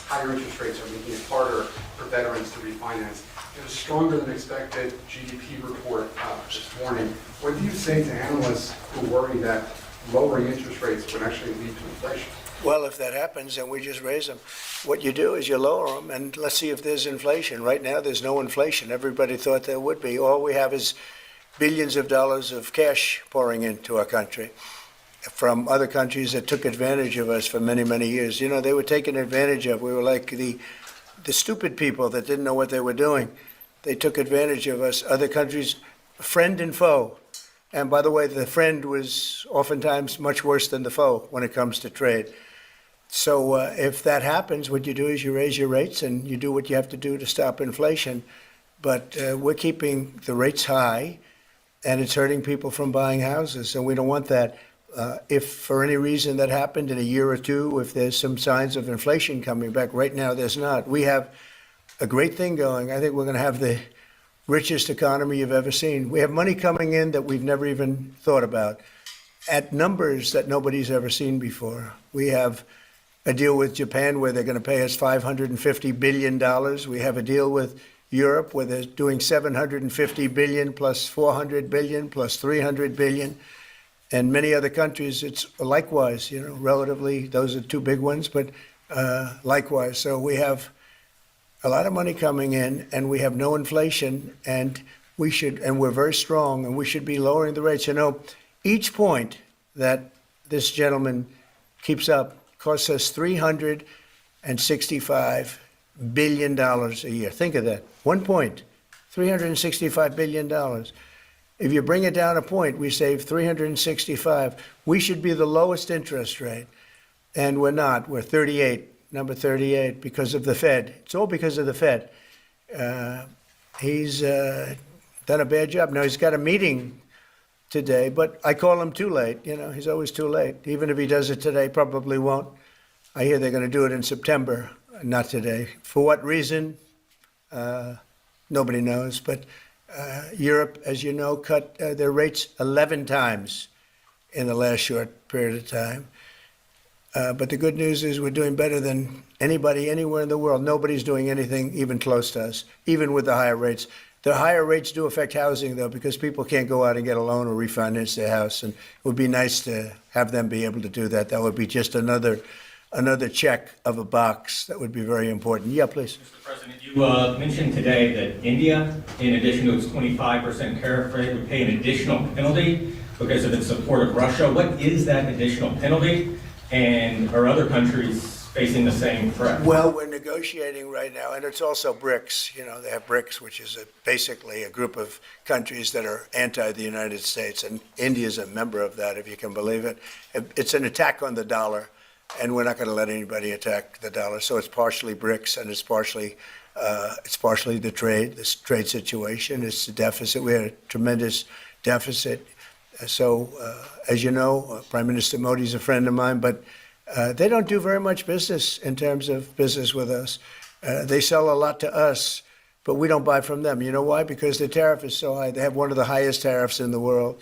higher interest rates are making it harder for veterans to refinance. There was a stronger than expected GDP report this morning. What do you say to analysts who worry that lowering interest rates would actually lead to inflation? Well, if that happens, then we just raise them. What you do is you lower them, and let's see if there's inflation. Right now, there's no inflation. Everybody thought there would be. All we have is billions of dollars of cash pouring into our country from other countries that took advantage of us for many, many years. You know, they were taken advantage of. We were like the stupid people that didn't know what they were doing. They took advantage of us. Other countries, friend and foe. And by the way, the friend was oftentimes much worse than the foe when it comes to trade. So if that happens, what you do is you raise your rates and you do what you have to do to stop inflation. But we're keeping the rates high, and it's hurting people from buying houses, and we don't want that. If for any reason that happened in a year or two, if there's some signs of inflation coming back, right now there's not. We have a great thing going. I think we're going to have the richest economy you've ever seen. We have money coming in that we've never even thought about, at numbers that nobody's ever seen before. We have a deal with Japan where they're going to pay us $550 billion. We have a deal with Europe where they're doing $750 billion plus $400 billion plus $300 billion. And many other countries, it's likewise, you know, relatively, those are two big ones, but likewise. So we have a lot of money coming in, and we have no inflation, and we're very strong, and we should be lowering the rates. You know, each point that this gentleman keeps up costs us $365 billion a year. Think of that. 1 point, $365 billion. If you bring it down a point, we save 365. We should be the lowest interest rate, and we're not. We're 38, number 38, because of the Fed. It's all because of the Fed. He's done a bad job. Now, he's got a meeting today, but I call him too late. You know, he's always too late. Even if he does it today, probably won't. I hear they're going to do it in September. not today. For what reason? Nobody knows. But Europe, as you know, cut their rates 11 times in the last short period of time. But the good news is we're doing better than anybody anywhere in the world. Nobody's doing anything even close to us, even with the higher rates. The higher rates do affect housing, though, because people can't go out and get a loan or refinance their house. And it would be nice to have them be able to do that. That would be just another check of a box. That would be very important. Yeah, please. Mr. President, you mentioned today that India, in addition to its 25% tariff rate, would pay an additional penalty because of its support of Russia. What is that additional penalty? And are other countries facing the same threat? Well, we're negotiating right now, and it's also BRICS. You know, they have BRICS, which is basically a group of countries that are anti the United States, and India is a member of that, if you can believe it. It's an attack on the dollar, and we're not going to let anybody attack the dollar. So it's partially BRICS, and it's partially the trade situation. It's the deficit. We had a tremendous deficit. So, as you know, Prime Minister Modi's a friend of mine, but they don't do very much business in terms of business with us. They sell a lot to us, but we don't buy from them. You know why? Because the tariff is so high. They have one of the highest tariffs in the world.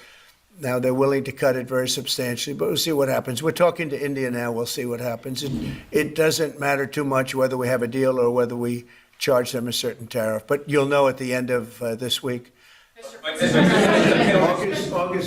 Now, they're willing to cut it very substantially, but we'll see what happens. We're talking to India now. We'll see what happens. It doesn't matter too much whether we have a deal or whether we charge them a certain tariff, but you'll know at the end of this week. August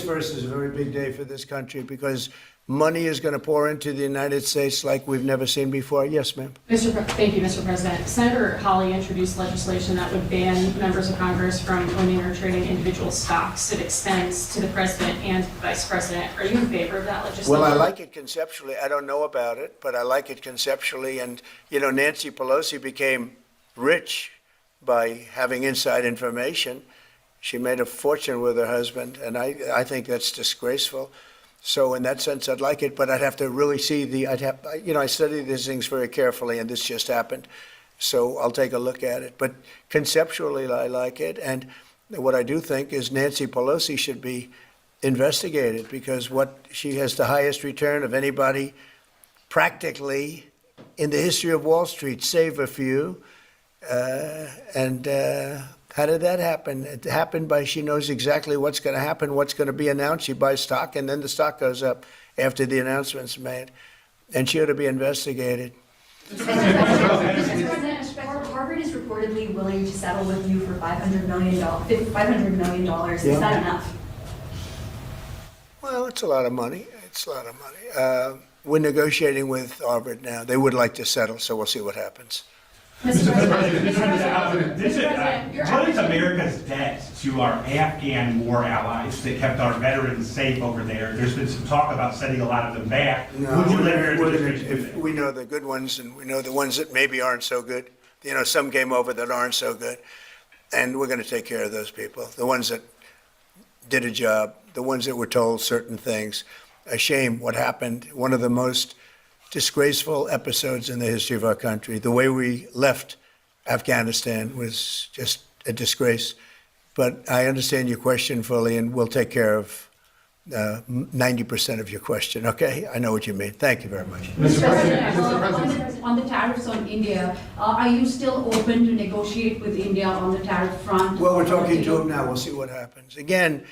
1st is a very big day for this country because money is going to pour into the United States like we've never seen before. Yes, ma'am. Thank you, Mr. President. Senator Hawley introduced legislation that would ban members of Congress from owning or trading individual stocks. It extends to the president and vice president. Are you in favor of that legislation? Well, I like it conceptually. I don't know about it, but I like it conceptually. And, you know, Nancy Pelosi became rich by having inside information. She made a fortune with her husband, and I think that's disgraceful. So in that sense, I'd like it, but I'd have to really see I study these things very carefully, and this just happened. So I'll take a look at it. But conceptually, I like it. And what I do think is Nancy Pelosi should be investigated because she has the highest return of anybody practically in the history of Wall Street, save a few. How did that happen? It happened by she knows exactly what's going to happen, what's going to be announced. She buys stock, and then the stock goes up after the announcement's made. And she ought to be investigated. Harvard is reportedly willing to settle with you for $500 million. Is that enough? Well, it's a lot of money. We're negotiating with Harvard now. They would like to settle, so we'll see what happens. Mr. President, what is America's debt to our Afghan war allies that kept our veterans safe over there? There's been some talk about sending a lot of them back. We know the good ones, and we know the ones that maybe aren't so good. You know, some came over that aren't so good. And we're going to take care of those people, the ones that did a job, the ones that were told certain things. A shame what happened. One of the most disgraceful episodes in the history of our country. The way we left Afghanistan was just a disgrace. But I understand your question fully, and we'll take care of 90% of your question, okay? I know what you mean. Thank you very much. Mr. President, on the tariffs on India, are you still open to negotiate with India on the tariff front? Well, we're talking to them now. We'll see what happens. Again,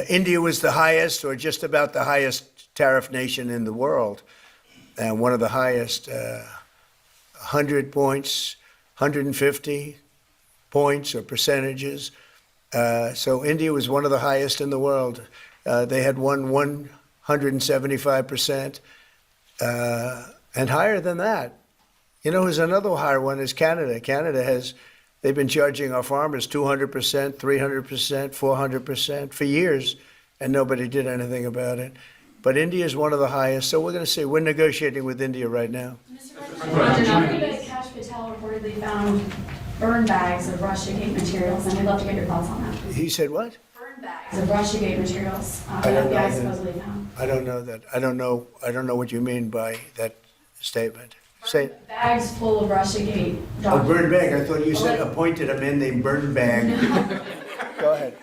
India was the highest or just about the highest tariff nation in the world. And one of the highest, 100 points, 150 points or percentages. So India was one of the highest in the world. They had won 175%, and higher than that. You know, there's another higher one is Canada. They've been charging our farmers 200%, 300%, 400% for years, and nobody did anything about it. But India is one of the highest, so we're going to see. We're negotiating with India right now. Kash Patel reportedly found burn bags of Russiagate materials, and I'd love to get your thoughts on that. He said what? Burn bags of Russiagate materials. I don't know FBI that. supposedly found. I don't know that. I don't know what you mean by that statement. Say it. Bags full of Russiagate A documents. burn bag. I thought you said appointed a man named Burn Bag. Go ahead.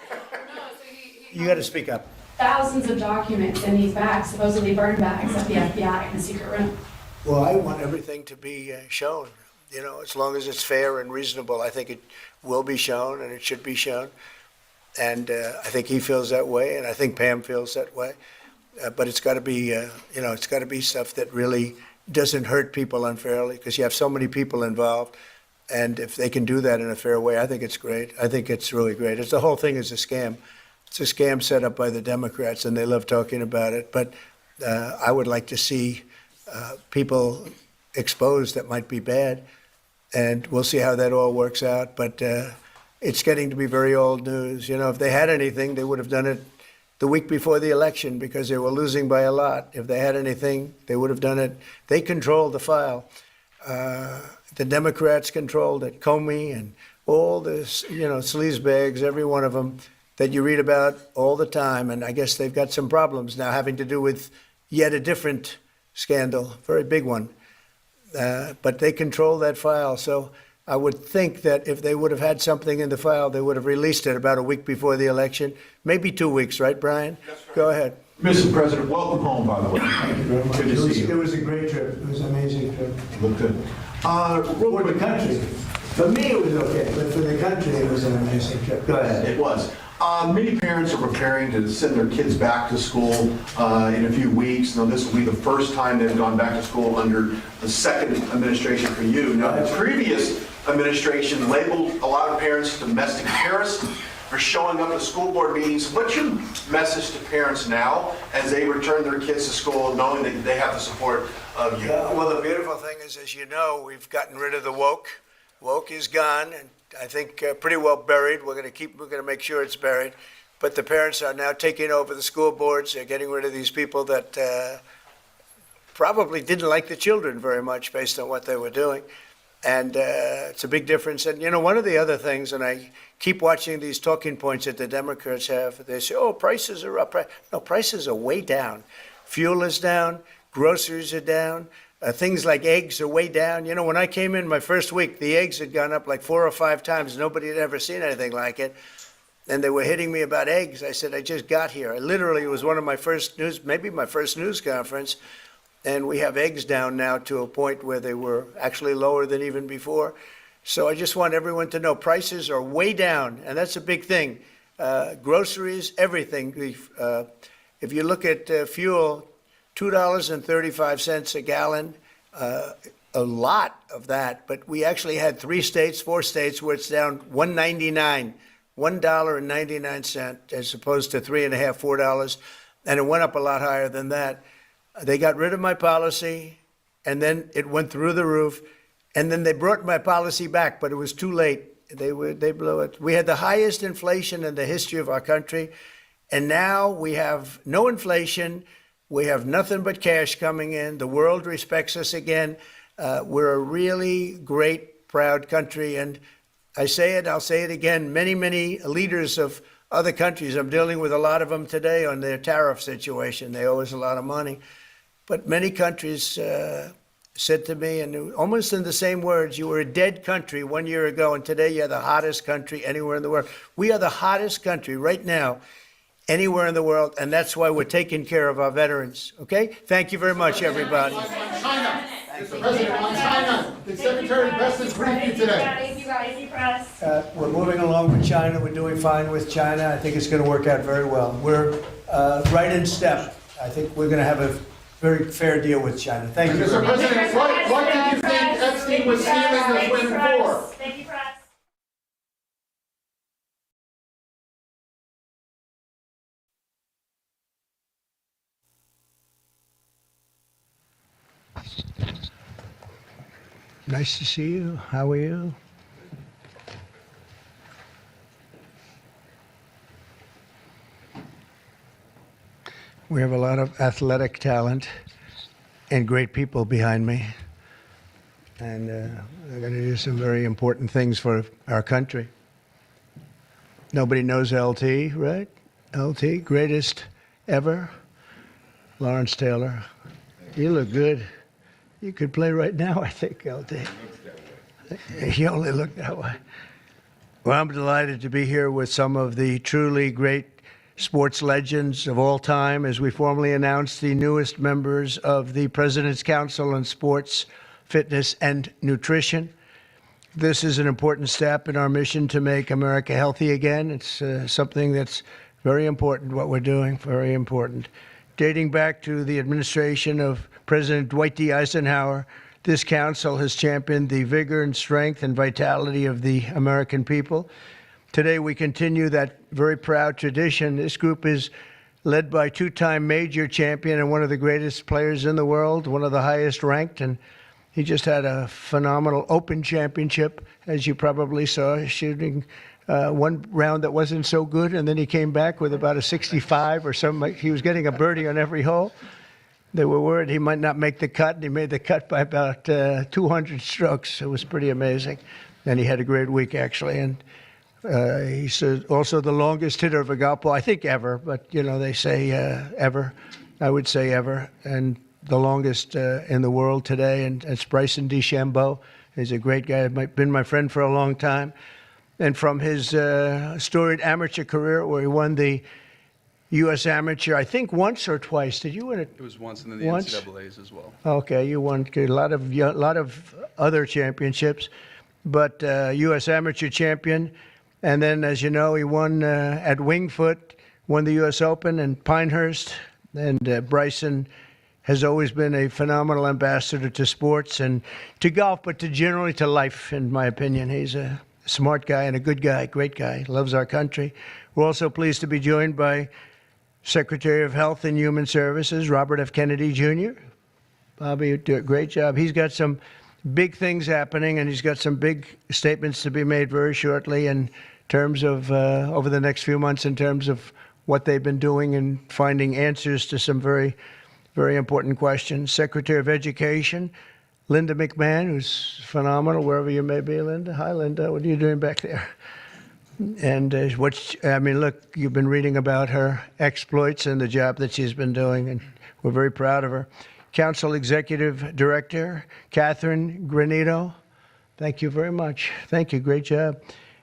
You got to speak up. Thousands of documents in these bags, supposedly burn bags at the FBI in the secret room. Well, I want everything to be shown. as long as it's fair and reasonable, I think it will be shown and it should be shown. And I think he feels that way, and I think Pam feels that way. But it's got to be, it's got to be stuff that really doesn't hurt people unfairly, because you have so many people involved. And if they can do that in a fair way, I think it's great. I think it's really great. The whole thing is a scam. It's a scam set up by the Democrats, and they love talking about it. But I would like to see people exposed that might be bad, and we'll see how that all works out. But it's getting to be very old news. If they had anything, they would have done it the week before the election, because they were losing by a lot. If they had anything, they would have done it. They controlled the file. The Democrats controlled it. Comey and all this, sleazebags, every one of them that you read about all the time. And I guess they've got some problems now having to do with yet a different scandal, very big one. But they control that file. So I would think that if they would have had something in the file, they would have released it about a week before the election, maybe 2 weeks, right, Brian? That's right. Go ahead. Mr. President, welcome home, by the way. Thank you very much. Good to see you. It was a great trip. It was an amazing trip. Look good. For the country. For me, it was okay, but for the country, it was an amazing trip. Go ahead. It was. Many parents are preparing to send their kids back to school in a few weeks. Now, this will be the first time they've gone back to school under the second administration for you. Now, the previous administration labeled a lot of parents domestic terrorists for showing up at school board meetings. What's your message to parents now as they return their kids to school, knowing that they have the support of you? Well, the beautiful thing is, as you know, we've gotten rid of the woke. Woke is gone, and I think pretty well buried. We're going to make sure it's buried. But the parents are now taking over the school boards. They're getting rid of these people that probably didn't like the children very much based on what they were doing. And it's a big difference. And, one of the other things, and I keep watching these talking points that the Democrats have, they say, oh, prices are up. No, prices are way down. Fuel is down. Groceries are down. Things like eggs are way down. When I came in my first week, the eggs had gone up like 4 or 5 times. Nobody had ever seen anything like it. And they were hitting me about eggs. I said, I just got here. It was one of my first maybe my first news conference. And we have eggs down now to a point where they were actually lower than even before. So I just want everyone to know prices are way down. And that's a big thing. Groceries, everything. If you look at fuel, $2.35 a gallon, a lot of that. But we actually had 4 states where it's down $1.99, $1.99, as opposed to $3.50, $4. And it went up a lot higher than that. They got rid of my policy, and then it went through the roof. And then they brought my policy back, but it was too late. They blew it. We had the highest inflation in the history of our country. And now we have no inflation. We have nothing but cash coming in. The world respects us again. We're a really great, proud country. And I say it, I'll say it again, many, many leaders of other countries, I'm dealing with a lot of them today on their tariff situation. They owe us a lot of money. But many countries said to me, and almost in the same words, you were a dead country 1 year ago, and today you're the hottest country anywhere in the world. We are the hottest country right now anywhere in the world, and that's why we're taking care of our veterans. Okay? Thank you very much, everybody. China. Mr. President, on China, the Secretary of Defense briefed you today. We're moving along with China. We're doing fine with China. I think it's going to work out very well. We're right in step. I think we're going to have a very fair deal with China. Thank you. Mr. President, what did you think Epstein was stealing this women for? Thank you, press. Nice to see you. How are you? We have a lot of athletic talent and great people behind me. And they're going to do some very important things for our country. Nobody knows LT, right? LT, greatest ever. Lawrence Taylor. You look good. You could play right now, I think, LT. You only look that way. Well, I'm delighted to be here with some of the truly great sports legends of all time as we formally announce the newest members of the President's Council on Sports, Fitness, and Nutrition. this is an important step in our mission to make America healthy again. It's something that's very important, what we're doing, very important. Dating back to the administration of President Dwight D. Eisenhower, this council has championed the vigor and strength and vitality of the American people. Today, we continue that very proud tradition. This group is led by two-time major champion and one of the greatest players in the world, one of the highest ranked, and he just had a phenomenal Open Championship, as you probably saw, shooting one round that wasn't so good, and then he came back with about a 65 or something. He was getting a birdie on every hole. They were worried he might not make the cut, and he made the cut by about 200 strokes. It was pretty amazing. And he had a great week, actually. And he's also the longest hitter of a golf ball, I think ever, but, you know, they say ever. I would say ever. And the longest in the world today, and it's Bryson DeChambeau. He's a great guy, been my friend for a long time. And from his storied amateur career, where he won the U.S. Amateur, I think once or twice. Did you win it? It was once, and then the Once? NCAAs as well. Okay, you won a lot of other championships, but U.S. Amateur champion. And then, as you know, he won at Winged Foot, won the U.S. Open in Pinehurst. And Bryson has always been a phenomenal ambassador to sports and to golf, but generally to life, in my opinion. He's a smart guy and a good guy, great guy, loves our country. We're also pleased to be joined by Secretary of Health and Human Services, Robert F. Kennedy, Jr. Bobby, you do a great job. He's got some big things happening, and he's got some big statements to be made very shortly in terms of, over the next few months, in terms of what they've been doing and finding answers to some very, very important questions. Secretary of Education, Linda McMahon, who's phenomenal, wherever you may be, Linda. Hi, Linda. What are you doing back there? And look, you've been reading about her exploits and the job that she's been doing, and we're very proud of her. Council Executive Director, Catherine Granito. Thank you very much. Thank you. Great job.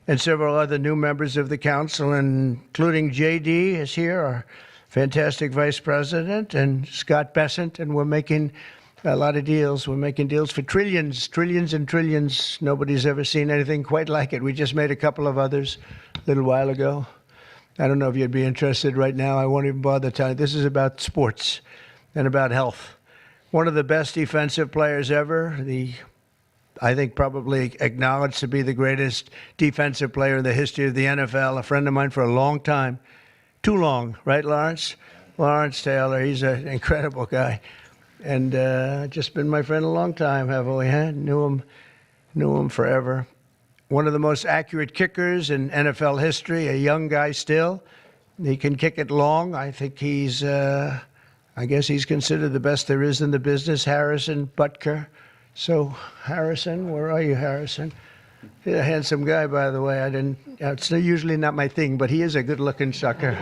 And several other new members of the council, including J.D. is here, our fantastic Vice President, and Scott Bessent, and we're making a lot of deals. We're making deals for trillions and trillions. Nobody's ever seen anything quite like it. We just made a couple of others a little while ago. I don't know if you'd be interested right now. I won't even bother telling you. This is about sports and about health. One of the best defensive players ever, I think probably acknowledged to be the greatest defensive player in the history of the NFL, a friend of mine for a long time. Too long, right, Lawrence? Lawrence Taylor, he's an incredible guy. And just been my friend a long time, haven't we? Huh? Knew him forever. One of the most accurate kickers in NFL history, a young guy still. He can kick it long. I think I guess he's considered the best there is in the business, Harrison Butker. So, Harrison, where are you, Harrison? He's a handsome guy, by the way. It's usually not my thing, but he is a good-looking sucker.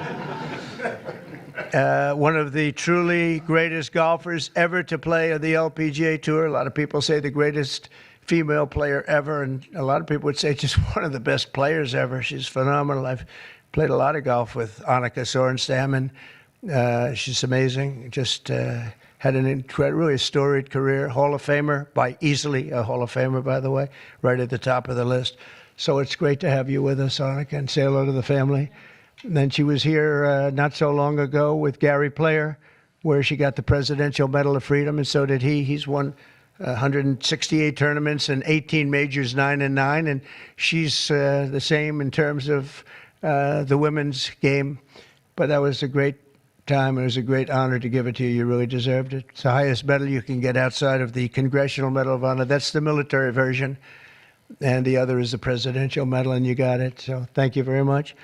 One of the truly greatest golfers ever to play on the LPGA Tour. A lot of people say the greatest female player ever, and a lot of people would say just one of the best players ever. She's phenomenal. I've played a lot of golf with Annika Sorenstam, and she's amazing. Just had an really storied career. Hall of Famer, easily a Hall of Famer, by the way, right at the top of the list. So it's great to have you with us, Annika, and say hello to the family. And then she was here not so long ago with Gary Player, where she got the Presidential Medal of Freedom, and so did he. He's won 168 tournaments and 18 majors, 9-9, and she's the same in terms of the women's game. But that was a great time. It was a great honor to give it to you. You really deserved it. It's the highest medal you can get outside of the Congressional Medal of Honor. That's the military version, and the other is the Presidential Medal, and you got it. So thank you very much.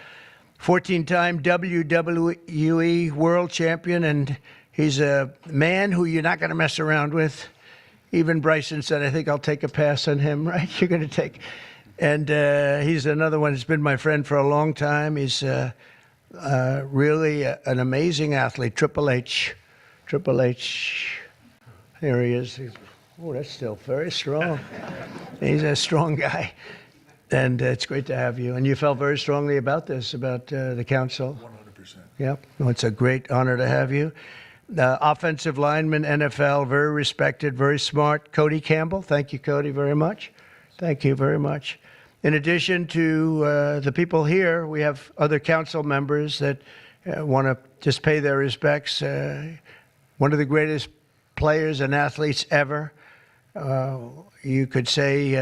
14-time WWE World Champion, and he's a man who you're not going to mess around with. Even Bryson said, I think I'll take a pass on him, right? You're going to take. And he's another one who's been my friend for a long time. He's really an amazing athlete, Triple H. Triple H, here he is. Oh, that's still very strong. He's a strong guy. And it's great to have you. And you felt very strongly about this, about the council. 100%. Yep. Well, it's a great honor to have you. Offensive lineman, NFL, very respected, very smart. Cody Campbell. Thank you, Cody, very much. Thank you very much. In addition to the people here, we have other council members that want to just pay their respects. One of the greatest players and athletes ever. You could say,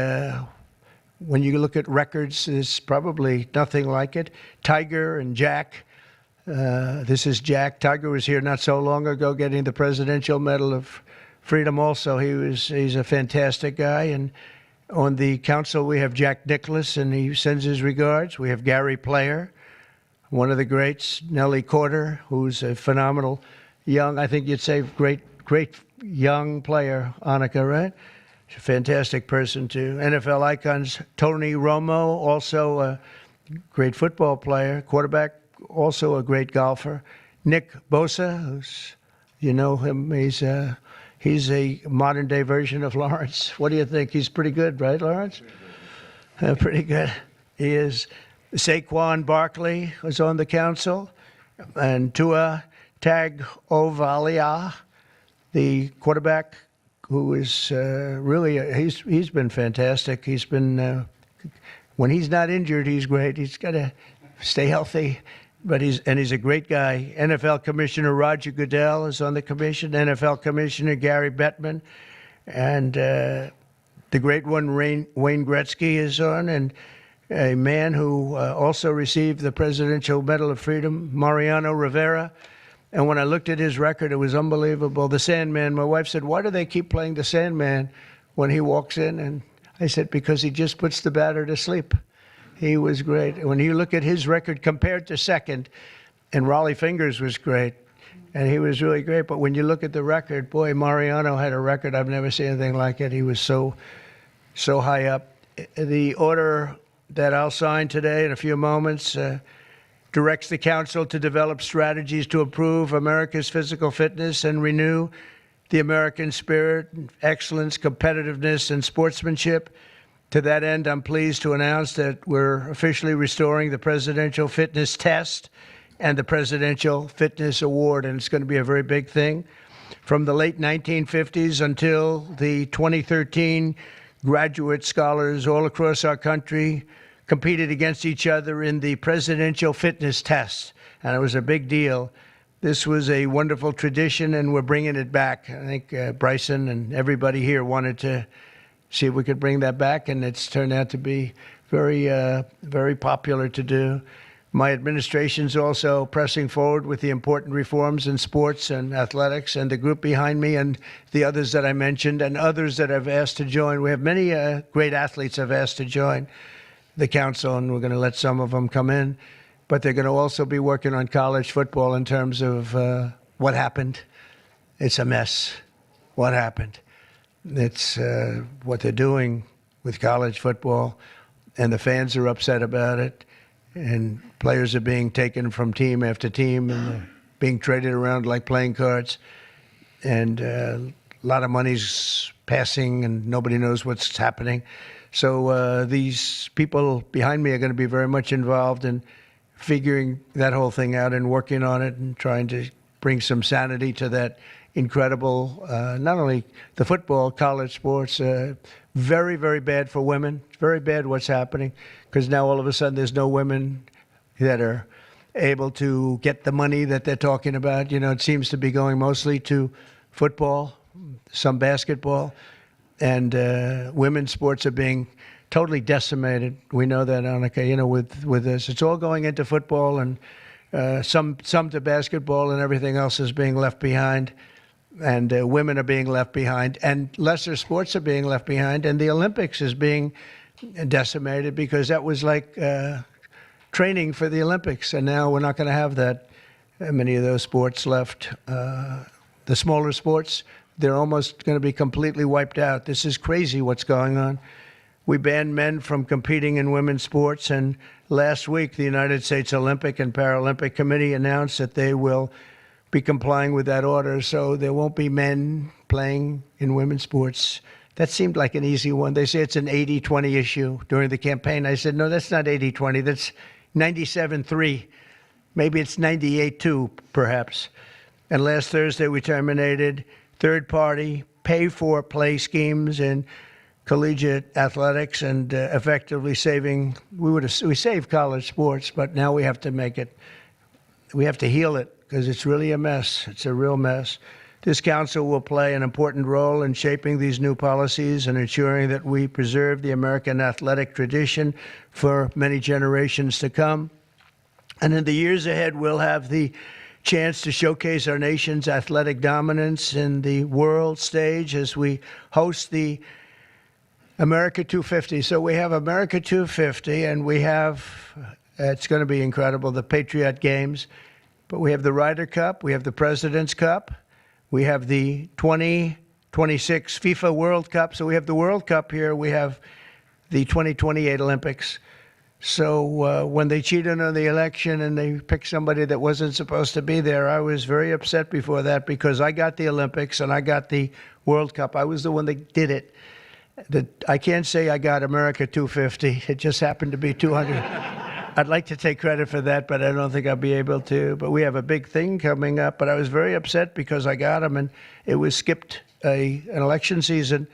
when you look at records, there's probably nothing like it. Tiger and Jack. This is Jack. Tiger was here not so long ago getting the Presidential Medal of Freedom also. He's a fantastic guy. And on the council, we have Jack Nicklaus, and he sends his regards. We have Gary Player, one of the greats. Nellie Corder, who's a phenomenal young, I think you'd say great young player. Annika, right? She's a fantastic person, too. NFL icons, Tony Romo, also a great football player. Quarterback, also a great golfer. Nick Bosa, who's, you know him, he's a modern-day version of Lawrence. What do you think? He's pretty good, right, Lawrence? Pretty good. He is. Saquon Barkley was on the council, and Tua Tagovailoa, the quarterback, who is really he's been fantastic. He's been when he's not injured, he's great. He's got to stay healthy. But he's a great guy. NFL Commissioner Roger Goodell is on the commission. NFL Commissioner Gary Bettman, and the great one Wayne Gretzky is on, and a man who also received the Presidential Medal of Freedom, Mariano Rivera. And when I looked at his record, it was unbelievable. The Sandman. My wife said, "Why do they keep playing the Sandman when he walks in?" And I said, "Because he just puts the batter to sleep." He was great. When you look at his record compared to second, and Raleigh Fingers was great, and he was really great. But when you look at the record, boy, Mariano had a record. I've never seen anything like it. He was so high up. The order that I'll sign today in a few moments directs the council to develop strategies to improve America's physical fitness and renew the American spirit, excellence, competitiveness, and sportsmanship. To that end, I'm pleased to announce that we're officially restoring the Presidential Fitness Test and the Presidential Fitness Award, and it's going to be a very big thing. From the late 1950s until the 2013, graduate scholars all across our country competed against each other in the Presidential Fitness Test, and it was a big deal. This was a wonderful tradition, and we're bringing it back. I think Bryson and everybody here wanted to see if we could bring that back, and it's turned out to be very popular to do. My administration's also pressing forward with the important reforms in sports and athletics, and the group behind me and the others that I mentioned and others that I've asked to join. We have many great athletes I've asked to join the council, and we're going to let some of them come in, but they're going to also be working on college football in terms of what happened. It's a mess. What happened? It's what they're doing with college football, and the fans are upset about it, and players are being taken from team after team and being traded around like playing cards, and a lot of money's passing and nobody knows what's happening. So these people behind me are going to be very much involved in figuring that whole thing out and working on it and trying to bring some sanity to that incredible, not only the football, college sports, very, very bad for women. It's very bad what's happening, because now all of a sudden there's no women that are able to get the money that they're talking about. You know, it seems to be going mostly to football, some basketball, and women's sports are being totally decimated. We know that, Annika, you know, with this. It's all going into football, and some to basketball, and everything else is being left behind. And women are being left behind, and lesser sports are being left behind, and the Olympics is being decimated, because that was like training for the Olympics, and now we're not going to have that many of those sports left. The smaller sports, they're almost going to be completely wiped out. This is crazy what's going on. We banned men from competing in women's sports, and last week the United States Olympic and Paralympic Committee announced that they will be complying with that order, so there won't be men playing in women's sports. That seemed like an easy one. They say it's an 80-20 issue during the campaign. I said, no, that's not 80-20. That's 97-3. Maybe it's 98-2, perhaps. And last Thursday, we terminated third-party pay-for-play schemes in collegiate athletics and effectively saving. We saved college sports, but now we have to we have to heal it because it's really a mess. It's a real mess. This council will play an important role in shaping these new policies and ensuring that we preserve the American athletic tradition for many generations to come. And in the years ahead, we'll have the chance to showcase our nation's athletic dominance in the world stage as we host the America 250. So we have America 250, and we have, it's going to be incredible, the Patriot Games. But we have the Ryder Cup, we have the President's Cup, we have the 2026 FIFA World Cup. So we have the World Cup here, we have the 2028 Olympics. So when they cheated on the election and they picked somebody that wasn't supposed to be there, I was very upset before that because I got the Olympics and I got the World Cup. I was the one that did it. I can't say I got America 250. It just happened to be 200. I'd like to take credit for that, but I don't think I'll be able to. But we have a big thing coming up. But I was very upset because I got them and it was skipped an election season.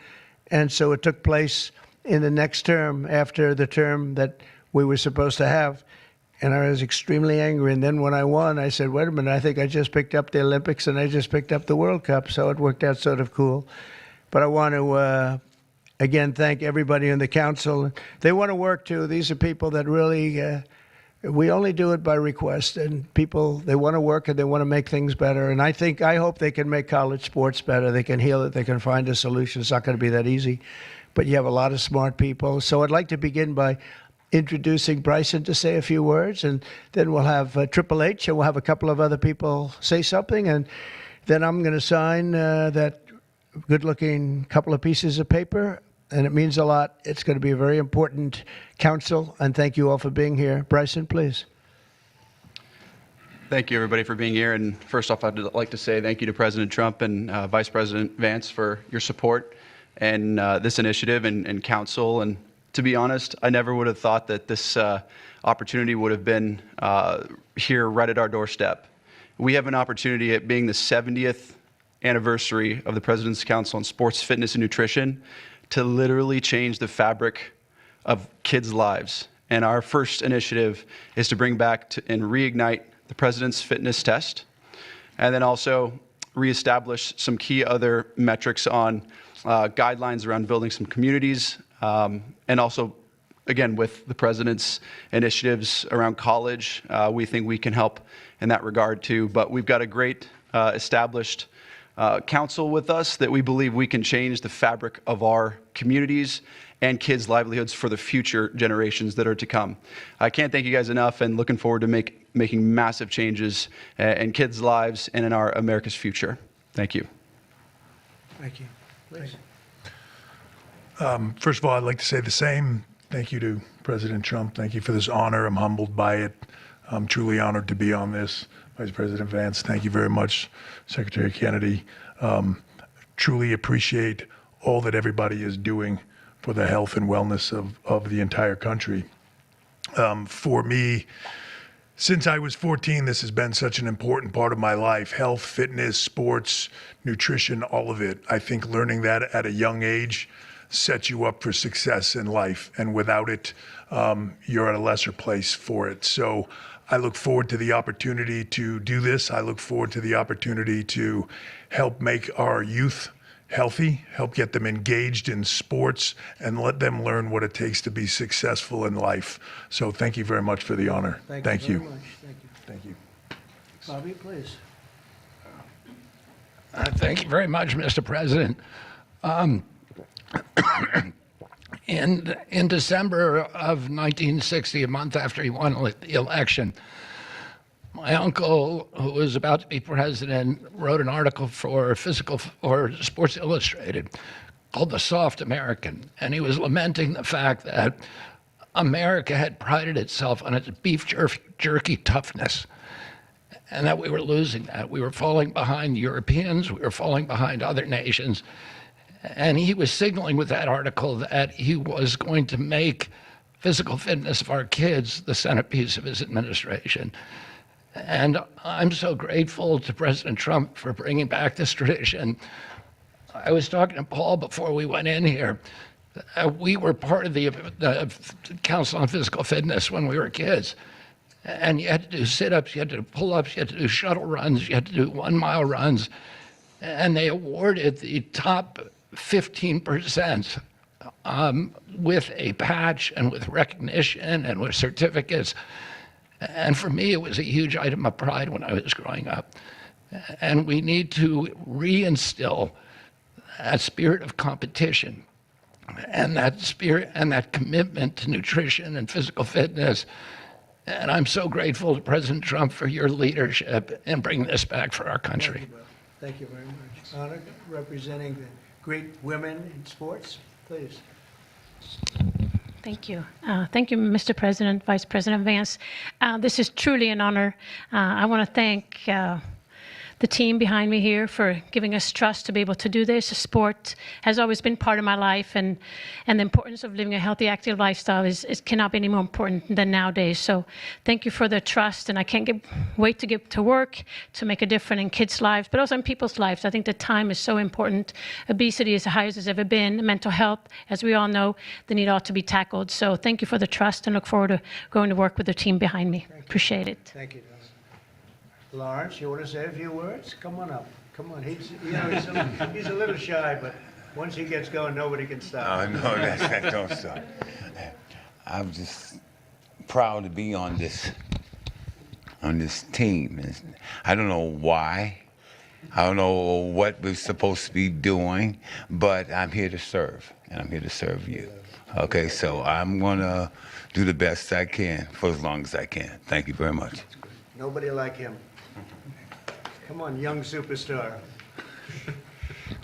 And so it took place in the next term after the term that we were supposed to have. And I was extremely angry. And then when I won, I said, wait a minute, I think I just picked up the Olympics and I just picked up the World Cup. So it worked out sort of cool. But I want to, again, thank everybody in the council. They want to work too. These are people that really, we only do it by request. And people, they want to work and they want to make things better. And I hope they can make college sports better. They can heal it. They can find a solution. It's not going to be that easy. But you have a lot of smart people. So I'd like to begin by introducing Bryson to say a few words, and then we'll have Triple H, and we'll have a couple of other people say something, and then I'm going to sign that good-looking couple of pieces of paper, and it means a lot. It's going to be a very important council, and thank you all for being here. Bryson, please. Thank you, everybody, for being here. And first off, I'd like to say thank you to President Trump and Vice President Vance for your support and this initiative and council. And to be honest, I never would have thought that this opportunity would have been here right at our doorstep. We have an opportunity at being the 70th anniversary of the President's Council on Sports, Fitness, and Nutrition to literally change the fabric of kids' lives. And our first initiative is to bring back and reignite the President's Fitness Test, and then also reestablish some key other metrics on guidelines around building some communities, and also, again, with the President's initiatives around college, we think we can help in that regard too. But we've got a great established council with us that we believe we can change the fabric of our communities and kids' livelihoods for the future generations that are to come. I can't thank you guys enough, and looking forward to making massive changes in kids' lives and in our America's future. Thank you. Thank you. Please. First of all, I'd like to say the same. Thank you to President Trump. Thank you for this honor. I'm humbled by it. I'm truly honored to be on this. Vice President Vance, thank you very much. Secretary Kennedy, truly appreciate all that everybody is doing for the health and wellness of the entire country. For me, since I was 14, this has been such an important part of my life. Health, fitness, sports, nutrition, all of it. I think learning that at a young age sets you up for success in life. And without it, you're at a lesser place for it. So I look forward to the opportunity to do this. I look forward to the opportunity to help make our youth healthy, help get them engaged in sports, and let them learn what it takes to be successful in life. So thank you very much for the honor. Thank you. Very much. Thank you. Bobby, please. Thank you very much, Mr. President. In December of 1960, a month after he won the election, my uncle, who was about to be president, wrote an article for Sports Illustrated called The Soft American, and he was lamenting the fact that America had prided itself on its beef jerky toughness, and that we were losing that. We were falling behind Europeans, we were falling behind other nations, and he was signaling with that article that he was going to make physical fitness of our kids the centerpiece of his administration. And I'm so grateful to President Trump for bringing back this tradition. I was talking to Paul before we went in here. We were part of the Council on Physical Fitness when we were kids. And you had to do sit-ups, you had to do pull-ups, you had to do shuttle runs, you had to do 1 mile runs. And they awarded the top 15% with a patch and with recognition and with certificates. And for me, it was a huge item of pride when I was growing up. And we need to reinstill that spirit of competition and that spirit and that commitment to nutrition and physical fitness. And I'm so grateful to President Trump for your leadership in bringing this back for our country. Thank you very much. Honored representing the great women in sports, please. Thank you. Thank you, Mr. President, Vice President Vance. This is truly an honor. I want to thank the team behind me here for giving us trust to be able to do this. Sport has always been part of my life, and the importance of living a healthy, active lifestyle cannot be any more important than nowadays. So thank you for the trust, and I can't wait to get to work to make a difference in kids' lives, but also in people's lives. I think the time is so important. Obesity is the highest it's ever been. Mental health, as we all know, the need ought to be tackled. So thank you for the trust, and look forward to going to work with the team behind me. Appreciate it. Thank you, Donna. Lawrence, you want to say a few words? Come on up. Come on. He's a little shy, but once he gets going, nobody can stop. Oh, no, that don't stop. I'm just proud to be on this team. I don't know why. I don't know what we're supposed to be doing, but I'm here to serve, and I'm here to serve you. Okay, so I'm going to do the best I can for as long as I can. Thank you very much. Nobody like him. Come on, young superstar.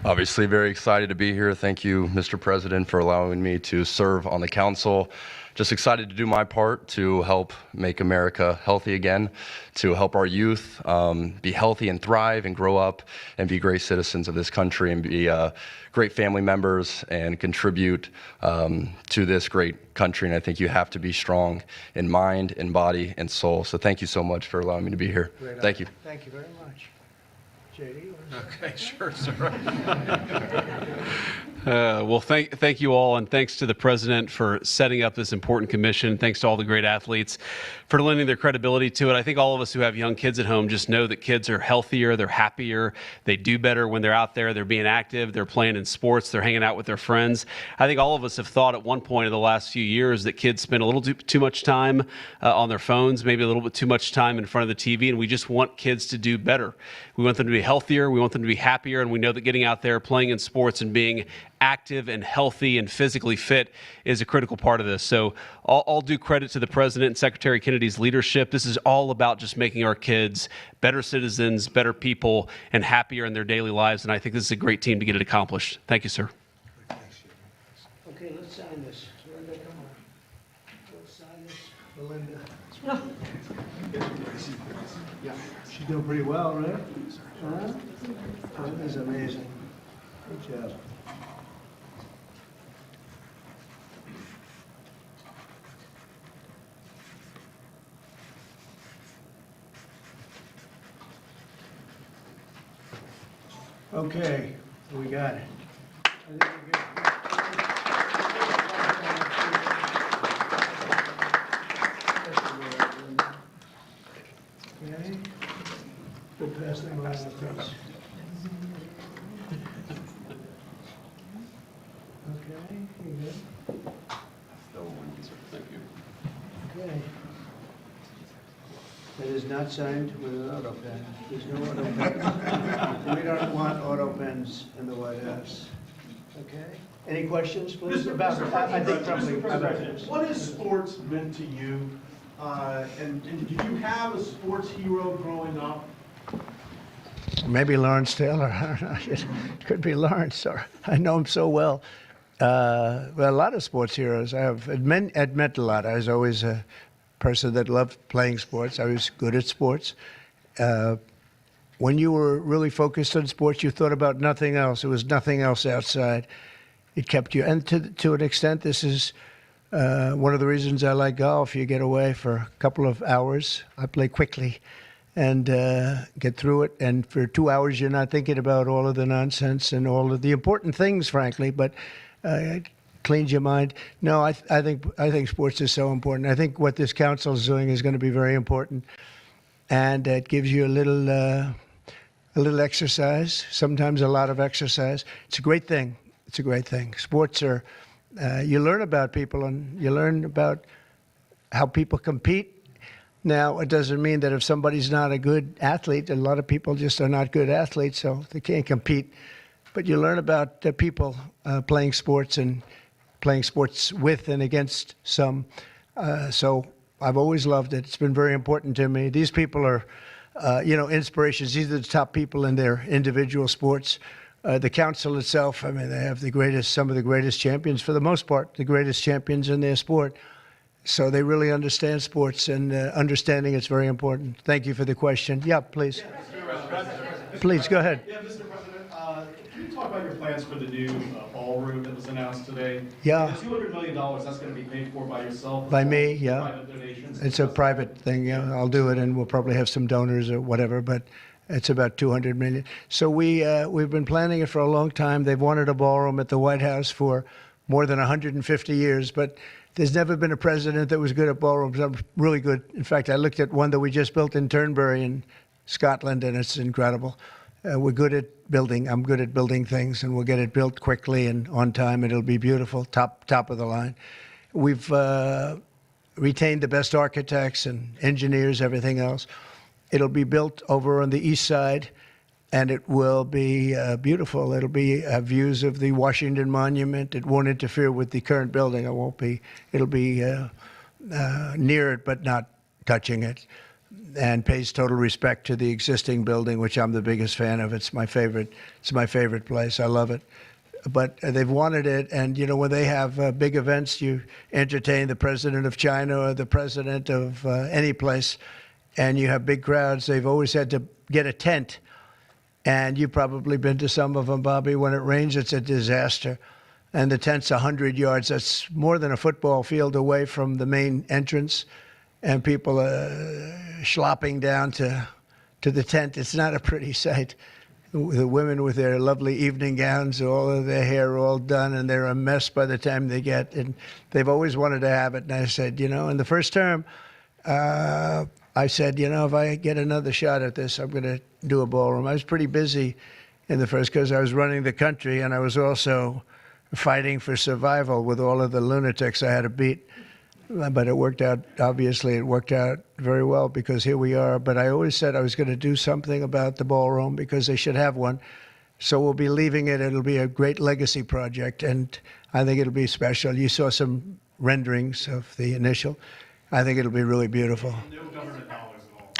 Obviously very excited to be here. Thank you, Mr. President, for allowing me to serve on the council. Just excited to do my part to help make America healthy again, to help our youth be healthy and thrive and grow up and be great citizens of this country and be great family members and contribute to this great country. And I think you have to be strong in mind, in body, and soul. So thank you so much for allowing me to be here. Thank you. Thank you very much. JD? Okay, sure, sir. Well, thank you all, and thanks to the president for setting up this important commission. Thanks to all the great athletes for lending their credibility to it. I think all of us who have young kids at home just know that kids are healthier, they're happier, they do better when they're out there, they're being active, they're playing in sports, they're hanging out with their friends. I think all of us have thought at one point in the last few years that kids spend a little too much time on their phones, maybe a little bit too much time in front of the TV, and we just want kids to do better. We want them to be healthier, we want them to be happier, and we know that getting out there, playing in sports, and being active and healthy and physically fit is a critical part of this. So all due credit to the President and Secretary Kennedy's leadership. This is all about just making our kids better citizens, better people, and happier in their daily lives. And I think this is a great team to get it accomplished. Thank you, sir. Okay, let's sign this. Linda, come on. Let's sign this. Belinda. Yeah, she's doing pretty well, right? Huh? Oh, this is amazing. Good job. Okay, we got it. I think we're good. Okay, we'll pass them around, please. Okay, you good? Thank you. Okay. It is not signed with an auto pen. There's no auto pen. We don't want auto pens in the White House. Okay? Any questions, please? I think probably. What has sports meant to you? And did you have a sports hero growing up? Maybe Lawrence Taylor. It could be Lawrence. I know him so well. Well, a lot of sports heroes. It meant a lot. I was always a person that loved playing sports. I was good at sports. When you were really focused on sports, you thought about nothing else. There was nothing else outside. It kept you. And to an extent, this is one of the reasons I like golf. You get away for a couple of hours. I play quickly and get through it. And for 2 hours, you're not thinking about all of the nonsense and all of the important things, frankly. But cleans your mind. No, I think sports is so important. I think what this council is doing is going to be very important, and it gives you a little exercise, sometimes a lot of exercise. It's a great thing. It's a great thing. Sports are, you learn about people and you learn about how people compete. Now, it doesn't mean that if somebody's not a good athlete, a lot of people just are not good athletes, so they can't compete. But you learn about people playing sports and playing sports with and against some. So I've always loved it. It's been very important to me. These people are, inspirations. These are the top people in their individual sports. The council itself, I mean, they have some of the greatest champions, for the most part, the greatest champions in their sport. So they really understand sports, and understanding it's very important. Thank you for the question. Yeah, please. Please, go ahead. Yeah, Mr. President, can you talk about your plans for the new ballroom that was announced today? Yeah. The $200 million, that's going to be paid for by yourself? By me, yeah. Private donations? It's a private thing, yeah. I'll do it, and we'll probably have some donors or whatever, but it's about $200 million. So we've been planning it for a long time. They've wanted a ballroom at the White House for more than 150 years, but there's never been a president that was good at ballrooms. I'm really good. In fact, I looked at one that we just built in Turnberry in Scotland, and it's incredible. We're good at building. I'm good at building things, and we'll get it built quickly and on time. It'll be beautiful, top of the line. We've retained the best architects and engineers, everything else. It'll be built over on the east side, and it will be beautiful. It'll be views of the Washington Monument. It won't interfere with the current building. It'll be near it, but not touching it, and pays total respect to the existing building, which I'm the biggest fan of. It's my favorite. It's my favorite place. I love it. But they've wanted it, and when they have big events, you entertain the president of China or the president of any place, and you have big crowds. They've always had to get a tent. And you've probably been to some of them, Bobby. When it rains, it's a disaster. And the tent's 100 yards. That's more than a football field away from the main entrance. And people are schlopping down to the tent. It's not a pretty sight. The women with their lovely evening gowns, all of their hair all done, and they're a mess by the time they get. And they've always wanted to have it. And I said, in the first term, I said, if I get another shot at this, I'm going to do a ballroom. I was pretty busy in the first because I was running the country, and I was also fighting for survival with all of the lunatics I had to beat. But it worked out, obviously, it worked out very well because here we are. But I always said I was going to do something about the ballroom because they should have one. So we'll be leaving it. It'll be a great legacy project, and I think it'll be special. You saw some renderings of the initial. I think it'll be really beautiful.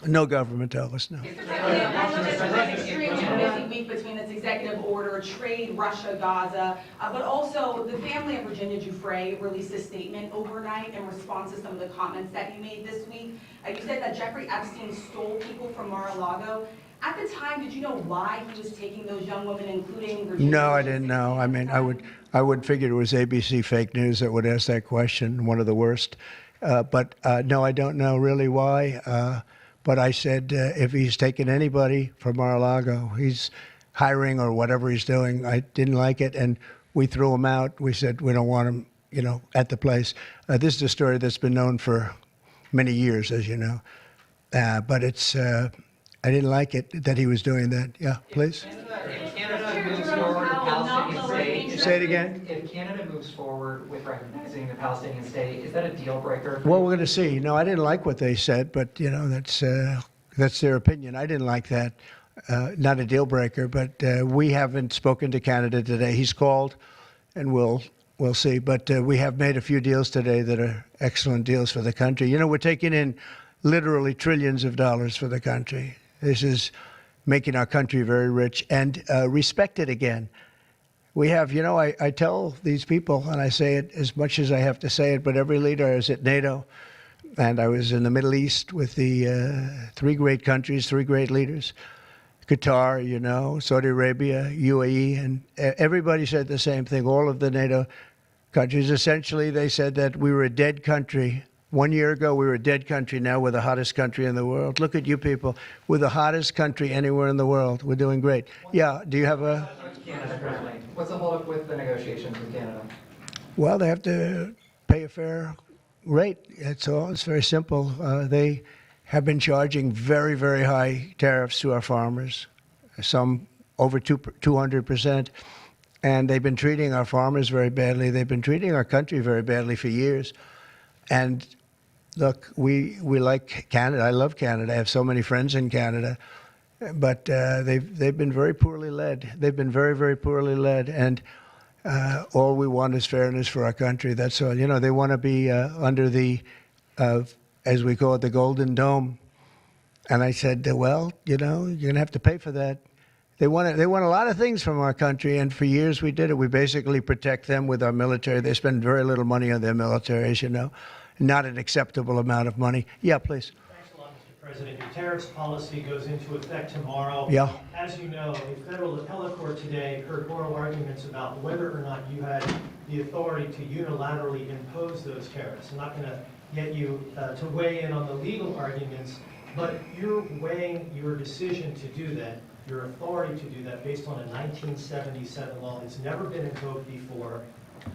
No government dollars, no. Extremely busy week between this executive order, trade, Russia, Gaza, but also the family of Virginia Giuffre released a statement overnight in response to some of the comments that you made this week. You said that Jeffrey Epstein stole people from Mar-a-Lago. At the time, did you know why he was taking those young women, including Virginia? No, I didn't know. I mean, I would figure it was ABC fake news that would ask that question, one of the worst. But no, I don't know really why. But I said, if he's taking anybody from Mar-a-Lago, he's hiring or whatever he's doing. I didn't like it, and we threw him out. We said we don't want him, at the place. This is a story that's been known for many years, as you know. But it's, I didn't like it that he was doing that. Yeah, please. If Canada moves forward with Palestinian state, Say it again. If Canada moves forward with recognizing the Palestinian state, is that a deal breaker? Well, we're going to see. No, I didn't like what they said, but that's their opinion. I didn't like that. Not a deal breaker, but we haven't spoken to Canada today. He's called, and we'll see. But we have made a few deals today that are excellent deals for the country. We're taking in literally trillions of dollars for the country. This is making our country very rich and respected again. We have, I tell these people, and I say it as much as I have to say it, but every leader is at NATO, and I was in the Middle East with the three great countries, three great leaders, Qatar, Saudi Arabia, UAE, and everybody said the same thing. All of the NATO countries, essentially, they said that we were a dead country. 1 year ago, we were a dead country. Now we're the hottest country in the world. Look at you people. We're the hottest country anywhere in the world. We're doing great. Yeah, do you have a... Canada currently. What's the holdup with the negotiations with Canada? Well, they have to pay a fair rate. That's all. It's very simple. They have been charging very, very high tariffs to our farmers, some over 200%. And they've been treating our farmers very badly. They've been treating our country very badly for years. And look, we like Canada. I love Canada. I have so many friends in Canada. But they've been very poorly led. They've been very, very poorly led. And all we want is fairness for our country. That's all. You know, they want to be under the, as we call it, the Golden Dome. And I said, well, you know, you're going to have to pay for that. They want a lot of things from our country, and for years we did it. We basically protect them with our military. They spend very little money on their military, as you know, not an acceptable amount of money. Yeah, please. Thanks a lot, Mr. President. Your tariffs policy goes into effect tomorrow. Yeah. As you know, a federal appellate court today heard oral arguments about whether or not you had the authority to unilaterally impose those tariffs. I'm not going to get you to weigh in on the legal arguments, but you're weighing your decision to do that, your authority to do that, based on a 1977 law that's never been invoked before.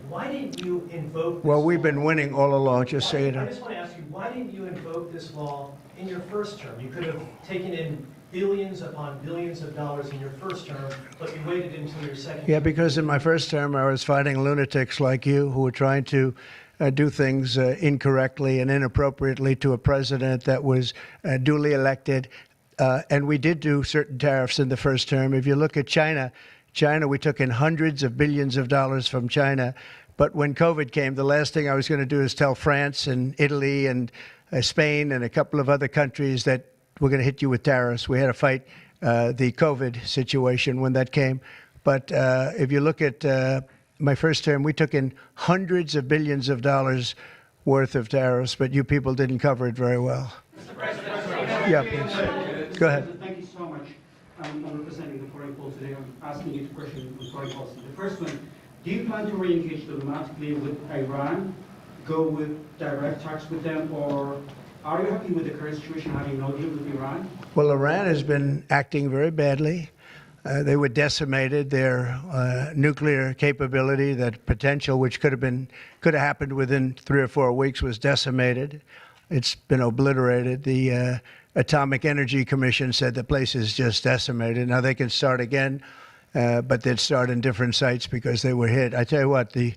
Why didn't you invoke this Well, we've law? been winning all along, just say it. I just want to ask you, why didn't you invoke this law in your first term? You could have taken in billions upon billions of dollars in your first term, but you waited until your second Yeah, term. because in my first term, I was fighting lunatics like you who were trying to do things incorrectly and inappropriately to a president that was duly elected. And we did do certain tariffs in the first term. If you look at China, we took in hundreds of billions of dollars from China. But when COVID came, the last thing I was going to do is tell France and Italy and Spain and a couple of other countries that we're going to hit you with tariffs. We had to fight the COVID situation when that came. But if you look at my first term, we took in hundreds of billions of dollars worth of tariffs, but you people didn't cover it very well. Yeah, please. Go ahead. Thank you so much. I'm representing the foreign policy today. I'm asking you two questions on foreign policy. The first one, do you plan to re-engage diplomatically with Iran, go with direct talks with them, or are you happy with the current situation, having no deal with Iran? Well, Iran has been acting very badly. They were decimated. Their nuclear capability, that potential, which could have happened within 3 or 4 weeks, was decimated. It's been obliterated. The Atomic Energy Commission said the place is just decimated. Now they can start again, but they'd start in different sites because they were hit. I tell you what, the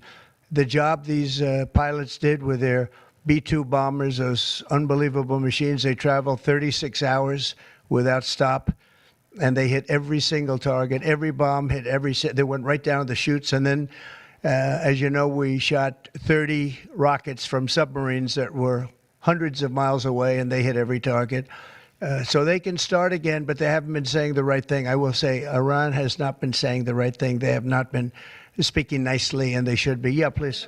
job these pilots did with their B-2 bombers, those unbelievable machines, they traveled 36 hours without stop. And they hit every single target. Every bomb hit they went right down the chutes. And then, as you know, we shot 30 rockets from submarines that were hundreds of miles away, and they hit every target. So they can start again, but they haven't been saying the right thing. I will say Iran has not been saying the right thing. They have not been speaking nicely, and they should be. Yeah, please.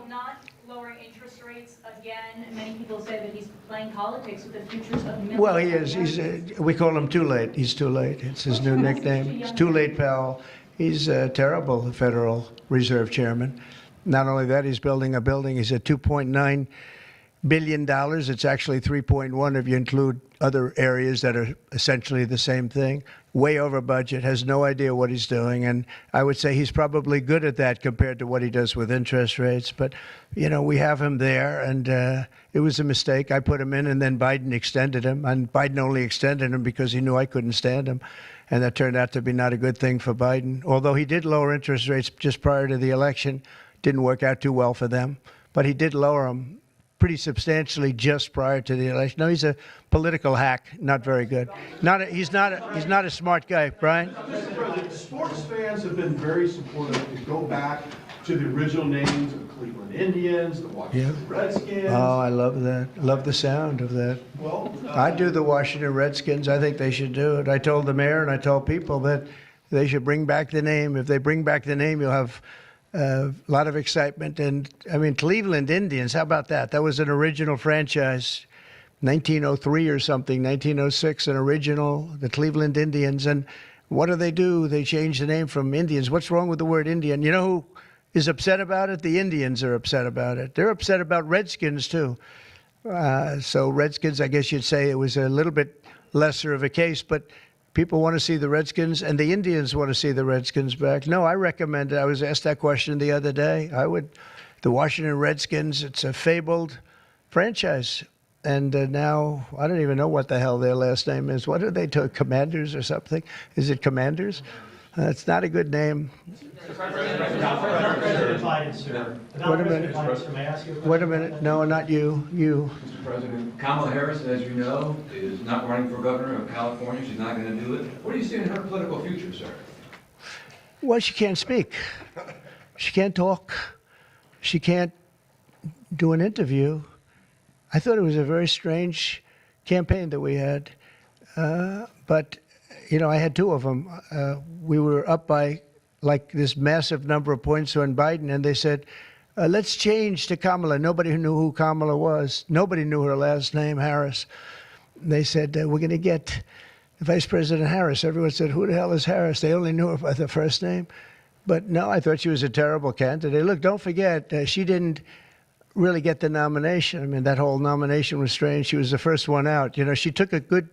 Not lowering interest rates again. Many people say that he's playing politics with the futures of millions. Well, he is. We call him Too Late. He's Too Late. It's his new nickname. He's Too Late, pal. He's a terrible Federal Reserve Chairman. Not only that, he's building a building. He's at $2.9 billion. It's actually 3.1 if you include other areas that are essentially the same thing. Way over budget, has no idea what he's doing. And I would say he's probably good at that compared to what he does with interest rates. But, you know, we have him there, and it was a mistake. I put him in, and then Biden extended him. And Biden only extended him because he knew I couldn't stand him. And that turned out to be not a good thing for Biden. Although he did lower interest rates just prior to the election. Didn't work out too well for them. But he did lower them pretty substantially just prior to the election. No, he's a political hack, not very good. He's not a smart guy, Brian. Mr. President, sports fans have been very supportive. We go back to the original names of Cleveland Indians, the Washington Redskins. Oh, I love that. Love the sound of that. Well, I do the Washington Redskins. I think they should do it. I told the mayor and I told people that they should bring back the name. If they bring back the name, you'll have a lot of excitement. And I mean, Cleveland Indians, how about that? That was an original franchise, 1903 or something, 1906, an original, the Cleveland Indians. And what do? They changed the name from Indians. What's wrong with the word Indian? You know who is upset about it? The Indians are upset about it. They're upset about Redskins, too. So Redskins, I guess you'd say it was a little bit lesser of a case, but people want to see the Redskins, and the Indians want to see the Redskins back. No, I recommend it. I was asked that question the other day. The Washington Redskins, it's a fabled franchise. And now, I don't even know what the hell their last name is. What are they to Commanders or something? Is it Commanders? It's not a good name. President Biden, sir. Wait a minute. Biden, sir, may I ask you a question? Wait a minute. No, not you. You. Mr. President, Kamala Harris, as you know, is not running for governor of California. She's not going to do it. What do you see in her political future, sir? Well, she can't speak. She can't talk. She can't do an interview. I thought it was a very strange campaign that we had. But, you know, I had two of them. We were up by like this massive number of points on Biden, and they said, let's change to Kamala. Nobody knew who Kamala was. Nobody knew her last name, Harris. They said, we're going to get Vice President Harris. Everyone said, who the hell is Harris? They only knew her by the first name. But no, I thought she was a terrible candidate. Look, don't forget, she didn't really get the nomination. I mean, that whole nomination was strange. She was the first one out. You know, she took a good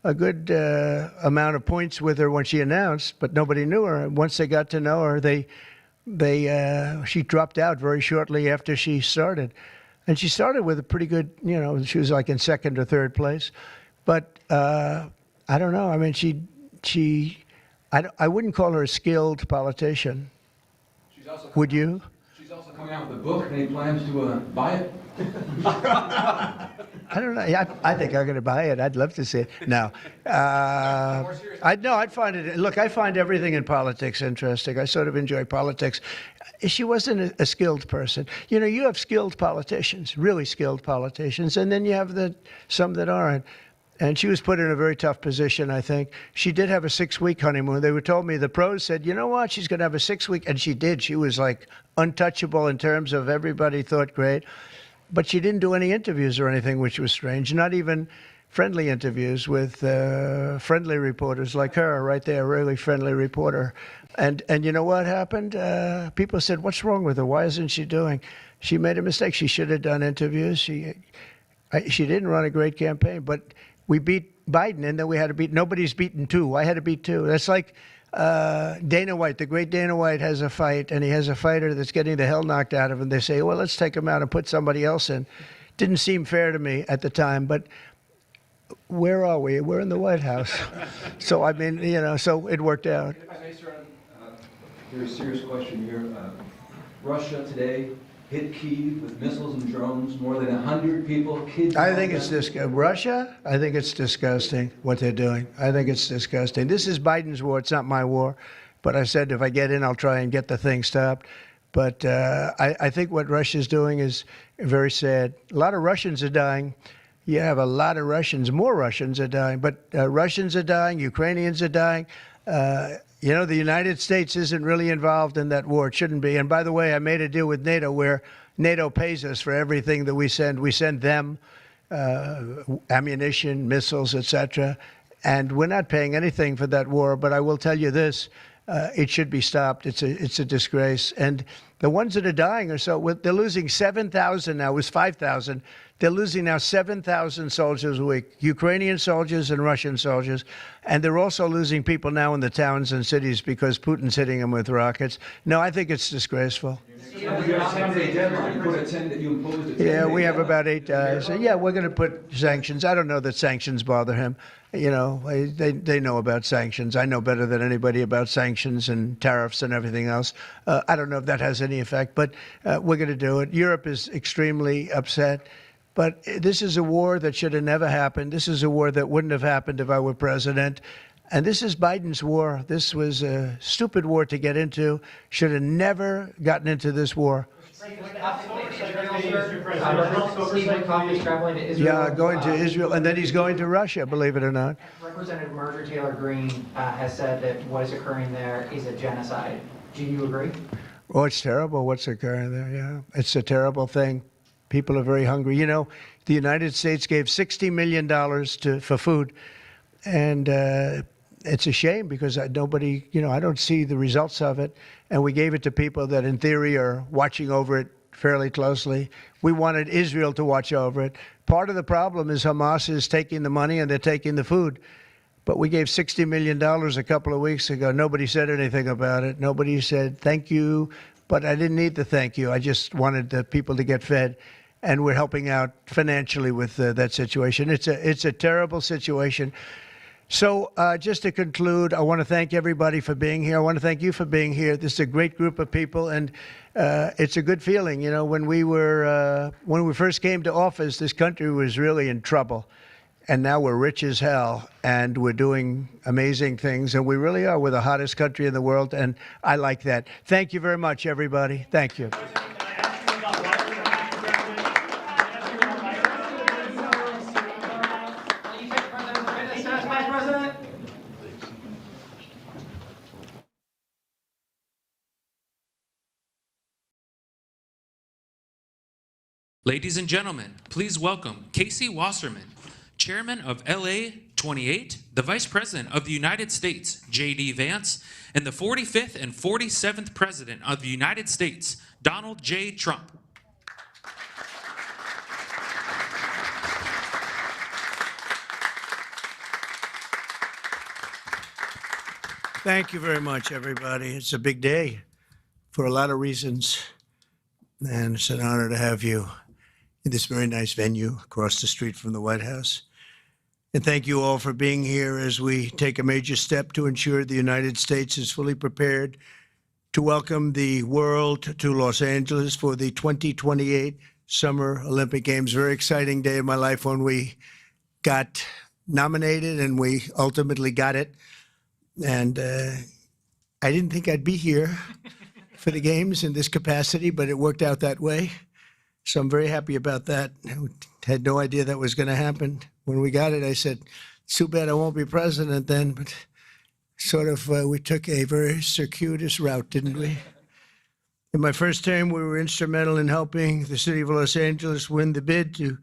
amount of points with her when she announced, but nobody knew her. And once they got to know her, she dropped out very shortly after she started. And she started with a pretty good, you know, she was like in second or third place. But I don't know. I mean, I wouldn't call her a skilled politician. Would you? She's also coming out with a book. Any plans to buy it? I don't know. I think I'm going to buy it. I'd love to see it. No. I'd find it. Look, I find everything in politics interesting. I sort of enjoy politics. She wasn't a skilled person. You know, you have skilled politicians, really skilled politicians, and then you have some that aren't. And she was put in a very tough position, I think. She did have a 6-week honeymoon. They were told me, the pros said, you know what, she's going to have a 6-week, and she did. She was like untouchable in terms of everybody thought great. But she didn't do any interviews or anything, which was strange. Not even friendly interviews with friendly reporters like her, right there, a really friendly reporter. And you know what happened? People said, what's wrong with her? Why isn't she doing? She made a mistake. She should have done interviews. She didn't run a great campaign, but we beat Biden, and then we had to beat, nobody's beaten two. I had to beat two. That's like Dana White, the great Dana White has a fight, and he has a fighter that's getting the hell knocked out of him. They say, well, let's take him out and put somebody else in. Didn't seem fair to me at the time, but where are we? We're in the White House. So, I mean, you know, so it worked out. If I may, sir, a very serious question here. Russia today hit Kyiv with missiles and drones, more than 100 people kidnapped. I think it's Russia, I think it's disgusting what they're doing. I think it's disgusting. This is Biden's war. It's not my war. But I said if I get in, I'll try and get the thing stopped. But I think what Russia's doing is very sad. A lot of Russians are dying. You have a lot of Russians. More Russians are dying. But Russians are dying. Ukrainians are dying. You know, the United States isn't really involved in that war. It shouldn't be. And by the way, I made a deal with NATO where NATO pays us for everything that we send. We send them ammunition, missiles, etc. And we're not paying anything for that war. But I will tell you this, it should be stopped. It's a disgrace. And the ones that are dying are they're losing 7,000 now. It was 5,000. They're losing now 7,000 soldiers a week, Ukrainian soldiers and Russian soldiers. And they're also losing people now in the towns and cities because Putin's hitting them with rockets. No, I think it's disgraceful. You have a 10-day deadline. You imposed a 10-day Yeah, we have deadline. about 8 days. Yeah, we're going to put sanctions. I don't know that sanctions bother him. You know, they know about sanctions. I know better than anybody about sanctions and tariffs and everything else. I don't know if that has any effect, but we're going to do it. Europe is extremely upset. But this is a war that should have never happened. This is a war that wouldn't have happened if I were president. And this is Biden's war. This was a stupid war to get into. Should have never gotten into this war. Yeah, going to Israel, and then he's going to Russia, believe it or not. Representative Marjorie Taylor Greene has said that what is occurring there is a genocide. Do you agree? Oh, it's terrible what's occurring there, yeah. It's a terrible thing. People are very hungry. You know, the United States gave $60 million for food, and it's a shame because nobody, you know, I don't see the results of it. And we gave it to people that in theory are watching over it fairly closely. We wanted Israel to watch over it. Part of the problem is Hamas is taking the money and they're taking the food. But we gave $60 million a couple of weeks ago. Nobody said anything about it. Nobody said thank you, but I didn't need the thank you. I just wanted the people to get fed, and we're helping out financially with that situation. It's a terrible situation. So just to conclude, I want to thank everybody for being here. I want to thank you for being here. This is a great group of people, and it's a good feeling. You know, when we first came to office, this country was really in trouble. And now we're rich as hell, and we're doing amazing things, and we really are. We're the hottest country in the world, and I like that. Thank you very much, everybody. Thank you. Ladies and gentlemen, please welcome Casey Wasserman, Chairman of LA 28, the Vice President of the United States, J.D. Vance, and the 45th and 47th President of the United States, Donald J. Trump. Thank you very much, everybody. It's a big day for a lot of reasons, and it's an honor to have you in this very nice venue across the street from the White House. And thank you all for being here as we take a major step to ensure the United States is fully prepared to welcome the world to Los Angeles for the 2028 Summer Olympic Games. Very exciting day in my life when we got nominated and we ultimately got it. And I didn't think I'd be here for the games in this capacity, but it worked out that way. So I'm very happy about that. I had no idea that was going to happen. When we got it, I said, it's too bad I won't be president then, but sort of we took a very circuitous route, didn't we? In my first term, we were instrumental in helping the city of Los Angeles win the bid to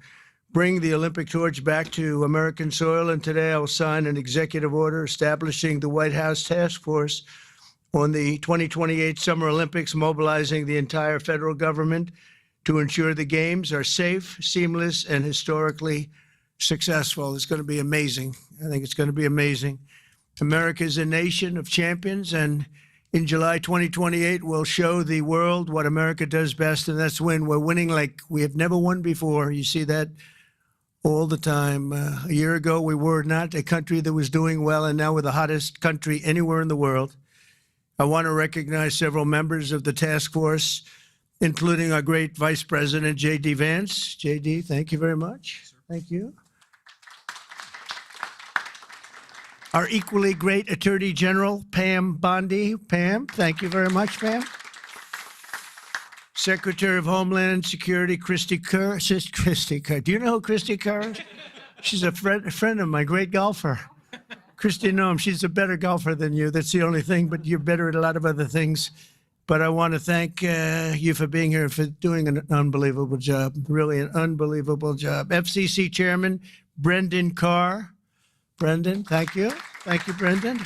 bring the Olympic torch back to American soil, and today I will sign an executive order establishing the White House Task Force on the 2028 Summer Olympics, mobilizing the entire federal government to ensure the games are safe, seamless, and historically successful. It's going to be amazing. I think it's going to be amazing. America is a nation of champions, and in July 2028, we'll show the world what America does best, and that's win. We're winning like we have never won before. You see that all the time. A year ago, we were not a country that was doing well, and now we're the hottest country anywhere in the world. I want to recognize several members of the task force, including our great Vice President, J.D. Vance. J.D., thank you very much. Thank you. Our equally great Attorney General, Pam Bondi. Pam, thank you very much, Pam. Secretary of Homeland Security, Christy Kerr. Christy Kerr. Do you know who Christy Kerr is? She's a friend of mine, great golfer. Christy, no, she's a better golfer than you. That's the only thing, but you're better at a lot of other things. But I want to thank you for being here, for doing an unbelievable job, really an unbelievable job. FCC Chairman Brendan Carr. Brendan, thank you. Thank you, Brendan.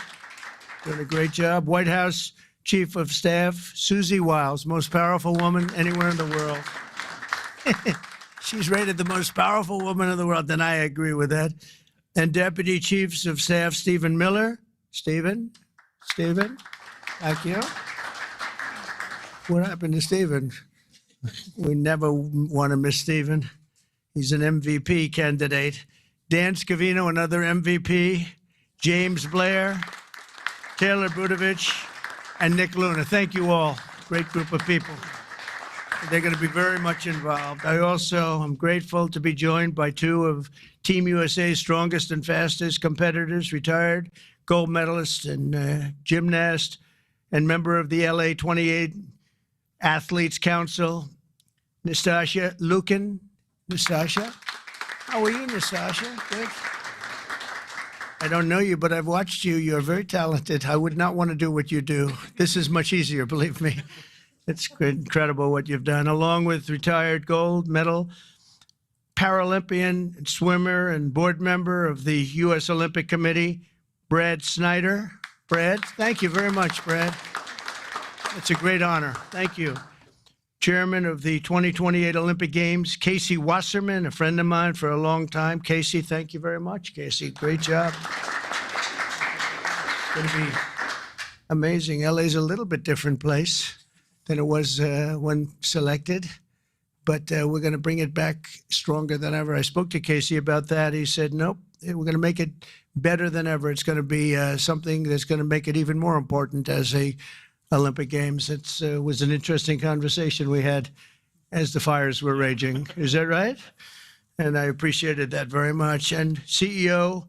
Doing a great job. White House Chief of Staff Susie Wiles, most powerful woman anywhere in the world. She's rated the most powerful woman in the world, and I agree with that. And Deputy Chiefs of Staff Stephen Miller. Stephen, thank you. What happened to Stephen? We never want to miss Stephen. He's an MVP candidate. Dan Scavino, another MVP. James Blair, Taylor Budovich, and Nick Luna. Thank you all. Great group of people. They're going to be very much involved. I also am grateful to be joined by two of Team USA's strongest and fastest competitors, retired gold medalist and gymnast, and member of the LA 28 Athletes Council, Nastasha Lukin. Nastasha? How are you, Nastasha? Good. I don't know you, but I've watched you. You're very talented. I would not want to do what you do. This is much easier, believe me. It's incredible what you've done, along with retired gold medal Paralympian, swimmer, and board member of the U.S. Olympic Committee, Brad Snyder. Brad, thank you very much, Brad. It's a great honor. Thank you. Chairman of the 2028 Olympic Games, Casey Wasserman, a friend of mine for a long time. Casey, thank you very much. Casey, great job. going to be amazing. LA's a little bit different place than it was when selected, but we're going to bring it back stronger than ever. I spoke to Casey about that. He said, nope, we're going to make it better than ever. It's going to be something that's going to make it even more important as a Olympic Games. It was an interesting conversation we had as the fires were raging. Is that right? And I appreciated that very much. And CEO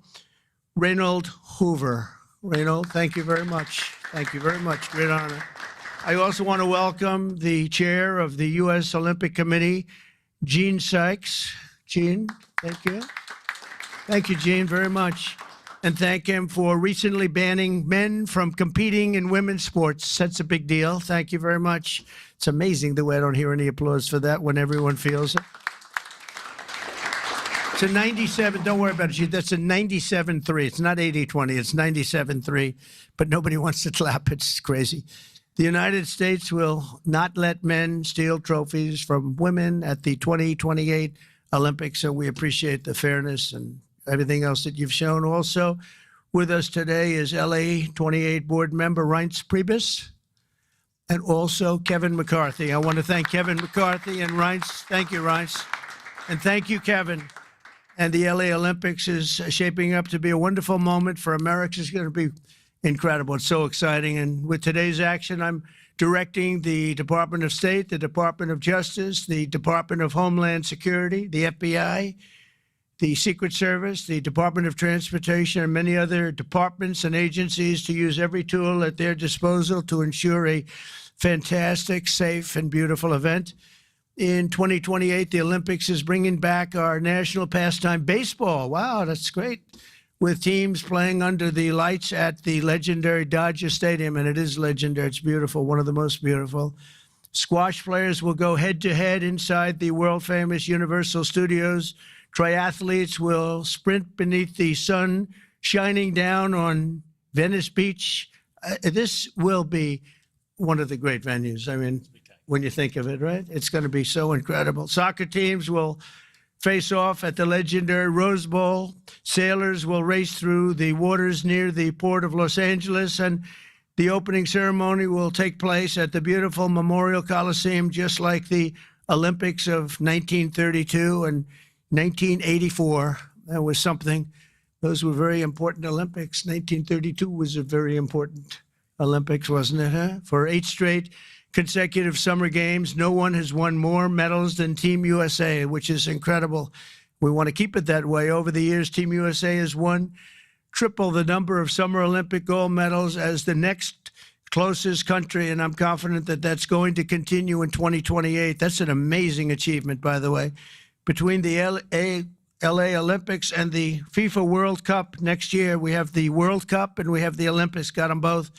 Reynold Hoover. Reynold, thank you very much. Thank you very much. Great honor. I also want to welcome the chair of the U.S. Olympic Committee, Gene Sykes. Gene, thank you. Thank you, Gene, very much. And thank him for recently banning men from competing in women's sports. That's a big deal. Thank you very much. It's amazing the way I don't hear any applause for that when everyone feels it. It's a 97, don't worry about it, Gene. That's a 97-3. It's not 80-20, it's 97-3. But nobody wants to clap. It's crazy. The United States will not let men steal trophies from women at the 2028 Olympics, so we appreciate the fairness and everything else that you've shown. Also with us today is LA 28 board member Reince Priebus, and also Kevin McCarthy. I want to thank Kevin McCarthy and Reince. Thank you, Reince. And thank you, Kevin. And the LA Olympics is shaping up to be a wonderful moment for America. It's going to be incredible. It's so exciting. And with today's action, I'm directing the Department of State, the Department of Justice, the Department of Homeland Security, the FBI, the Secret Service, the Department of Transportation, and many other departments and agencies to use every tool at their disposal to ensure a fantastic, safe, and beautiful event. In 2028, the Olympics is bringing back our national pastime, baseball. Wow, that's great. With teams playing under the lights at the legendary Dodger Stadium, and it is legendary. It's beautiful, one of the most beautiful. Squash players will go head-to-head inside the world-famous Universal Studios. Triathletes will sprint beneath the sun shining down on Venice Beach. This will be one of the great venues. I mean, when you think of it, right? It's going to be so incredible. Soccer teams will face off at the legendary Rose Bowl. Sailors will race through the waters near the port of Los Angeles, and the opening ceremony will take place at the beautiful Memorial Coliseum, just like the Olympics of 1932 and 1984. That was something. Those were very important Olympics. 1932 was a very important Olympics, wasn't it, huh? For 8 straight consecutive summer games, no one has won more medals than Team USA, which is incredible. We want to keep it that way. Over the years, Team USA has won triple the number of Summer Olympic gold medals as the next closest country, and I'm confident that that's going to continue in 2028. That's an amazing achievement, by the way. Between the LA Olympics and the FIFA World Cup next year, we have the World Cup and we have the Olympics, got them both.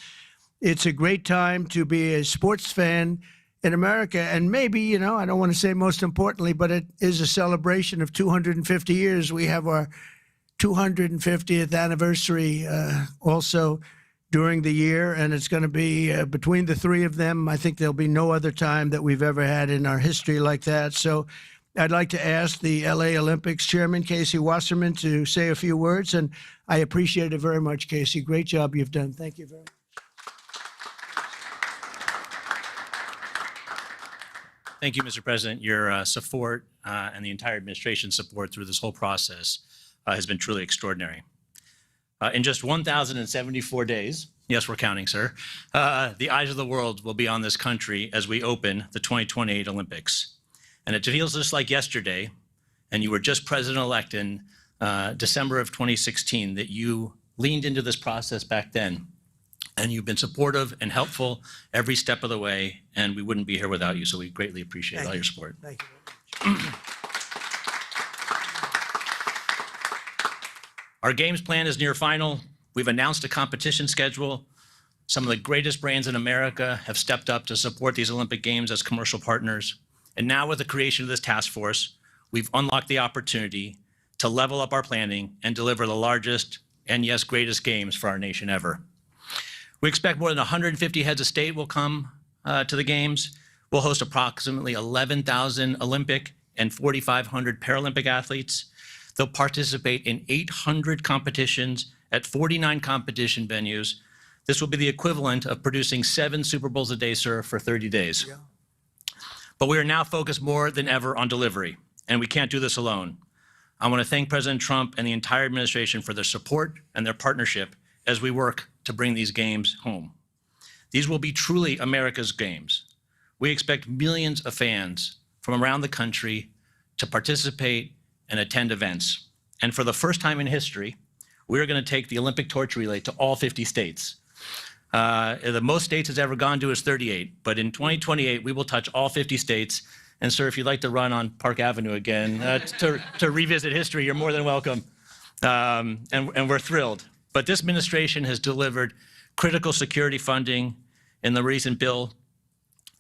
It's a great time to be a sports fan in America. And maybe, you know, I don't want to say most importantly, but it is a celebration of 250 years. We have our 250th anniversary also during the year. And it's going to be between the three of them. I think there'll be no other time that we've ever had in our history like that. So I'd like to ask the LA Olympics Chairman, Casey Wasserman, to say a few words. And I appreciate it very much, Casey. Great job you've done. Thank you very much. Thank you, Mr. President. Your support and the entire administration's support through this whole process has been truly extraordinary. In just 1,074 days, yes, we're counting, sir, the eyes of the world will be on this country as we open the 2028 Olympics. And it feels just like yesterday, and you were just president-elect in December of 2016, that you leaned into this process back then. And you've been supportive and helpful every step of the way, and we wouldn't be here without you, so we greatly appreciate all your support. Thank you very much. Our games plan is near final. We've announced a competition schedule. Some of the greatest brands in America have stepped up to support these Olympic Games as commercial partners. And now with the creation of this task force, we've unlocked the opportunity to level up our planning and deliver the largest and, yes, greatest games for our nation ever. We expect more than 150 heads of state will come to the Games. We'll host approximately 11,000 Olympic and 4,500 Paralympic athletes. They'll participate in 800 competitions at 49 competition venues. This will be the equivalent of producing 7 Super Bowls a day, sir, for 30 days. Yeah. But we are now focused more than ever on delivery, and we can't do this alone. I want to thank President Trump and the entire administration for their support and their partnership as we work to bring these games home. These will be truly America's games. We expect millions of fans from around the country to participate and attend events. And for the first time in history, we're going to take the Olympic torch relay to all 50 states. The most states it's ever gone to is 38, but in 2028, we will touch all 50 states. And sir, if you'd like to run on Park Avenue again to revisit history, you're more than welcome. And we're thrilled. But this administration has delivered critical security funding in the recent bill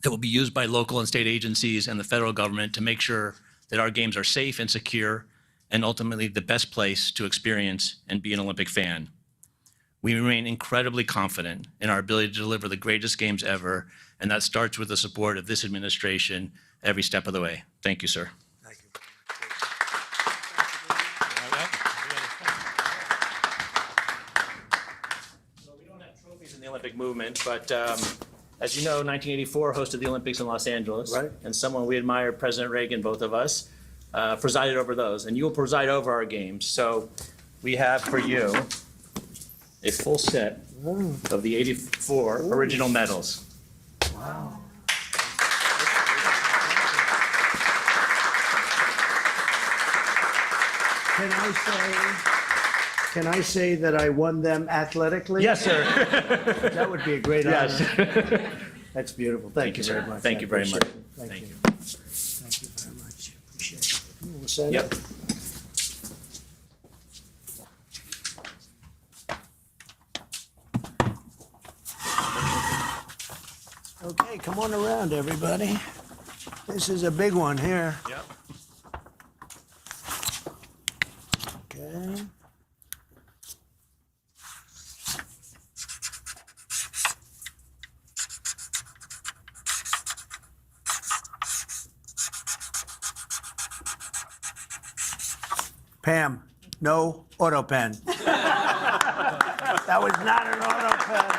that will be used by local and state agencies and the federal government to make sure that our games are safe and secure and ultimately the best place to experience and be an Olympic fan. We remain incredibly confident in our ability to deliver the greatest games ever, and that starts with the support of this administration every step of the way. Thank you, sir. Thank you. So we don't have trophies in the Olympic movement, but as you know, 1984 hosted the Olympics in Los Angeles, right? And someone we admire, President Reagan, both of us, presided over those, and you will preside over our games. So we have for you a full set of the 84 original medals. Wow. Can I say that I won them athletically? Yes, sir. That would be a great honor. Yes. That's beautiful. Thank you sir. very much. Thank you very much. Thank you. Thank you very much. Appreciate it. We'll send Yep. it. Okay, come on around, everybody. This is a big one here. Yep. Okay. Pam, no auto pen. That was not an auto pen.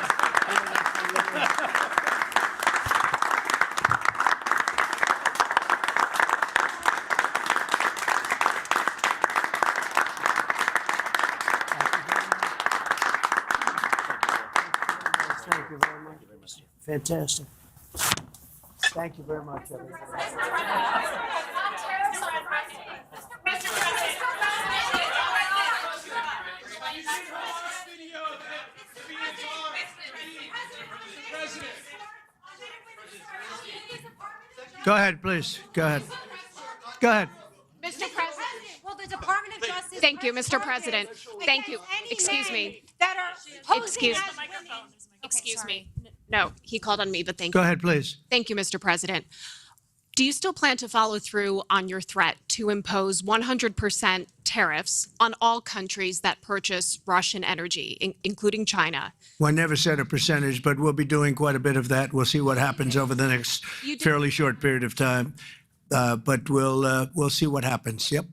Thank you very much. Fantastic. Thank you very much, everybody. Go ahead, please. Go ahead. Go ahead. Mr. President, will the Department of Justice... Thank you, Mr. President. Thank you. Excuse me. That are Excuse me. No, he called on me, but thank you. Go ahead, please. Thank you, Mr. President. Do you still plan to follow through on your threat to impose 100% tariffs on all countries that purchase Russian energy, including China? Well, I never said a percentage, but we'll be doing quite a bit of that. We'll see what happens over the next fairly short period of time. But we'll see what happens. Yep.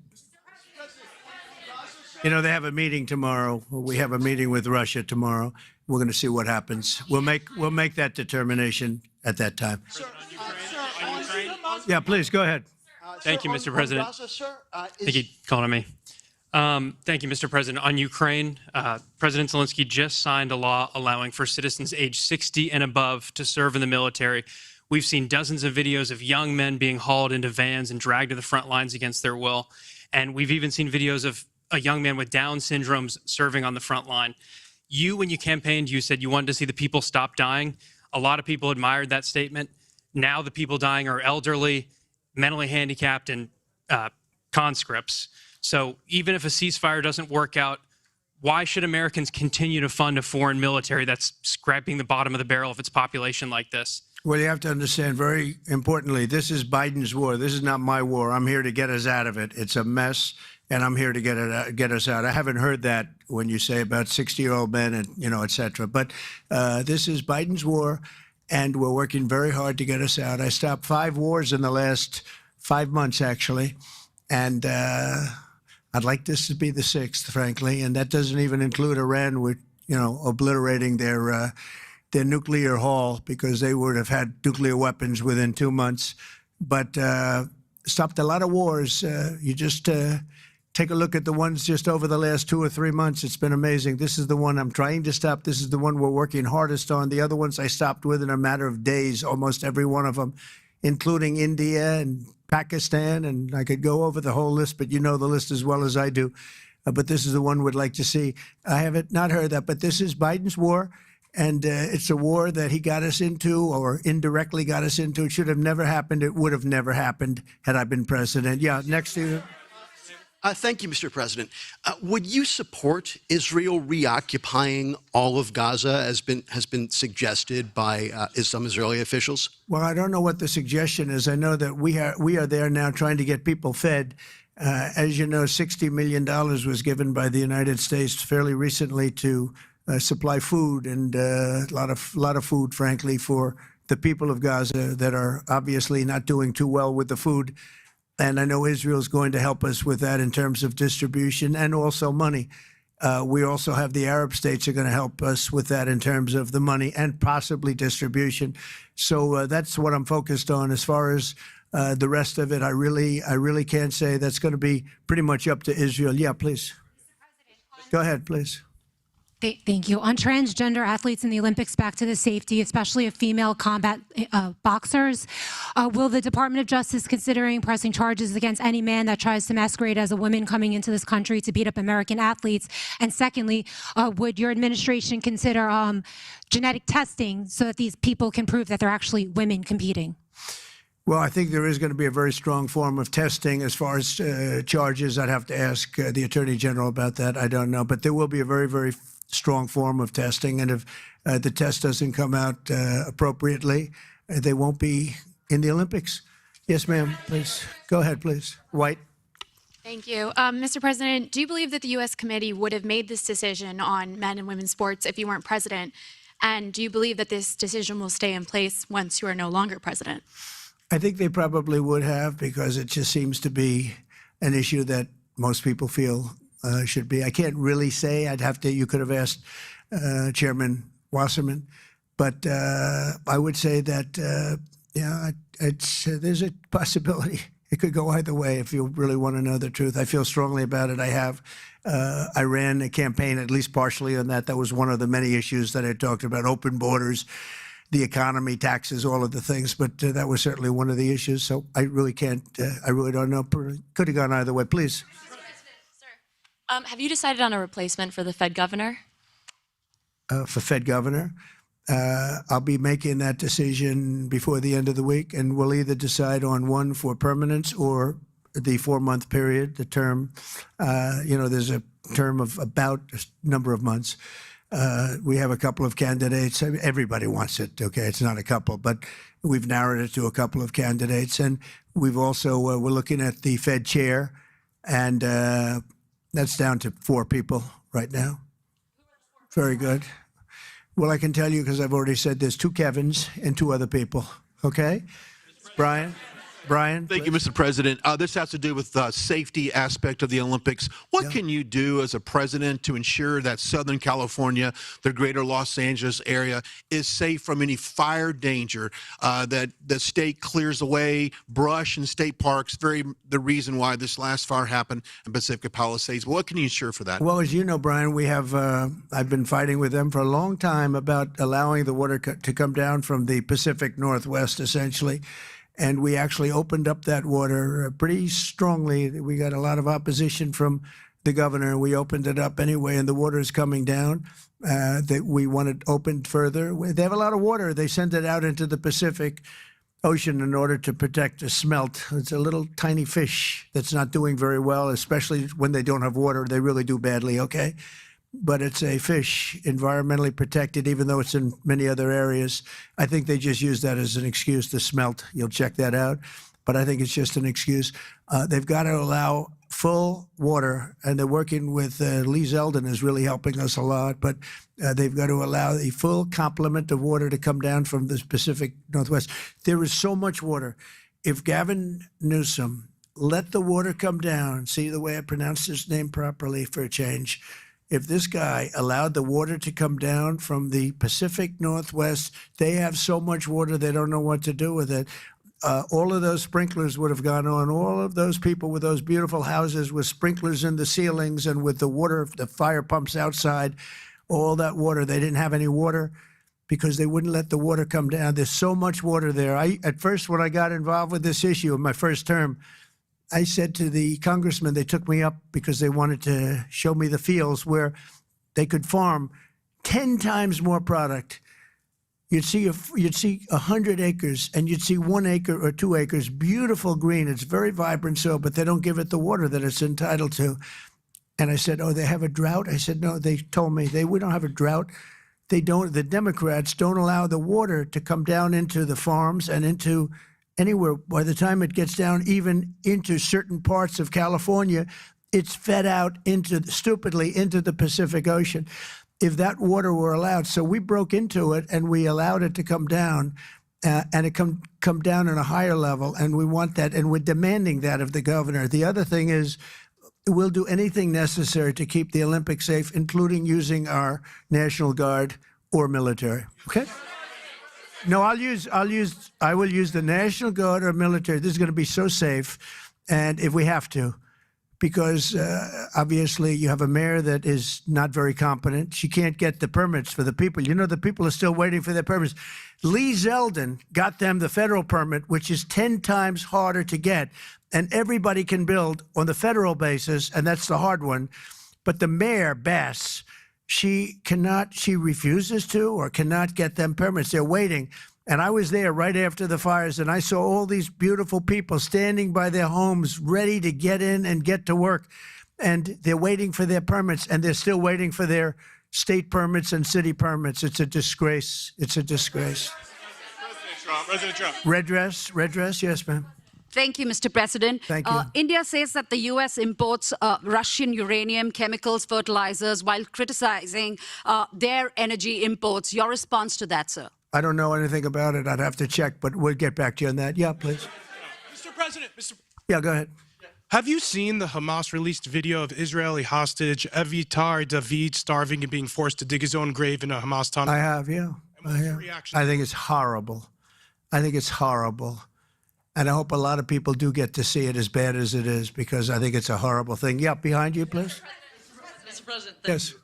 You know, they have a meeting tomorrow. We have a meeting with Russia tomorrow. We're going to see what happens. We'll make that determination at that time. Yeah, please go ahead. Thank you, Mr. President. Thank you for calling on me. Thank you, Mr. President. On Ukraine, President Zelensky just signed a law allowing for citizens age 60 and above to serve in the military. We've seen dozens of videos of young men being hauled into vans and dragged to the front lines against their will. And we've even seen videos of a young man with Down syndrome serving on the front line. When you campaigned, you said you wanted to see the people stop dying. A lot of people admired that statement. Now the people dying are elderly, mentally handicapped, and conscripts. So even if a ceasefire doesn't work out, why should Americans continue to fund a foreign military that's scraping the bottom of the barrel of its population like this? Well, you have to understand very importantly, this is Biden's war. This is not my war. I'm here to get us out of it. It's a mess, and I'm here to get us out. I haven't heard that when you say about 60-year-old men and, et cetera. But this is Biden's war, and we're working very hard to get us out. I stopped 5 wars in the last 5 months, actually, and I'd like this to be the 6th, frankly, and that doesn't even include Iran, which obliterating their nuclear haul because they would have had nuclear weapons within 2 months. But stopped a lot of wars. You just take a look at the ones just over the last 2 or 3 months. It's been amazing. This is the one I'm trying to stop. This is the one we're working hardest on. The other ones I stopped within a matter of days, almost every one of them, including India and Pakistan. And I could go over the whole list, but you know the list as well as I do. But this is the one we'd like to see. I haven't not heard that, but this is Biden's war. And it's a war that he got us into or indirectly got us into. It should have never happened. It would have never happened had I been president. Yeah, next to you. Thank you, Mr. President. Would you support Israel reoccupying all of Gaza as has been suggested by some Israeli officials? Well, I don't know what the suggestion is. I know that we are there now trying to get people fed. As you know, $60 million was given by the United States fairly recently to supply food and a lot of food, frankly, for the people of Gaza that are obviously not doing too well with the food. And I know Israel is going to help us with that in terms of distribution and also money. We also have the Arab states are going to help us with that in terms of the money and possibly distribution. So that's what I'm focused on. As far as the rest of it, I really can't say. That's going to be pretty much up to Israel. Yeah, please. Go ahead, please. Thank you. On transgender athletes in the Olympics, back to the safety, especially of female combat boxers, will the Department of Justice considering pressing charges against any man that tries to masquerade as a woman coming into this country to beat up American athletes? And secondly, would your administration consider genetic testing so that these people can prove that they're actually women competing? Well, I think there is going to be a very strong form of testing. As far as charges, I'd have to ask the Attorney General about that. I don't know. But there will be a very, very strong form of testing. And if the test doesn't come out appropriately, they won't be in the Olympics. Yes, ma'am, please. Go ahead, please. White. Thank you. Mr. President, do you believe that the U.S. committee would have made this decision on men and women's sports if you weren't president? And do you believe that this decision will stay in place once you are no longer president? I think they probably would have, because it just seems to be an issue that most people feel should be. I can't really say. You could have asked Chairman Wasserman, but I would say that, there's a possibility. It could go either way if you really want to know the truth. I feel strongly about it. I ran a campaign, at least partially on that. That was one of the many issues that I talked about: open borders, the economy, taxes, all of the things. But that was certainly one of the issues. So I really can't, I really don't know. Could have gone either way. Please. Have you decided on a replacement for the Fed governor? For Fed governor, I'll be making that decision before the end of the week, and we'll either decide on one for permanence or the 4-month period, the term. There's a term of about a number of months. We have a couple of candidates. Everybody wants it, okay? It's not a couple, but we've narrowed it to a couple of candidates. And we've also, we're looking at the Fed chair, and that's down to 4 people right now. Very good. Well, I can tell you, because I've already said there's 2 Kevins and 2 other people, okay? Brian? Thank you, Mr. President. This has to do with the safety aspect of the Olympics. What can you do as a president to ensure that Southern California, the greater Los Angeles area, is safe from any fire danger, that the state clears away brush in state parks, the reason why this last fire happened in Pacific Palisades? What can you ensure for that? Well, as you know, Brian, we have, I've been fighting with them for a long time about allowing the water to come down from the Pacific Northwest, essentially. And we actually opened up that water pretty strongly. We got a lot of opposition from the governor, and we opened it up anyway, and the water is coming down. That we want it opened further. They have a lot of water. They send it out into the Pacific Ocean in order to protect the smelt. It's a little tiny fish that's not doing very well, especially when they don't have water. They really do badly, okay? But it's a fish, environmentally protected, even though it's in many other areas. I think they just use that as an excuse to smelt. You'll check that out. But I think it's just an excuse. They've got to allow full water, and they're working with Lee Zeldin is really helping us a lot. But they've got to allow the full complement of water to come down from the Pacific Northwest. There is so much water. If Gavin Newsom let the water come down, see the way I pronounced his name properly for a change, if this guy allowed the water to come down from the Pacific Northwest, they have so much water they don't know what to do with it. All of those sprinklers would have gone on. All of those people with those beautiful houses with sprinklers in the ceilings and with the water, the fire pumps outside, all that water, they didn't have any water because they wouldn't let the water come down. There's so much water there. At first, when I got involved with this issue in my first term, I said to the congressman, they took me up because they wanted to show me the fields where they could farm 10 times more product. You'd see 100 acres, and you'd see 1 acre or 2 acres, beautiful green. It's very vibrant soil, but they don't give it the water that it's entitled to. And I said, oh, they have a drought? I said, no, they told me we don't have a drought. They don't, the Democrats don't allow the water to come down into the farms and into anywhere. By the time it gets down even into certain parts of California, it's fed out stupidly into the Pacific Ocean. If that water were allowed, so we broke into it and we allowed it to come down, and it come down on a higher level, and we want that, and we're demanding that of the governor. The other thing is, we'll do anything necessary to keep the Olympics safe, including using our National Guard or military. Okay? No, I will use the National Guard or military. This is going to be so safe, and if we have to, because obviously you have a mayor that is not very competent. She can't get the permits for the people. You know, the people are still waiting for their permits. Lee Zeldin got them the federal permit, which is 10 times harder to get. And everybody can build on the federal basis, and that's the hard one. But the mayor, Bass, she refuses to or cannot get them permits. They're waiting. And I was there right after the fires, and I saw all these beautiful people standing by their homes, ready to get in and get to work. And they're waiting for their permits, and they're still waiting for their state permits and city permits. It's a disgrace. It's a disgrace. President Trump. Redress, yes, ma'am. Thank you, Mr. President. Thank you. India says that the U.S. imports Russian uranium, chemicals, fertilizers, while criticizing their energy imports. Your response to that, sir? I don't know anything about it. I'd have to check, but we'll get back to you on that. Yeah, please. Mr. President, Yeah, go ahead. have you seen the Hamas released video of Israeli hostage Avitar David starving and being forced to dig his own grave in a Hamas tunnel? I have, yeah. I have. I think it's horrible. I think it's horrible. And I hope a lot of people do get to see it, as bad as it is, because I think it's a horrible thing. Yeah, behind you, please. Mr. President, Yes.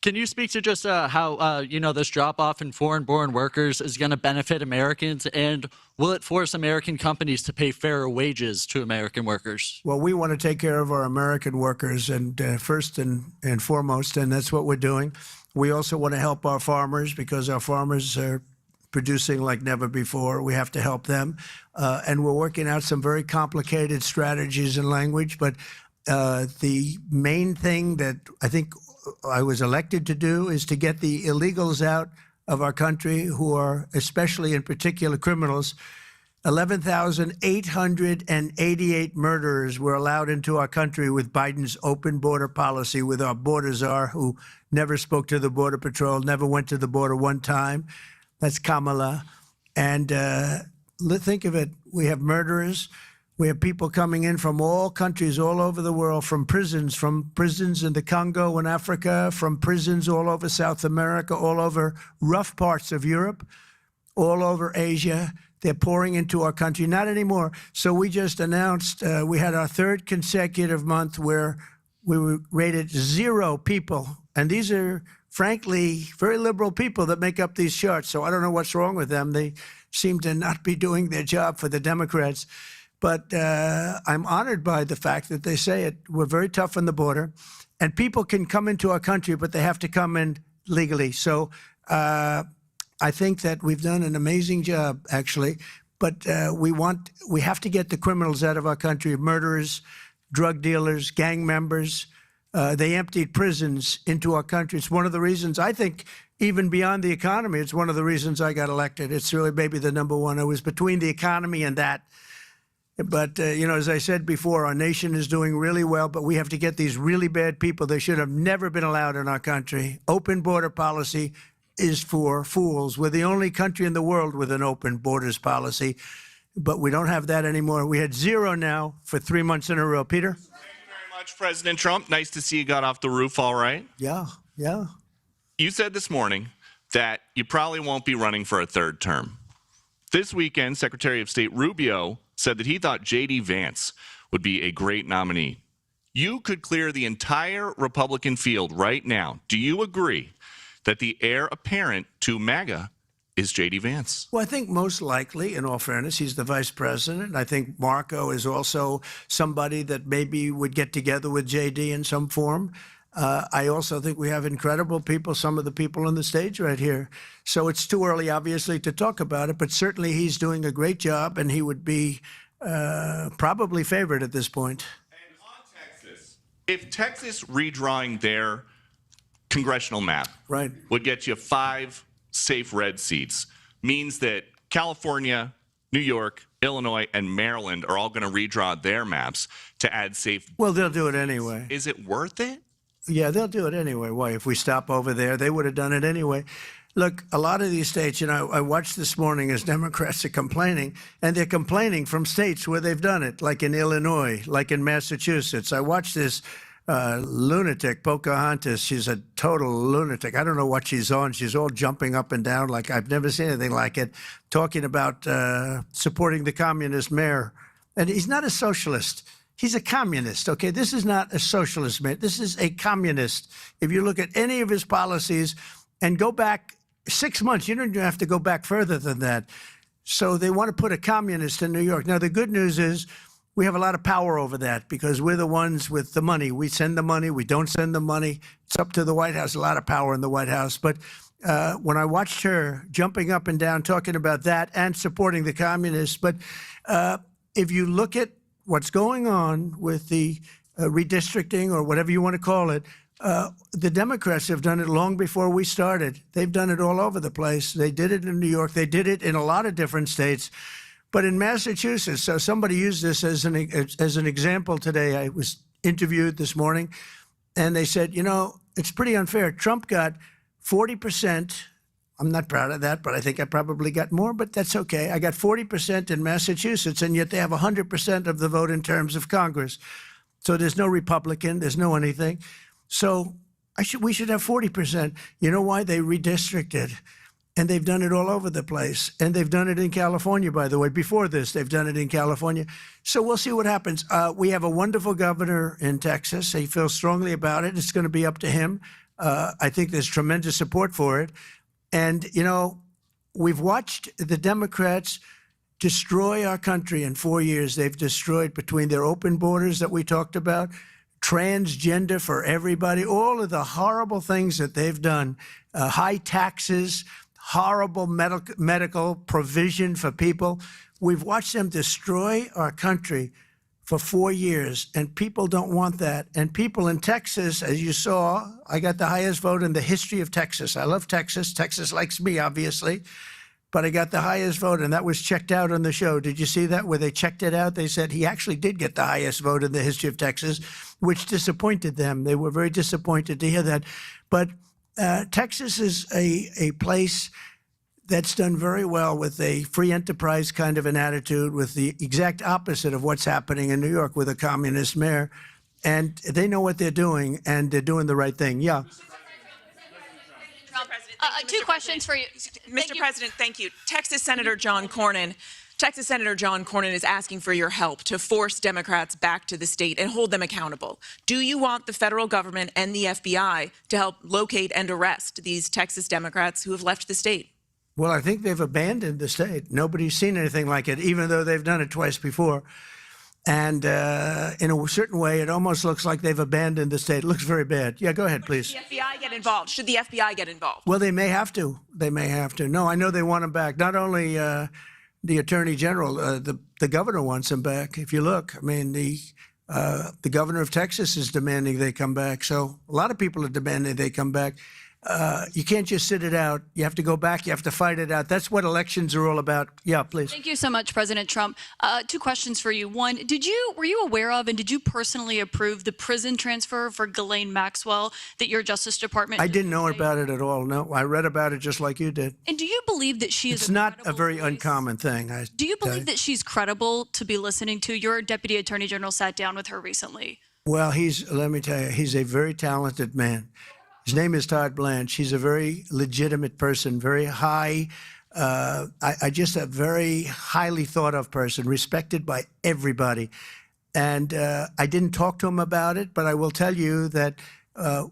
Can you speak to just how, this drop-off in foreign-born workers is going to benefit Americans, and will it force American companies to pay fairer wages to American workers? Well, we want to take care of our American workers, and first and foremost, and that's what we're doing. We also want to help our farmers, because our farmers are producing like never before. We have to help them. And we're working out some very complicated strategies and language. But the main thing that I think I was elected to do is to get the illegals out of our country, who are especially in particular criminals. 11,888 murderers were allowed into our country with Biden's open border policy, with our border czar, who never spoke to the Border Patrol, never went to the border one time. That's Kamala. And think of it. We have murderers. We have people coming in from all countries all over the world, from prisons in the Congo and Africa, from prisons all over South America, all over rough parts of Europe, all over Asia. They're pouring into our country. Not anymore. So we just announced we had our third consecutive month where we were rated 0 people. And these are, frankly, very liberal people that make up these charts. So I don't know what's wrong with them. They seem to not be doing their job for the Democrats. But I'm honored by the fact that they say it. We're very tough on the border. And people can come into our country, but they have to come in legally. So I think that we've done an amazing job, actually. But we have to get the criminals out of our country, murderers, drug dealers, gang members. They emptied prisons into our country. It's one of the reasons, I think, even beyond the economy, it's one of the reasons I got elected. It's really maybe the number one. I was between the economy and that. But, as I said before, our nation is doing really well, but we have to get these really bad people. They should have never been allowed in our country. Open border policy is for fools. We're the only country in the world with an open borders policy, but we don't have that anymore. We had 0 now for 3 months in a row. Peter? much, President Trump. Nice to see you got off the roof all right. Yeah, yeah. You said this morning that you probably won't be running for a third term. This weekend, Secretary of State Rubio said that he thought J.D. Vance would be a great nominee. You could clear the entire Republican field right now. Do you agree that the heir apparent to MAGA is J.D. Vance? Well, I think most likely, in all fairness, he's the vice president. I think Marco is also somebody that maybe would get together with J.D. in some form. I also think we have incredible people, some of the people on the stage right here. So it's too early, obviously, to talk about it, but certainly he's doing a great job, and he would be probably favored at this point. And on Texas, if Texas redrawing their congressional map would get you 5 safe red seats, means that California, New York, Illinois, and Maryland are all going to redraw their maps to add safe. Well, they'll do it anyway. Is it worth it? Yeah, they'll do it anyway. Why? If we stop over there, they would have done it anyway. Look, a lot of these states, I watched this morning as Democrats are complaining, and they're complaining from states where they've done it, like in Illinois, like in Massachusetts. I watched this lunatic, Pocahontas. She's a total lunatic. I don't know what she's on. She's all jumping up and down like I've never seen anything like it, talking about supporting the communist mayor. And he's not a socialist. He's a communist, okay? This is not a socialist, man. This is a communist. If you look at any of his policies and go back 6 months, you don't even have to go back further than that. So they want to put a communist in New York. Now, the good news is we have a lot of power over that because we're the ones with the money. We send the money. We don't send the money. It's up to the White House, a lot of power in the White House. But when I watched her jumping up and down, talking about that and supporting the communists, but if you look at what's going on with the redistricting or whatever you want to call it, the Democrats have done it long before we started. They've done it all over the place. They did it in New York. They did it in a lot of different states. But in Massachusetts, so somebody used this as an example today. I was interviewed this morning, and they said, it's pretty unfair. Trump got 40%. I'm not proud of that, but I think I probably got more, but that's okay. I got 40% in Massachusetts, and yet they have 100% of the vote in terms of Congress. So there's no Republican, there's no anything. So we should have 40%. You know why? They redistricted, and they've done it all over the place. And they've done it in California, by the way. Before this, they've done it in California. So we'll see what happens. We have a wonderful governor in Texas. He feels strongly about it. It's going to be up to him. I think there's tremendous support for it. And, we've watched the Democrats destroy our country in 4 years. They've destroyed, between their open borders that we talked about, transgender for everybody, all of the horrible things that they've done, high taxes, horrible medical provision for people. We've watched them destroy our country for 4 years, and people don't want that. And people in Texas, as you saw, I got the highest vote in the history of Texas. I love Texas. Texas likes me, obviously. But I got the highest vote, and that was checked out on the show. Did you see that, where they checked it out? They said he actually did get the highest vote in the history of Texas, which disappointed them. They were very disappointed to hear that. But Texas is a place that's done very well with a free enterprise kind of an attitude, with the exact opposite of what's happening in New York with a communist mayor. And they know what they're doing, and they're doing the right thing. Yeah. Two questions for you. Mr. President, thank you. Texas Senator John Cornyn is asking for your help to force Democrats back to the state and hold them accountable. Do you want the federal government and the FBI to help locate and arrest these Texas Democrats who have left the state? Well, I think they've abandoned the state. Nobody's seen anything like it, even though they've done it twice before. And in a certain way, it almost looks like they've abandoned the state. It looks very bad. Yeah, go ahead, please. Should the FBI get involved? Should the FBI get involved? Well, they may have to. They may have to. No, I know they want him back. Not only the Attorney General, the governor wants him back. If you look, I mean, the governor of Texas is demanding they come back. So a lot of people are demanding they come back. You can't just sit it out. You have to go back. You have to fight it out. That's what elections are all about. Yeah, please. Thank you so much, President Trump. Two questions for you. One, were you aware of, and did you personally approve the prison transfer for Ghislaine Maxwell that your Justice Department? I didn't know about it at all. No, I read about it just like you did. And do you believe that she is? It's not a very uncommon thing. Do you believe that she's credible to be listening to? Your Deputy Attorney General sat down with her recently. Well, let me tell you, he's a very talented man. His name is Todd Blanche. He's a very legitimate person, very high, I just a very highly thought of person, respected by everybody. And I didn't talk to him about it, but I will tell you that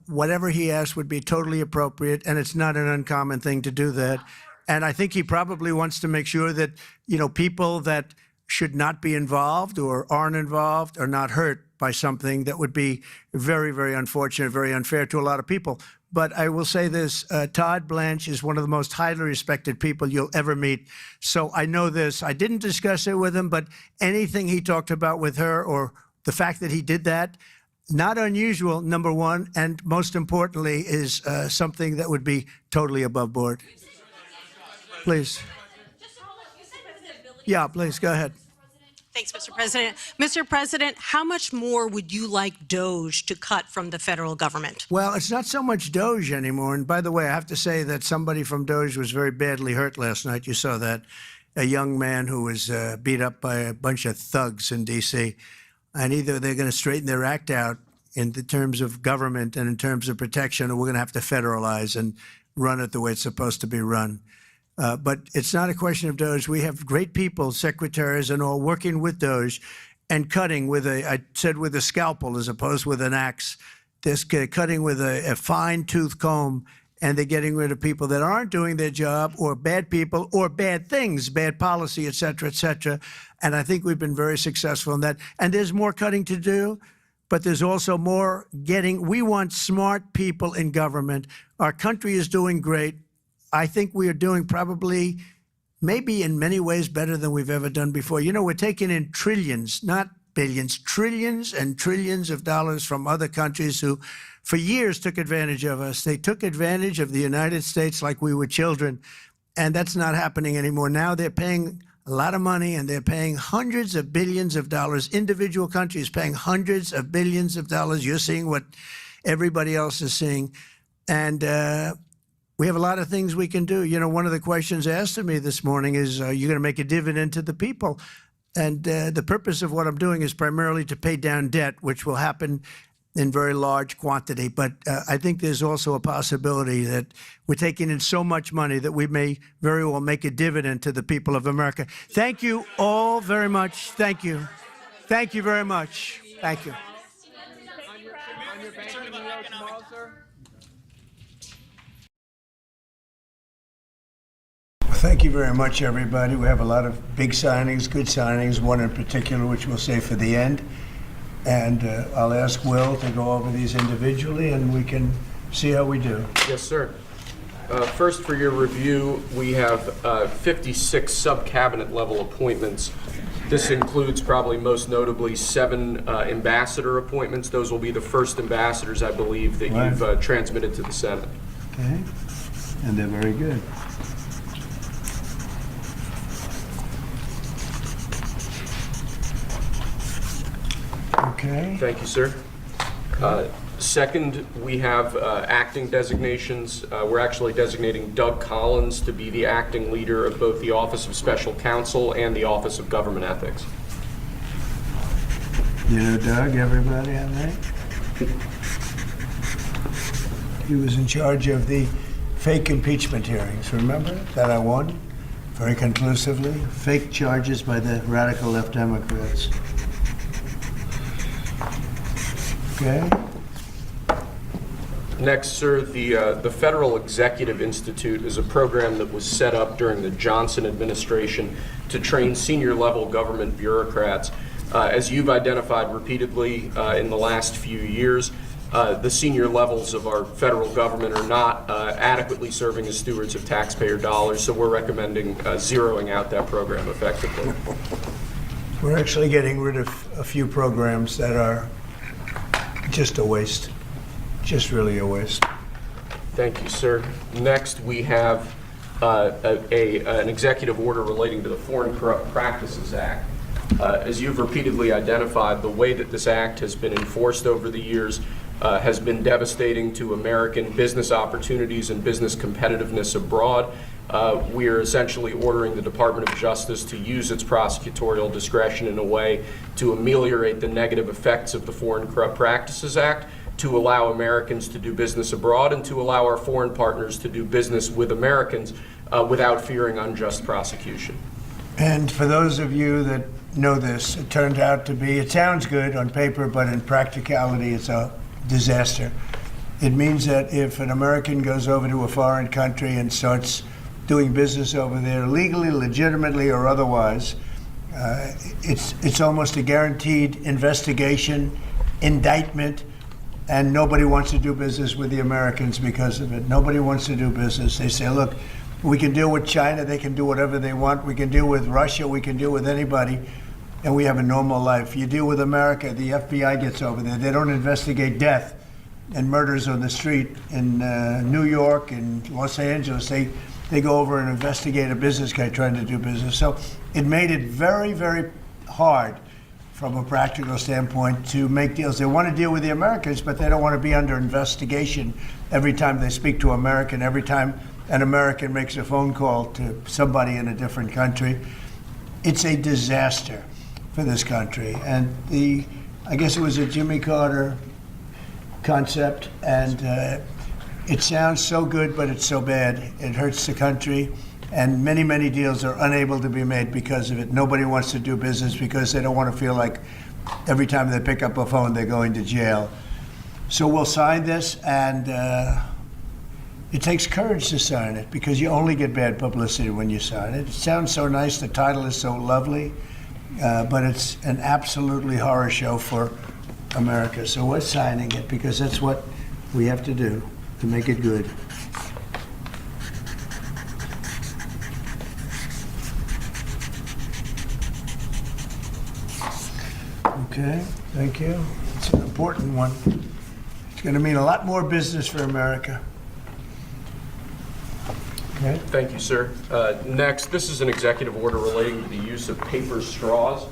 whatever he asked would be totally appropriate, and it's not an uncommon thing to do that. And I think he probably wants to make sure that, people that should not be involved or aren't involved are not hurt by something that would be very, very unfortunate, very unfair to a lot of people. But I will say this, Todd Blanche is one of the most highly respected people you'll ever meet. So I know this. I didn't discuss it with him, but anything he talked about with her or the fact that he did that, not unusual, number one, and most importantly is something that would be totally above board. Please. Yeah, please, go ahead. Thanks, Mr. President. Mr. President, how much more would you like DOJ to cut from the federal government? Well, it's not so much DOJ anymore. And by the way, I have to say that somebody from DOJ was very badly hurt last night. You saw that. A young man who was beat up by a bunch of thugs in D.C. And either they're going to straighten their act out in the terms of government and in terms of protection, or we're going to have to federalize and run it the way it's supposed to be run. But it's not a question of DOJ. We have great people, secretaries and all, working with DOJ and cutting with I said with a scalpel as opposed with an axe. They're cutting with a fine-tooth comb, and they're getting rid of people that aren't doing their job, or bad people, or bad things, bad policy, et cetera, et cetera. And I think we've been very successful in that. And there's more cutting to do, but there's also more getting. We want smart people in government. Our country is doing great. I think we are doing probably, maybe in many ways, better than we've ever done before. We're taking in trillions, not billions, trillions and trillions of dollars from other countries who, for years, took advantage of us. They took advantage of the United States like we were children, and that's not happening anymore. Now they're paying a lot of money, and they're paying hundreds of billions of dollars. Individual countries paying hundreds of billions of dollars. You're seeing what everybody else is seeing. And we have a lot of things we can do. One of the questions asked of me this morning is, are you going to make a dividend to the people? And the purpose of what I'm doing is primarily to pay down debt, which will happen in very large quantity. But I think there's also a possibility that we're taking in so much money that we may very well make a dividend to the people of America. Thank you all very much. Thank you. Thank you very much. Thank you. Thank you very much, everybody. We have a lot of big signings, good signings, one in particular, which we'll save for the end. And I'll ask Will to go over these individually, and we can see how we do. Yes, sir. First, for your review, we have 56 sub-cabinet level appointments. This includes probably most notably 7 ambassador appointments. Those will be the first ambassadors, I believe, that you've transmitted to the Senate. Okay. And they're very good. Okay. Thank you, sir. Second, we have acting designations. We're actually designating Doug Collins to be the acting leader of both the Office of Special Counsel and the Office of Government Ethics. You know Doug, everybody, all right? He was in charge of the fake impeachment hearings, remember? That I won very conclusively. Fake charges by the radical left Democrats. Okay. Next, sir, the Federal Executive Institute is a program that was set up during the Johnson administration to train senior-level government bureaucrats. As you've identified repeatedly in the last few years, the senior levels of our federal government are not adequately serving as stewards of taxpayer dollars, so we're recommending zeroing out that program effectively. We're actually getting rid of a few programs that are just a waste, just really a waste. Thank you, sir. Next, we have an executive order relating to the Foreign Corrupt Practices Act. As you've repeatedly identified, the way that this act has been enforced over the years has been devastating to American business opportunities and business competitiveness abroad. we are essentially ordering the Department of Justice to use its prosecutorial discretion in a way to ameliorate the negative effects of the Foreign Corrupt Practices Act, to allow Americans to do business abroad, and to allow our foreign partners to do business with Americans without fearing unjust prosecution. And for those of you that know this, it turned out to be, it sounds good on paper, but in practicality, it's a disaster. It means that if an American goes over to a foreign country and starts doing business over there, legally, legitimately, or otherwise, it's almost a guaranteed investigation, indictment, and nobody wants to do business with the Americans because of it. Nobody wants to do business. They say, look, we can deal with China, they can do whatever they want. We can deal with Russia, we can deal with anybody, and we have a normal life. You deal with America, the FBI gets over there. They don't investigate death and murders on the street in New York and Los Angeles. They go over and investigate a business guy trying to do business. So it made it very, very hard from a practical standpoint to make deals. They want to deal with the Americans, but they don't want to be under investigation every time they speak to an American, every time an American makes a phone call to somebody in a different country. It's a disaster for this country. And I guess it was a Jimmy Carter concept, and it sounds so good, but it's so bad. It hurts the country, and many, many deals are unable to be made because of it. Nobody wants to do business because they don't want to feel like every time they pick up a phone, they're going to jail. So we'll sign this, and it takes courage to sign it because you only get bad publicity when you sign it. It sounds so nice, the title is so lovely, but it's an absolutely horror show for America. So we're signing it because that's what we have to do to make it good. Okay, thank you. It's an important one. It's going to mean a lot more business for America. Okay. Thank you, sir. Next, this is an executive order relating to the use of paper straws.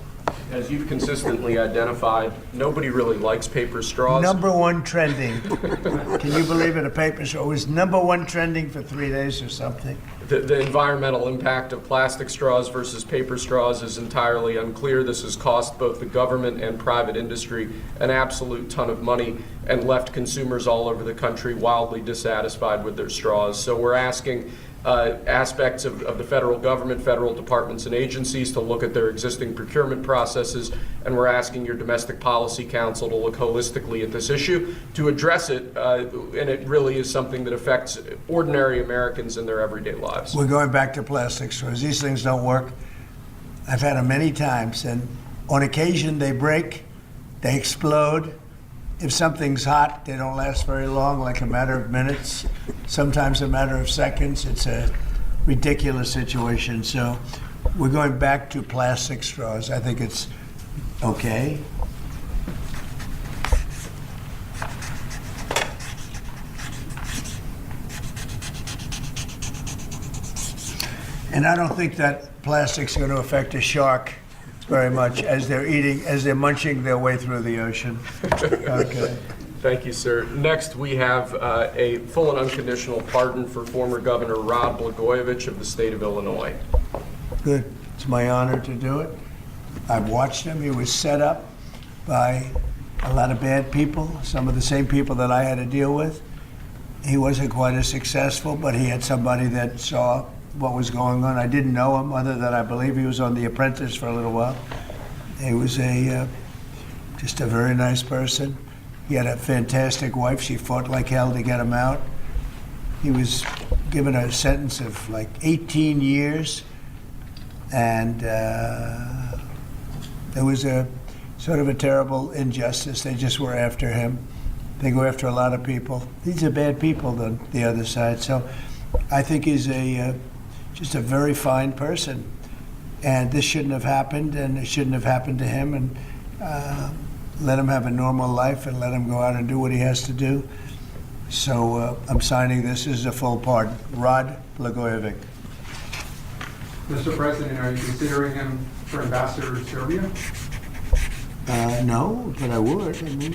As you've consistently identified, nobody really likes paper straws. Number one trending. Can you believe it? A paper straw was number one trending for 3 days or something. The environmental impact of plastic straws versus paper straws is entirely unclear. This has cost both the government and private industry an absolute ton of money and left consumers all over the country wildly dissatisfied with their straws. So we're asking aspects of the federal government, federal departments and agencies to look at their existing procurement processes, and we're asking your Domestic Policy Council to look holistically at this issue to address it, and it really is something that affects ordinary Americans in their everyday lives. We're going back to plastic straws. These things don't work. I've had them many times, and on occasion they break, they explode. If something's hot, they don't last very long, like a matter of minutes, sometimes a matter of seconds. It's a ridiculous situation. So we're going back to plastic straws. I think it's okay. And I don't think that plastic's going to affect a shark very much as they're munching their way through the ocean. Okay. Thank you, sir. Next, we have a full and unconditional pardon for former Governor Rod Blagojevich of the state of Illinois. Good. It's my honor to do it. I've watched him. He was set up by a lot of bad people, some of the same people that I had to deal with. He wasn't quite as successful, but he had somebody that saw what was going on. I didn't know him other than I believe he was on The Apprentice for a little while. He was just a very nice person. He had a fantastic wife. She fought like hell to get him out. He was given a sentence of like 18 years, and there was a sort of a terrible injustice. They just were after him. They go after a lot of people. These are bad people on the other side. So I think he's just a very fine person, and this shouldn't have happened, and it shouldn't have happened to him, and let him have a normal life and let him go out and do what he has to do. So I'm signing this as a full pardon. Rod Blagojevich. Mr. President, are you considering him for ambassador to Serbia? No, but I would. I mean,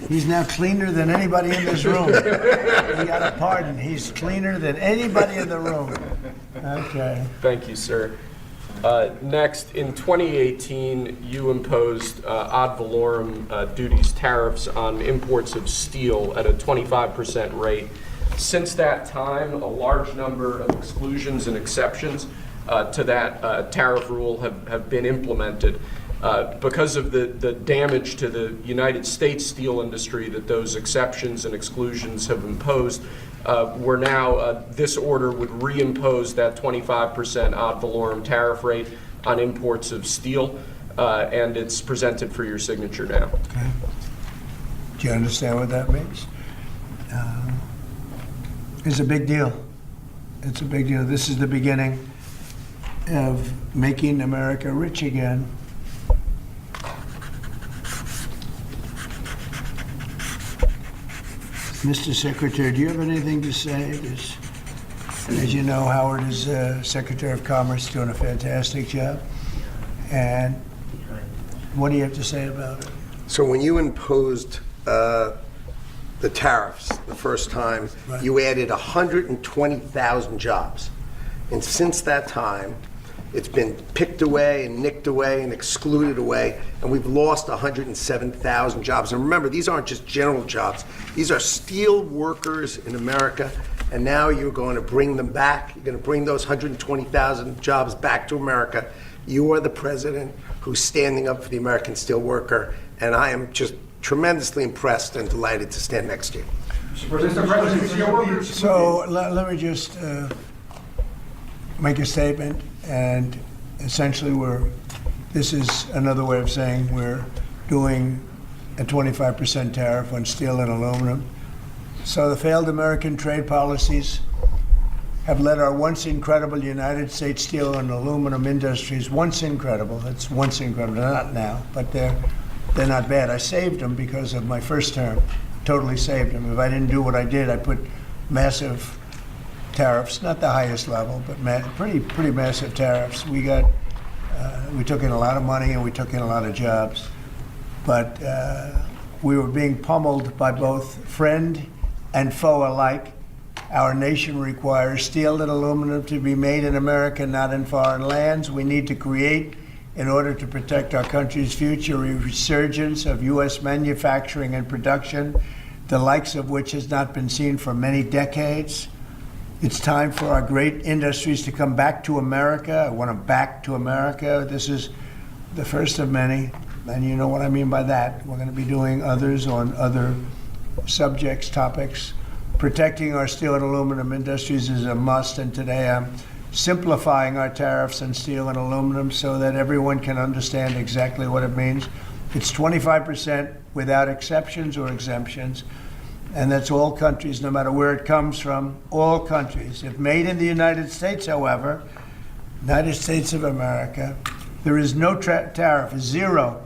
He's now cleaner than anybody in this room. You got a pardon. He's cleaner than anybody in the room. Okay. Thank you, sir. Next, in 2018, you imposed ad valorem duties, tariffs on imports of steel at a 25% rate. Since that time, a large number of exclusions and exceptions to that tariff rule have been implemented. Because of the damage to the United States steel industry that those exceptions and exclusions have imposed, we're now, this order would reimpose that 25% ad valorem tariff rate on imports of steel, and it's presented for your signature now. Okay. Do you understand what that means? It's a big deal. It's a big deal. This is the beginning of making America rich again. Mr. Secretary, do you have anything to say? As you know, Howard is Secretary of Commerce, doing a fantastic job. And what do you have to say about it? So when you imposed the tariffs the first time, Right. you added 120,000 jobs. And since that time, it's been picked away and nicked away and excluded away, and we've lost 107,000 jobs. And remember, these aren't just general jobs. These are steel workers in America, and now you're going to bring them back. You're going to bring those 120,000 jobs back to America. You are the president who's standing up for the American steel worker, and I am just tremendously impressed and delighted to stand next to you. Mr. President, So let me just make a statement, and essentially this is another way of saying we're doing a 25% tariff on steel and aluminum. So the failed American trade policies have led our once incredible United States steel and aluminum industries, once incredible, they're not now, but they're not bad. I saved them because of my first term, totally saved them. If I didn't do what I did, I put massive tariffs, not the highest level, but pretty massive tariffs. We took in a lot of money and we took in a lot of jobs, but we were being pummeled by both friend and foe alike. Our nation requires steel and aluminum to be made in America, not in foreign lands. We need to create, in order to protect our country's future, a resurgence of U.S. manufacturing and production, the likes of which has not been seen for many decades. It's time for our great industries to come back to America. I want them back to America. This is the first of many, and you know what I mean by that. We're going to be doing others on other subjects, topics. Protecting our steel and aluminum industries is a must, and today I'm simplifying our tariffs on steel and aluminum so that everyone can understand exactly what it means. It's 25% without exceptions or exemptions. And that's all countries, no matter where it comes from, all countries. If made in the United States, however, United States of America, there is no tariff, zero.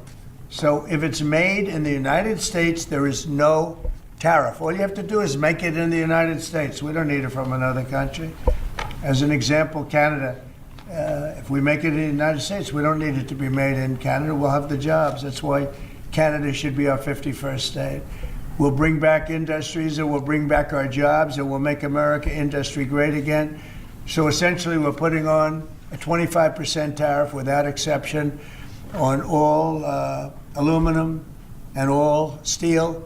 So if it's made in the United States, there is no tariff. All you have to do is make it in the United States. We don't need it from another country. As an example, Canada. If we make it in the United States, we don't need it to be made in Canada. We'll have the jobs. That's why Canada should be our 51st state. We'll bring back industries, and we'll bring back our jobs, and we'll make America industry great again. So essentially, we're putting on a 25% tariff without exception on all aluminum and all steel.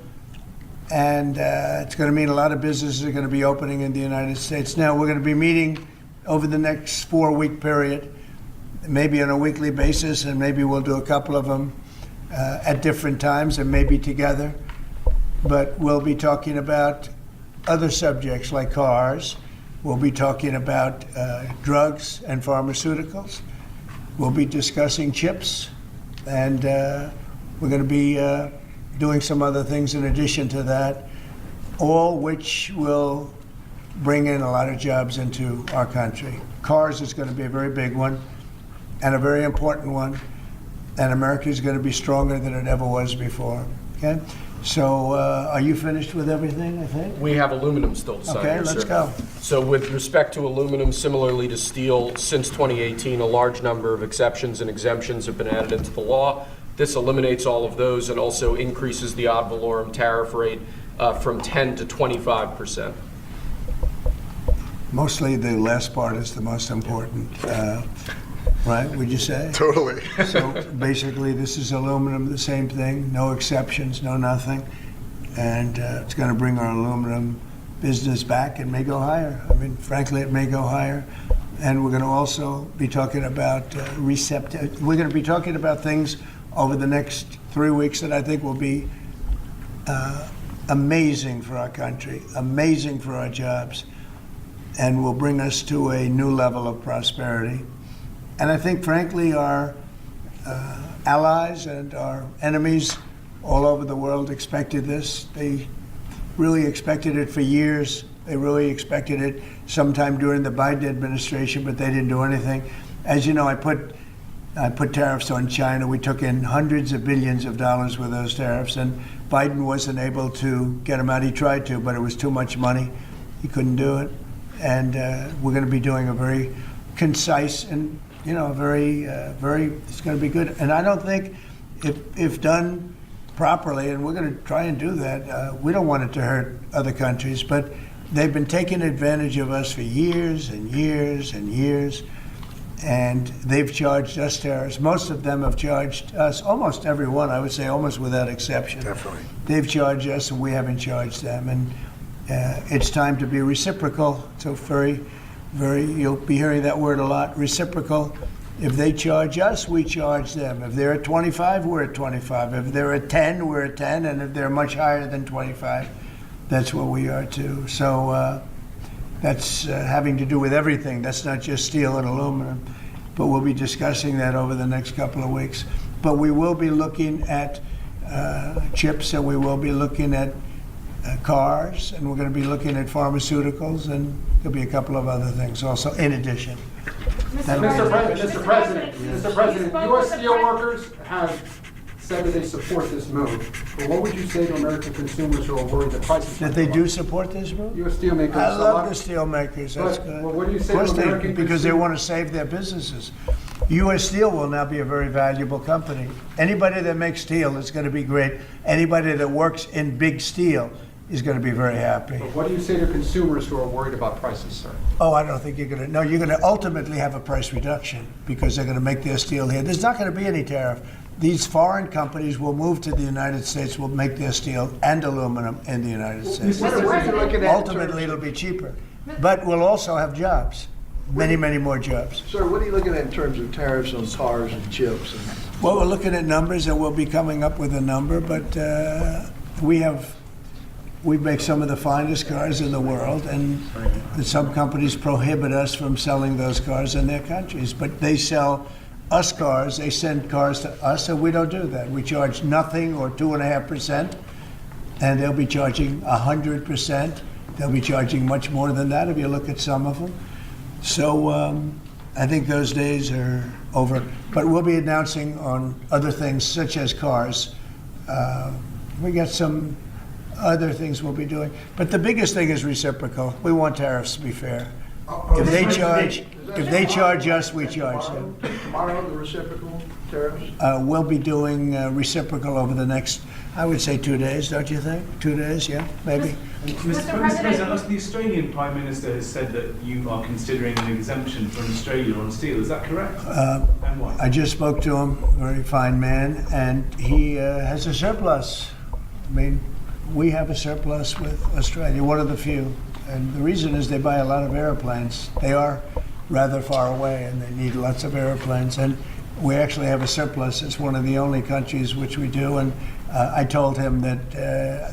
And it's going to mean a lot of businesses are going to be opening in the United States. Now, we're going to be meeting over the next 4-week period, maybe on a weekly basis, and maybe we'll do a couple of them at different times and maybe together. But we'll be talking about other subjects like cars. We'll be talking about drugs and pharmaceuticals. We'll be discussing chips, and we're going to be doing some other things in addition to that, all which will bring in a lot of jobs into our country. Cars is going to be a very big one and a very important one, and America is going to be stronger than it ever was before. Okay? So are you finished with everything, I think? We have aluminum still to sign. Okay, here, let's sir. go. So with respect to aluminum, similarly to steel, since 2018, a large number of exceptions and exemptions have been added into the law. This eliminates all of those and also increases the ad valorem tariff rate from 10 to 25%. Mostly the last part is the most important, right? Would you say? Totally. So basically, this is aluminum, the same thing, no exceptions, no nothing. And it's going to bring our aluminum business back and may go higher. I mean, frankly, it may go higher. And we're going to also be talking about we're going to be talking about things over the next 3 weeks that I think will be amazing for our country, amazing for our jobs, and will bring us to a new level of prosperity. And I think, frankly, our allies and our enemies all over the world expected this. They really expected it for years. They really expected it sometime during the Biden administration, but they didn't do anything. As you know, I put tariffs on China. We took in hundreds of billions of dollars with those tariffs, and Biden wasn't able to get them out. He tried to, but it was too much money. He couldn't do it. And we're going to be doing a very concise and, very, it's going to be good. And I don't think if done properly, and we're going to try and do that, we don't want it to hurt other countries, but they've been taking advantage of us for years and years and years, and they've charged us tariffs. Most of them have charged us, almost everyone, I would say, almost without exception. Definitely. They've charged us, and we haven't charged them. And it's time to be reciprocal. So you'll be hearing that word a lot, reciprocal. If they charge us, we charge them. If they're at 25, we're at 25. If they're at 10, we're at 10. And if they're much higher than 25, that's what we are too. So that's having to do with everything. That's not just steel and aluminum. But we'll be discussing that over the next couple of weeks. But we will be looking at chips, and we will be looking at cars, and we're going to be looking at pharmaceuticals, and there'll be a couple of other things also in addition. Mr. President, U.S. steelworkers have said that they support this move. But what would you say to American consumers who are worried that prices That they do support this move? U.S. steelmakers. I love the steelmakers. That's good. Well, what do you say of course to American because they consumers? want to save their businesses. U.S. Steel will now be a very valuable company. Anybody that makes steel is going to be great. Anybody that works in big steel is going to be very happy. But what do you say to consumers who are worried about prices, sir? Oh, I don't think you're going to. No, you're going to ultimately have a price reduction because they're going to make their steel here. There's not going to be any tariff. These foreign companies will move to the United States, will make their steel and aluminum in the United States. Ultimately, it'll be cheaper. But we'll also have jobs, many, many more jobs. Sir, what are you looking at in terms of tariffs on cars and chips? Well, we're looking at numbers, and we'll be coming up with a number, but we make some of the finest cars in the world, and some companies prohibit us from selling those cars in their countries. But they sell us cars, they send cars to us, and we don't do that. We charge nothing or 2.5%, and they'll be charging 100%. They'll be charging much more than that if you look at some of them. So I think those days are over. But we'll be announcing on other things, such as cars. We got some other things we'll be doing. But the biggest thing is reciprocal. We want tariffs to be fair. If they charge us, we charge them. Tomorrow, the reciprocal tariffs? We'll be doing reciprocal over the next, I would say, 2 days, don't you think? 2 days, yeah, maybe. Mr. President, the Australian Prime Minister has said that you are considering an exemption from Australia on steel. Is that correct? And why? I just spoke to him, very fine man, and he has a surplus. I mean, we have a surplus with Australia, one of the few. And the reason is they buy a lot of airplanes. They are rather far away, and they need lots of airplanes. And we actually have a surplus. It's one of the only countries which we do. And I told him that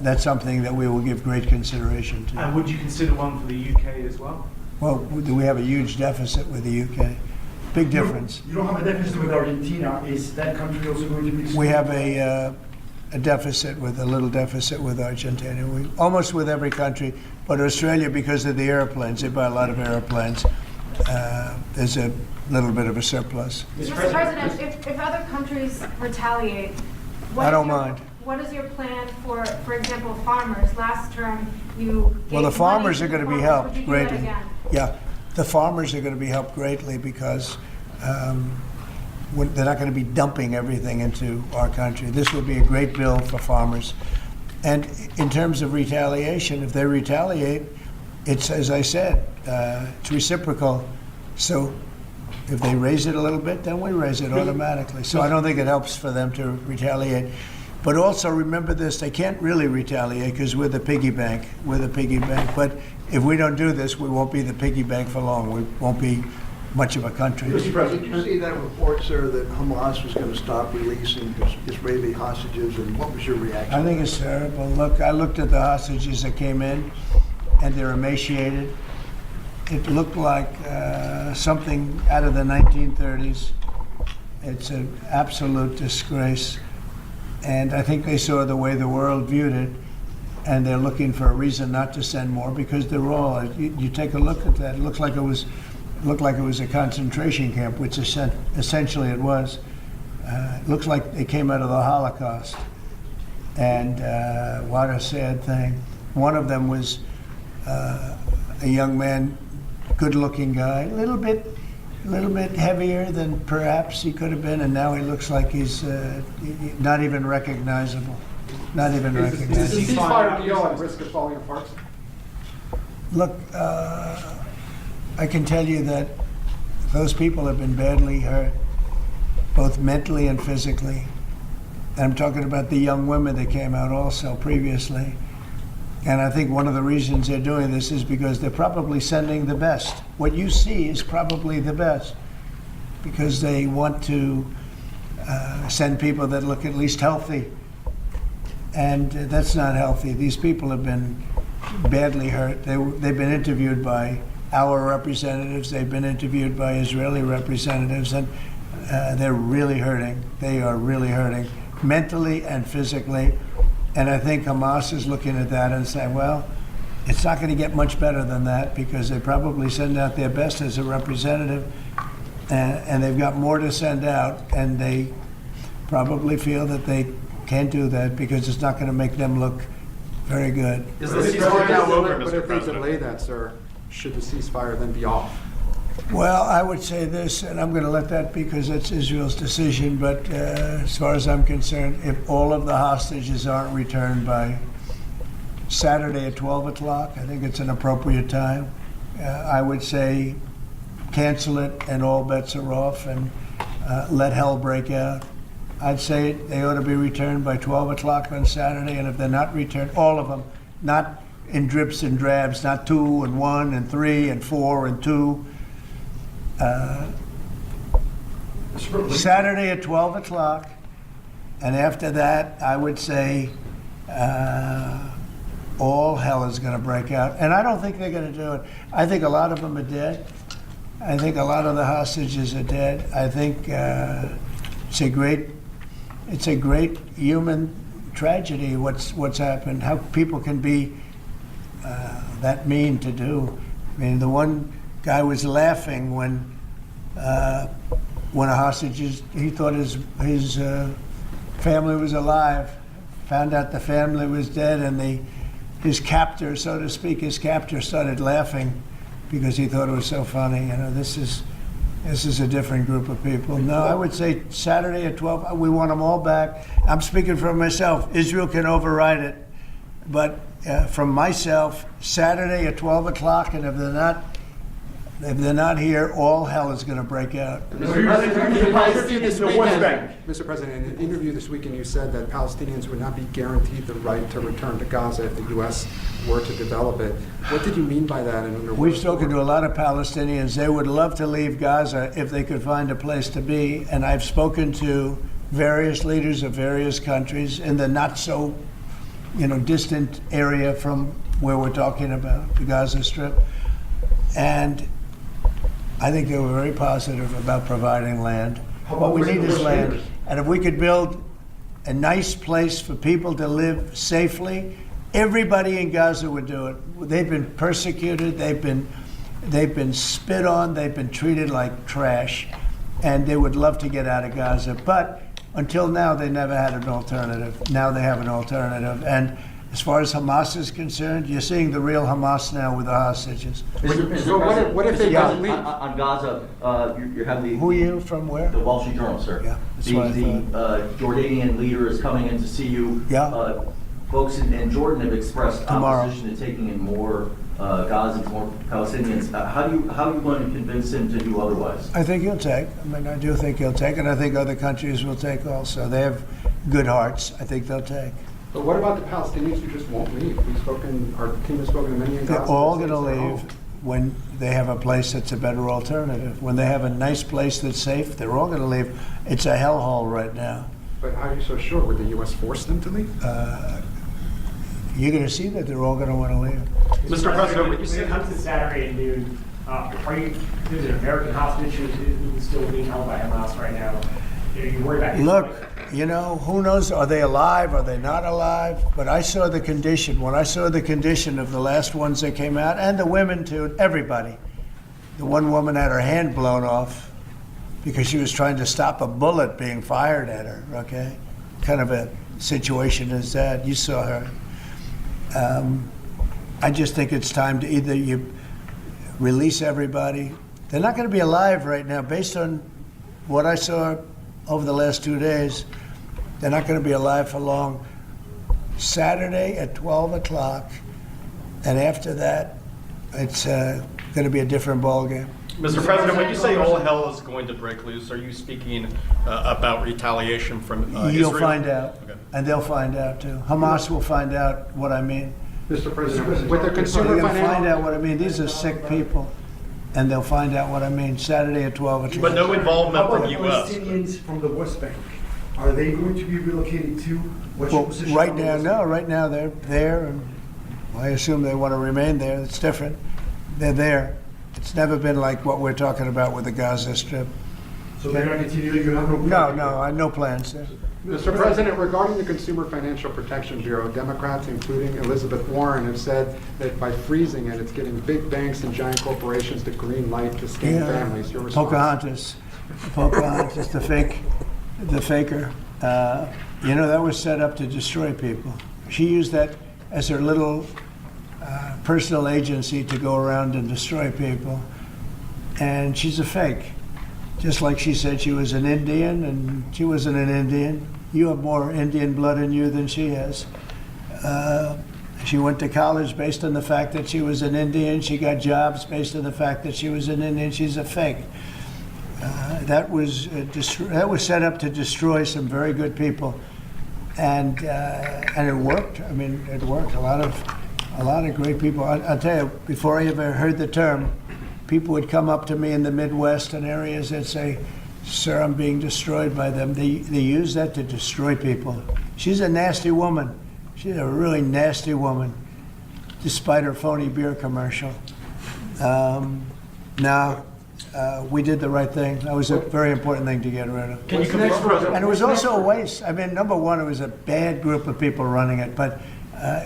that's something that we will give great consideration to. And would you consider one for the UK as well? Well, we have a huge deficit with the UK. Big difference. You don't have a deficit with Argentina. Is that country also going to be? We have a little deficit with Argentina. We almost with every country, but Australia, because of the airplanes, they buy a lot of airplanes. There's a little bit of a surplus. Mr. President, if other countries retaliate, I don't mind. What is your plan for example, farmers? Last term, you gave Well, the farmers are money going to be farmers. helped Would you do that greatly. again? Yeah, the farmers are going to be helped greatly because they're not going to be dumping everything into our country. This would be a great bill for farmers. And in terms of retaliation, if they retaliate, it's, as I said, it's reciprocal. So if they raise it a little bit, then we raise it automatically. So I don't think it helps for them to retaliate. But also remember this, they can't really retaliate because we're the piggy bank. We're the piggy bank. But if we don't do this, we won't be the piggy bank for long. We won't be much of a country. Mr. President, did you see that report, sir, that Hamas was going to stop releasing Israeli hostages, and what was your reaction? I think it's terrible. Look, I looked at the hostages that came in, and they're emaciated. It looked like something out of the 1930s. It's an absolute disgrace. And I think they saw the way the world viewed it, and they're looking for a reason not to send more because they're all. You take a look at that. It looked like it was a concentration camp, which essentially it was. It looks like they came out of the Holocaust. And what a sad thing. One of them was a young man, good-looking guy, a little bit heavier than perhaps he could have been, and now he looks like he's not even recognizable. Not even recognizable. Is the ceasefire deal at risk of falling apart? Look, I can tell you that those people have been badly hurt, both mentally and physically. And I'm talking about the young women that came out also previously. And I think one of the reasons they're doing this is because they're probably sending the best. What you see is probably the best because they want to send people that look at least healthy. And that's not healthy. These people have been badly hurt. They've been interviewed by our representatives. They've been interviewed by Israeli representatives, and they're really hurting. They are really hurting, mentally and physically. And I think Hamas is looking at that and saying, well, it's not going to get much better than that because they probably send out their best as a representative, and they've got more to send out, and they probably feel that they can't do that because it's not going to make them look very good. Is the ceasefire now over, but if they delay that, sir, should the ceasefire then be off? Well, I would say this, and I'm going to let that because it's Israel's decision, but as far as I'm concerned, if all of the hostages aren't returned by Saturday at 12 o'clock, I think it's an appropriate time. I would say cancel it and all bets are off and let hell break out. I'd say they ought to be returned by 12 o'clock on Saturday, and if they're not returned, all of them, not in drips and drabs, not 2 and 1 and 3 and 4 and 2. Saturday at 12 o'clock, and after that, I would say all hell is going to break out. And I don't think they're going to do it. I think a lot of them are dead. I think a lot of the hostages are dead. I think it's a great human tragedy what's happened, how people can be that mean to do. I mean, the one guy was laughing when a hostage, he thought his family was alive, found out the family was dead, and his captor, so to speak, started laughing because he thought it was so funny. You know, this is a different group of people. No, I would say Saturday at 12, we want them all back. I'm speaking for myself. Israel can override it. But from myself, Saturday at 12 o'clock, and if they're not here, all hell is going to break out. Mr. President, in an interview this weekend, you said that Palestinians would not be guaranteed the right to return to Gaza if the U.S. were to develop it. What did you mean by that? And we've spoken to a lot of Palestinians. They would love to leave Gaza if they could find a place to be. And I've spoken to various leaders of various countries in the not so, distant area from where we're talking about, the Gaza Strip. And I think they were very positive about providing land. What we need is land. And if we could build a nice place for people to live safely, everybody in Gaza would do it. They've been persecuted, they've been spit on, they've been treated like trash, and they would love to get out of Gaza. But until now, they never had an alternative. Now they have an alternative. And As far as Hamas is concerned, you're seeing the real Hamas now with the hostages. So what if they don't leave? On Gaza, you have the... Who are you, from where? The Wall Street Journal, sir. Yeah, that's what I The Jordanian leader is coming in to see you. Yeah. Folks in Jordan have expressed Tomorrow. opposition to taking in more Gazans, more Palestinians. How are you going to convince him to do otherwise? I think he'll take. I mean, I do think he'll take, and I think other countries will take also. They have good hearts. I think they'll take. But what about the Palestinians who just won't leave? Our team has spoken to many in Gaza. They're all going to leave when they have a place that's a better alternative. When they have a nice place that's safe, they're all going to leave. It's a hellhole right now. But how are you so sure? Would the U.S. force them to leave? You're going to see that they're all going to want to leave. Mr. President, when it comes to Saturday at noon, there's an American hostage who's still being held by Hamas right now. Are you worried about his Look, life? you know, who knows? Are they alive? Are they not alive? But I saw the condition. When I saw the condition of the last ones that came out, and the women too, everybody. The one woman had her hand blown off because she was trying to stop a bullet being fired at her, okay? Kind of a situation as that. You saw her. I just think it's time to either you release everybody. They're not going to be alive right now. Based on what I saw over the last 2 days, they're not going to be alive for long. Saturday at 12 o'clock, and after that, it's going to be a different ballgame. Mr. President, when you say all hell is going to break loose, are you speaking about retaliation from Israel? You'll find out, Okay. and they'll find out too. Hamas will find out what I mean. Mr. President, with the consumer They're going to financial... find out what I mean. These are sick people, and they'll find out what I mean. Saturday at 12 o'clock. But no involvement How from about the the U.S. Palestinians from the West Bank? Are they going to be relocated too? What's your Well, position right on the now, West no. Bank? Right now, they're there, and I assume they want to remain there. It's different. They're there. It's never been like what we're talking about with the Gaza Strip. So they're going to continue. You have no plan? No, I no plans there. Mr. President, regarding the Consumer Financial Protection Bureau, Democrats, including Elizabeth Warren, have said that by freezing it, it's giving big banks and giant corporations the green light to scam families. Your response? Pocahontas, the faker. You know, that was set up to destroy people. She used that as her little personal agency to go around and destroy people. And she's a fake. Just like she said she was an Indian, and she wasn't an Indian. You have more Indian blood in you than she has. She went to college based on the fact that she was an Indian. She got jobs based on the fact that she was an Indian. She's a fake. That was set up to destroy some very good people, and it worked. I mean, it worked. A lot of great people. I'll tell you, before I ever heard the term, people would come up to me in the Midwest and areas that say, "Sir, I'm being destroyed by them." They use that to destroy people. She's a nasty woman. She's a really nasty woman, despite her phony beer commercial. We did the right thing. That was a very important thing to get rid of. Can you confirm, President? And it was also a waste. I mean, number one, it was a bad group of people running it, but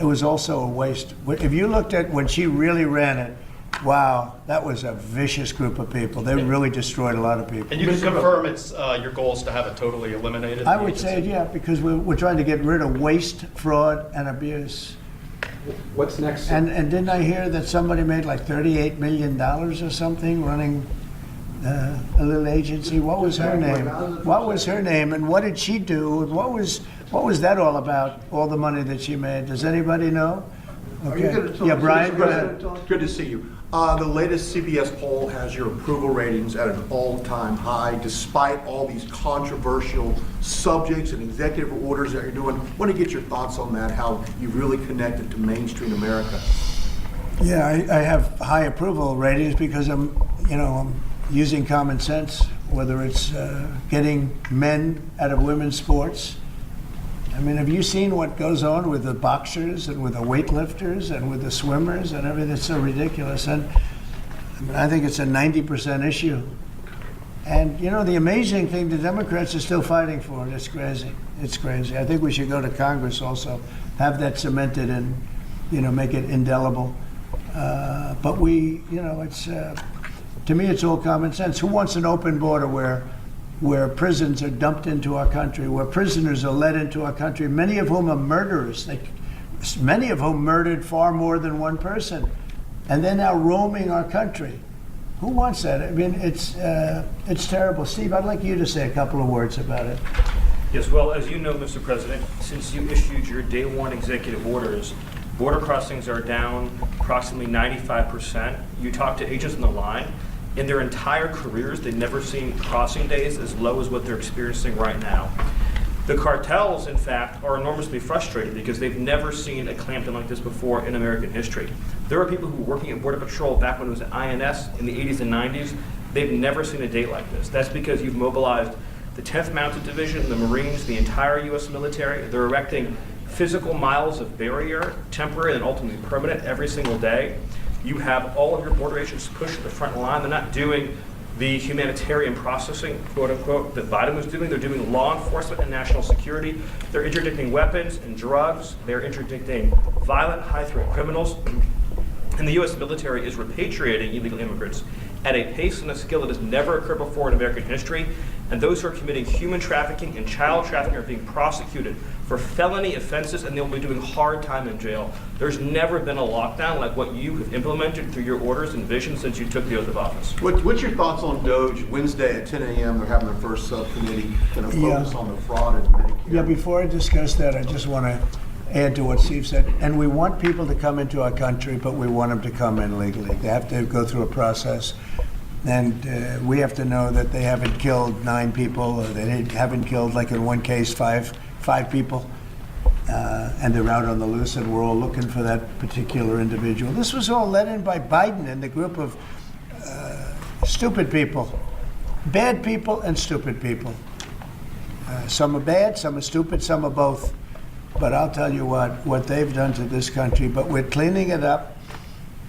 it was also a waste. If you looked at when she really ran it, wow, that was a vicious group of people. They really destroyed a lot of people. And you can confirm it's your goal is to have it totally eliminated? I would say, yeah, because we're trying to get rid of waste, fraud, and abuse. What's next? And didn't I hear that somebody made like $38 million or something running a little agency? What was her name? What was her name, and what did she do? And what was that all about? All the money that she made. Does anybody know? Okay. Yeah, Brian. Go ahead. Good to see you. The latest CBS poll has your approval ratings at an all-time high, despite all these controversial subjects and executive orders that you're doing. I want to get your thoughts on that, how you really connected to mainstream America. Yeah, I have high approval ratings because I'm using common sense, whether it's getting men out of women's sports. I mean, have you seen what goes on with the boxers and with the weightlifters and with the swimmers and everything? It's so ridiculous. And I mean, I think it's a 90% issue. And, the amazing thing, the Democrats are still fighting for it. It's crazy. It's crazy. I think we should go to Congress also, have that cemented and, make it indelible. But it's, to me, it's all common sense. Who wants an open border where prisons are dumped into our country, where prisoners are led into our country, many of whom are murderers? many of whom murdered far more than one person. And they're now roaming our country. Who wants that? I mean, it's terrible. Steve, I'd like you to say a couple of words about it. Yes, well, as you know, Mr. President, since you issued your day one executive orders, border crossings are down approximately 95%. You talk to agents on the line, in their entire careers, they've never seen crossing days as low as what they're experiencing right now. The cartels, in fact, are enormously frustrated because they've never seen a clampdown like this before in American history. There are people who were working at Border Patrol back when it was at INS in the 80s and 90s. They've never seen a day like this. That's because you've mobilized the 10th Mounted Division, the Marines, the entire U.S. military. They're erecting physical miles of barrier, temporary and ultimately permanent, every single day. You have all of your border agents pushed to the front line. They're not doing the humanitarian processing, quote unquote, that Biden was doing. They're doing law enforcement and national security. They're interdicting weapons and drugs. They're interdicting violent, high-threat criminals. And the U.S. military is repatriating illegal immigrants at a pace and a scale that has never occurred before in American history. And those who are committing human trafficking and child trafficking are being prosecuted for felony offenses, and they'll be doing hard time in jail. There's never been a lockdown like what you have implemented through your orders and vision since you took the oath of office. What's your thoughts on Doge? Wednesday at 10 a.m. they're having their first subcommittee going to focus on the fraud in Medicare. Yeah, before I discuss that, I just want to add to what Steve said. And we want people to come into our country, but we want them to come in legally. They have to go through a process. And we have to know that they haven't killed 9 people, or they haven't killed, like in one case, five people. And they're out on the loose, and we're all looking for that particular individual. This was all led in by Biden and the group of stupid people. Bad people and stupid people. Some are bad, some are stupid, some are both. But I'll tell you what they've done to this country. But we're cleaning it up.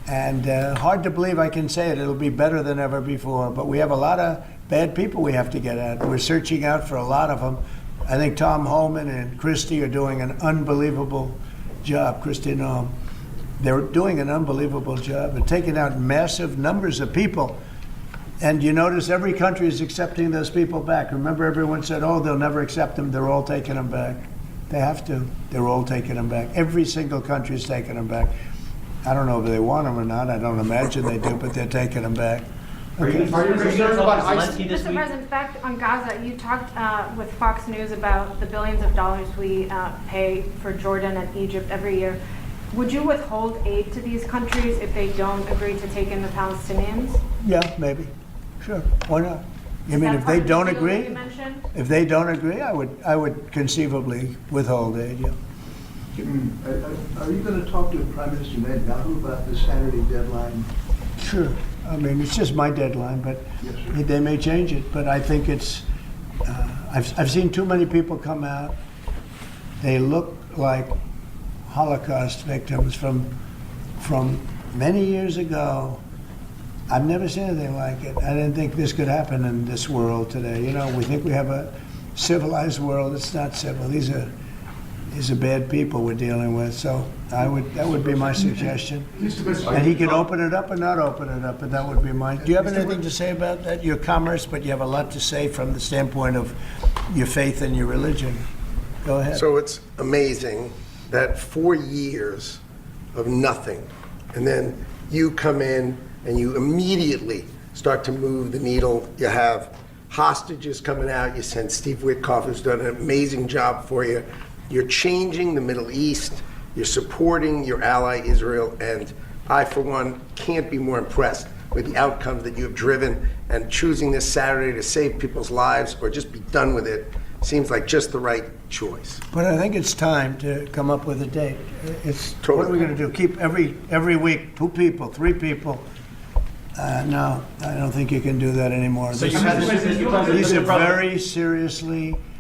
And hard to believe I can say it. It'll be better than ever before. But we have a lot of bad people we have to get at. We're searching out for a lot of them. I think Tom Homan and Christie are doing an unbelievable job. Christie Noem. They're doing an unbelievable job. They're taking out massive numbers of people. And you notice every country is accepting those people back. Remember, everyone said, oh, they'll never accept them. They're all taking them back. They have to. They're all taking them back. Every single country is taking them back. I don't know if they want them or not. I don't imagine they do, but they're taking them back. Okay. Mr. President, back on Gaza, you talked with Fox News about the billions of dollars we pay for Jordan and Egypt every year. Would you withhold aid to these countries if they don't agree to take in the Palestinians? Yeah, maybe. Sure. Why not? You mean if they don't agree? If they don't agree, I would conceivably withhold aid. Yeah. Are you going to talk to Prime Minister Netanyahu about the Saturday deadline? Sure. I mean, it's just my deadline, but yes, they may change it. But I think it's. I've seen too many people come out. They look like Holocaust victims from many years ago. I've never seen anything like it. I didn't think this could happen in this world today. You know, we think we have a civilized world. It's not civil. These are bad people we're dealing with. So that would be my suggestion. And he can open it up or not open it up, but that would be mine. Do you have anything to say about that? Your commerce, but you have a lot to say from the standpoint of your faith and your religion. Go ahead. So it's amazing that 4 years of nothing, and then you come in and you immediately start to move the needle. You have hostages coming out. You send Steve Witkoff, who's done an amazing job for you. You're changing the Middle East. You're supporting your ally Israel. And I, for one, can't be more impressed with the outcomes that you have driven. And choosing this Saturday to save people's lives or just be done with it seems like just the right choice. But I think it's time to come up with a date. It's Totally. What are we going to do? Keep every week 2 people, 3 people? No, I don't think you can do that anymore. So These are very seriously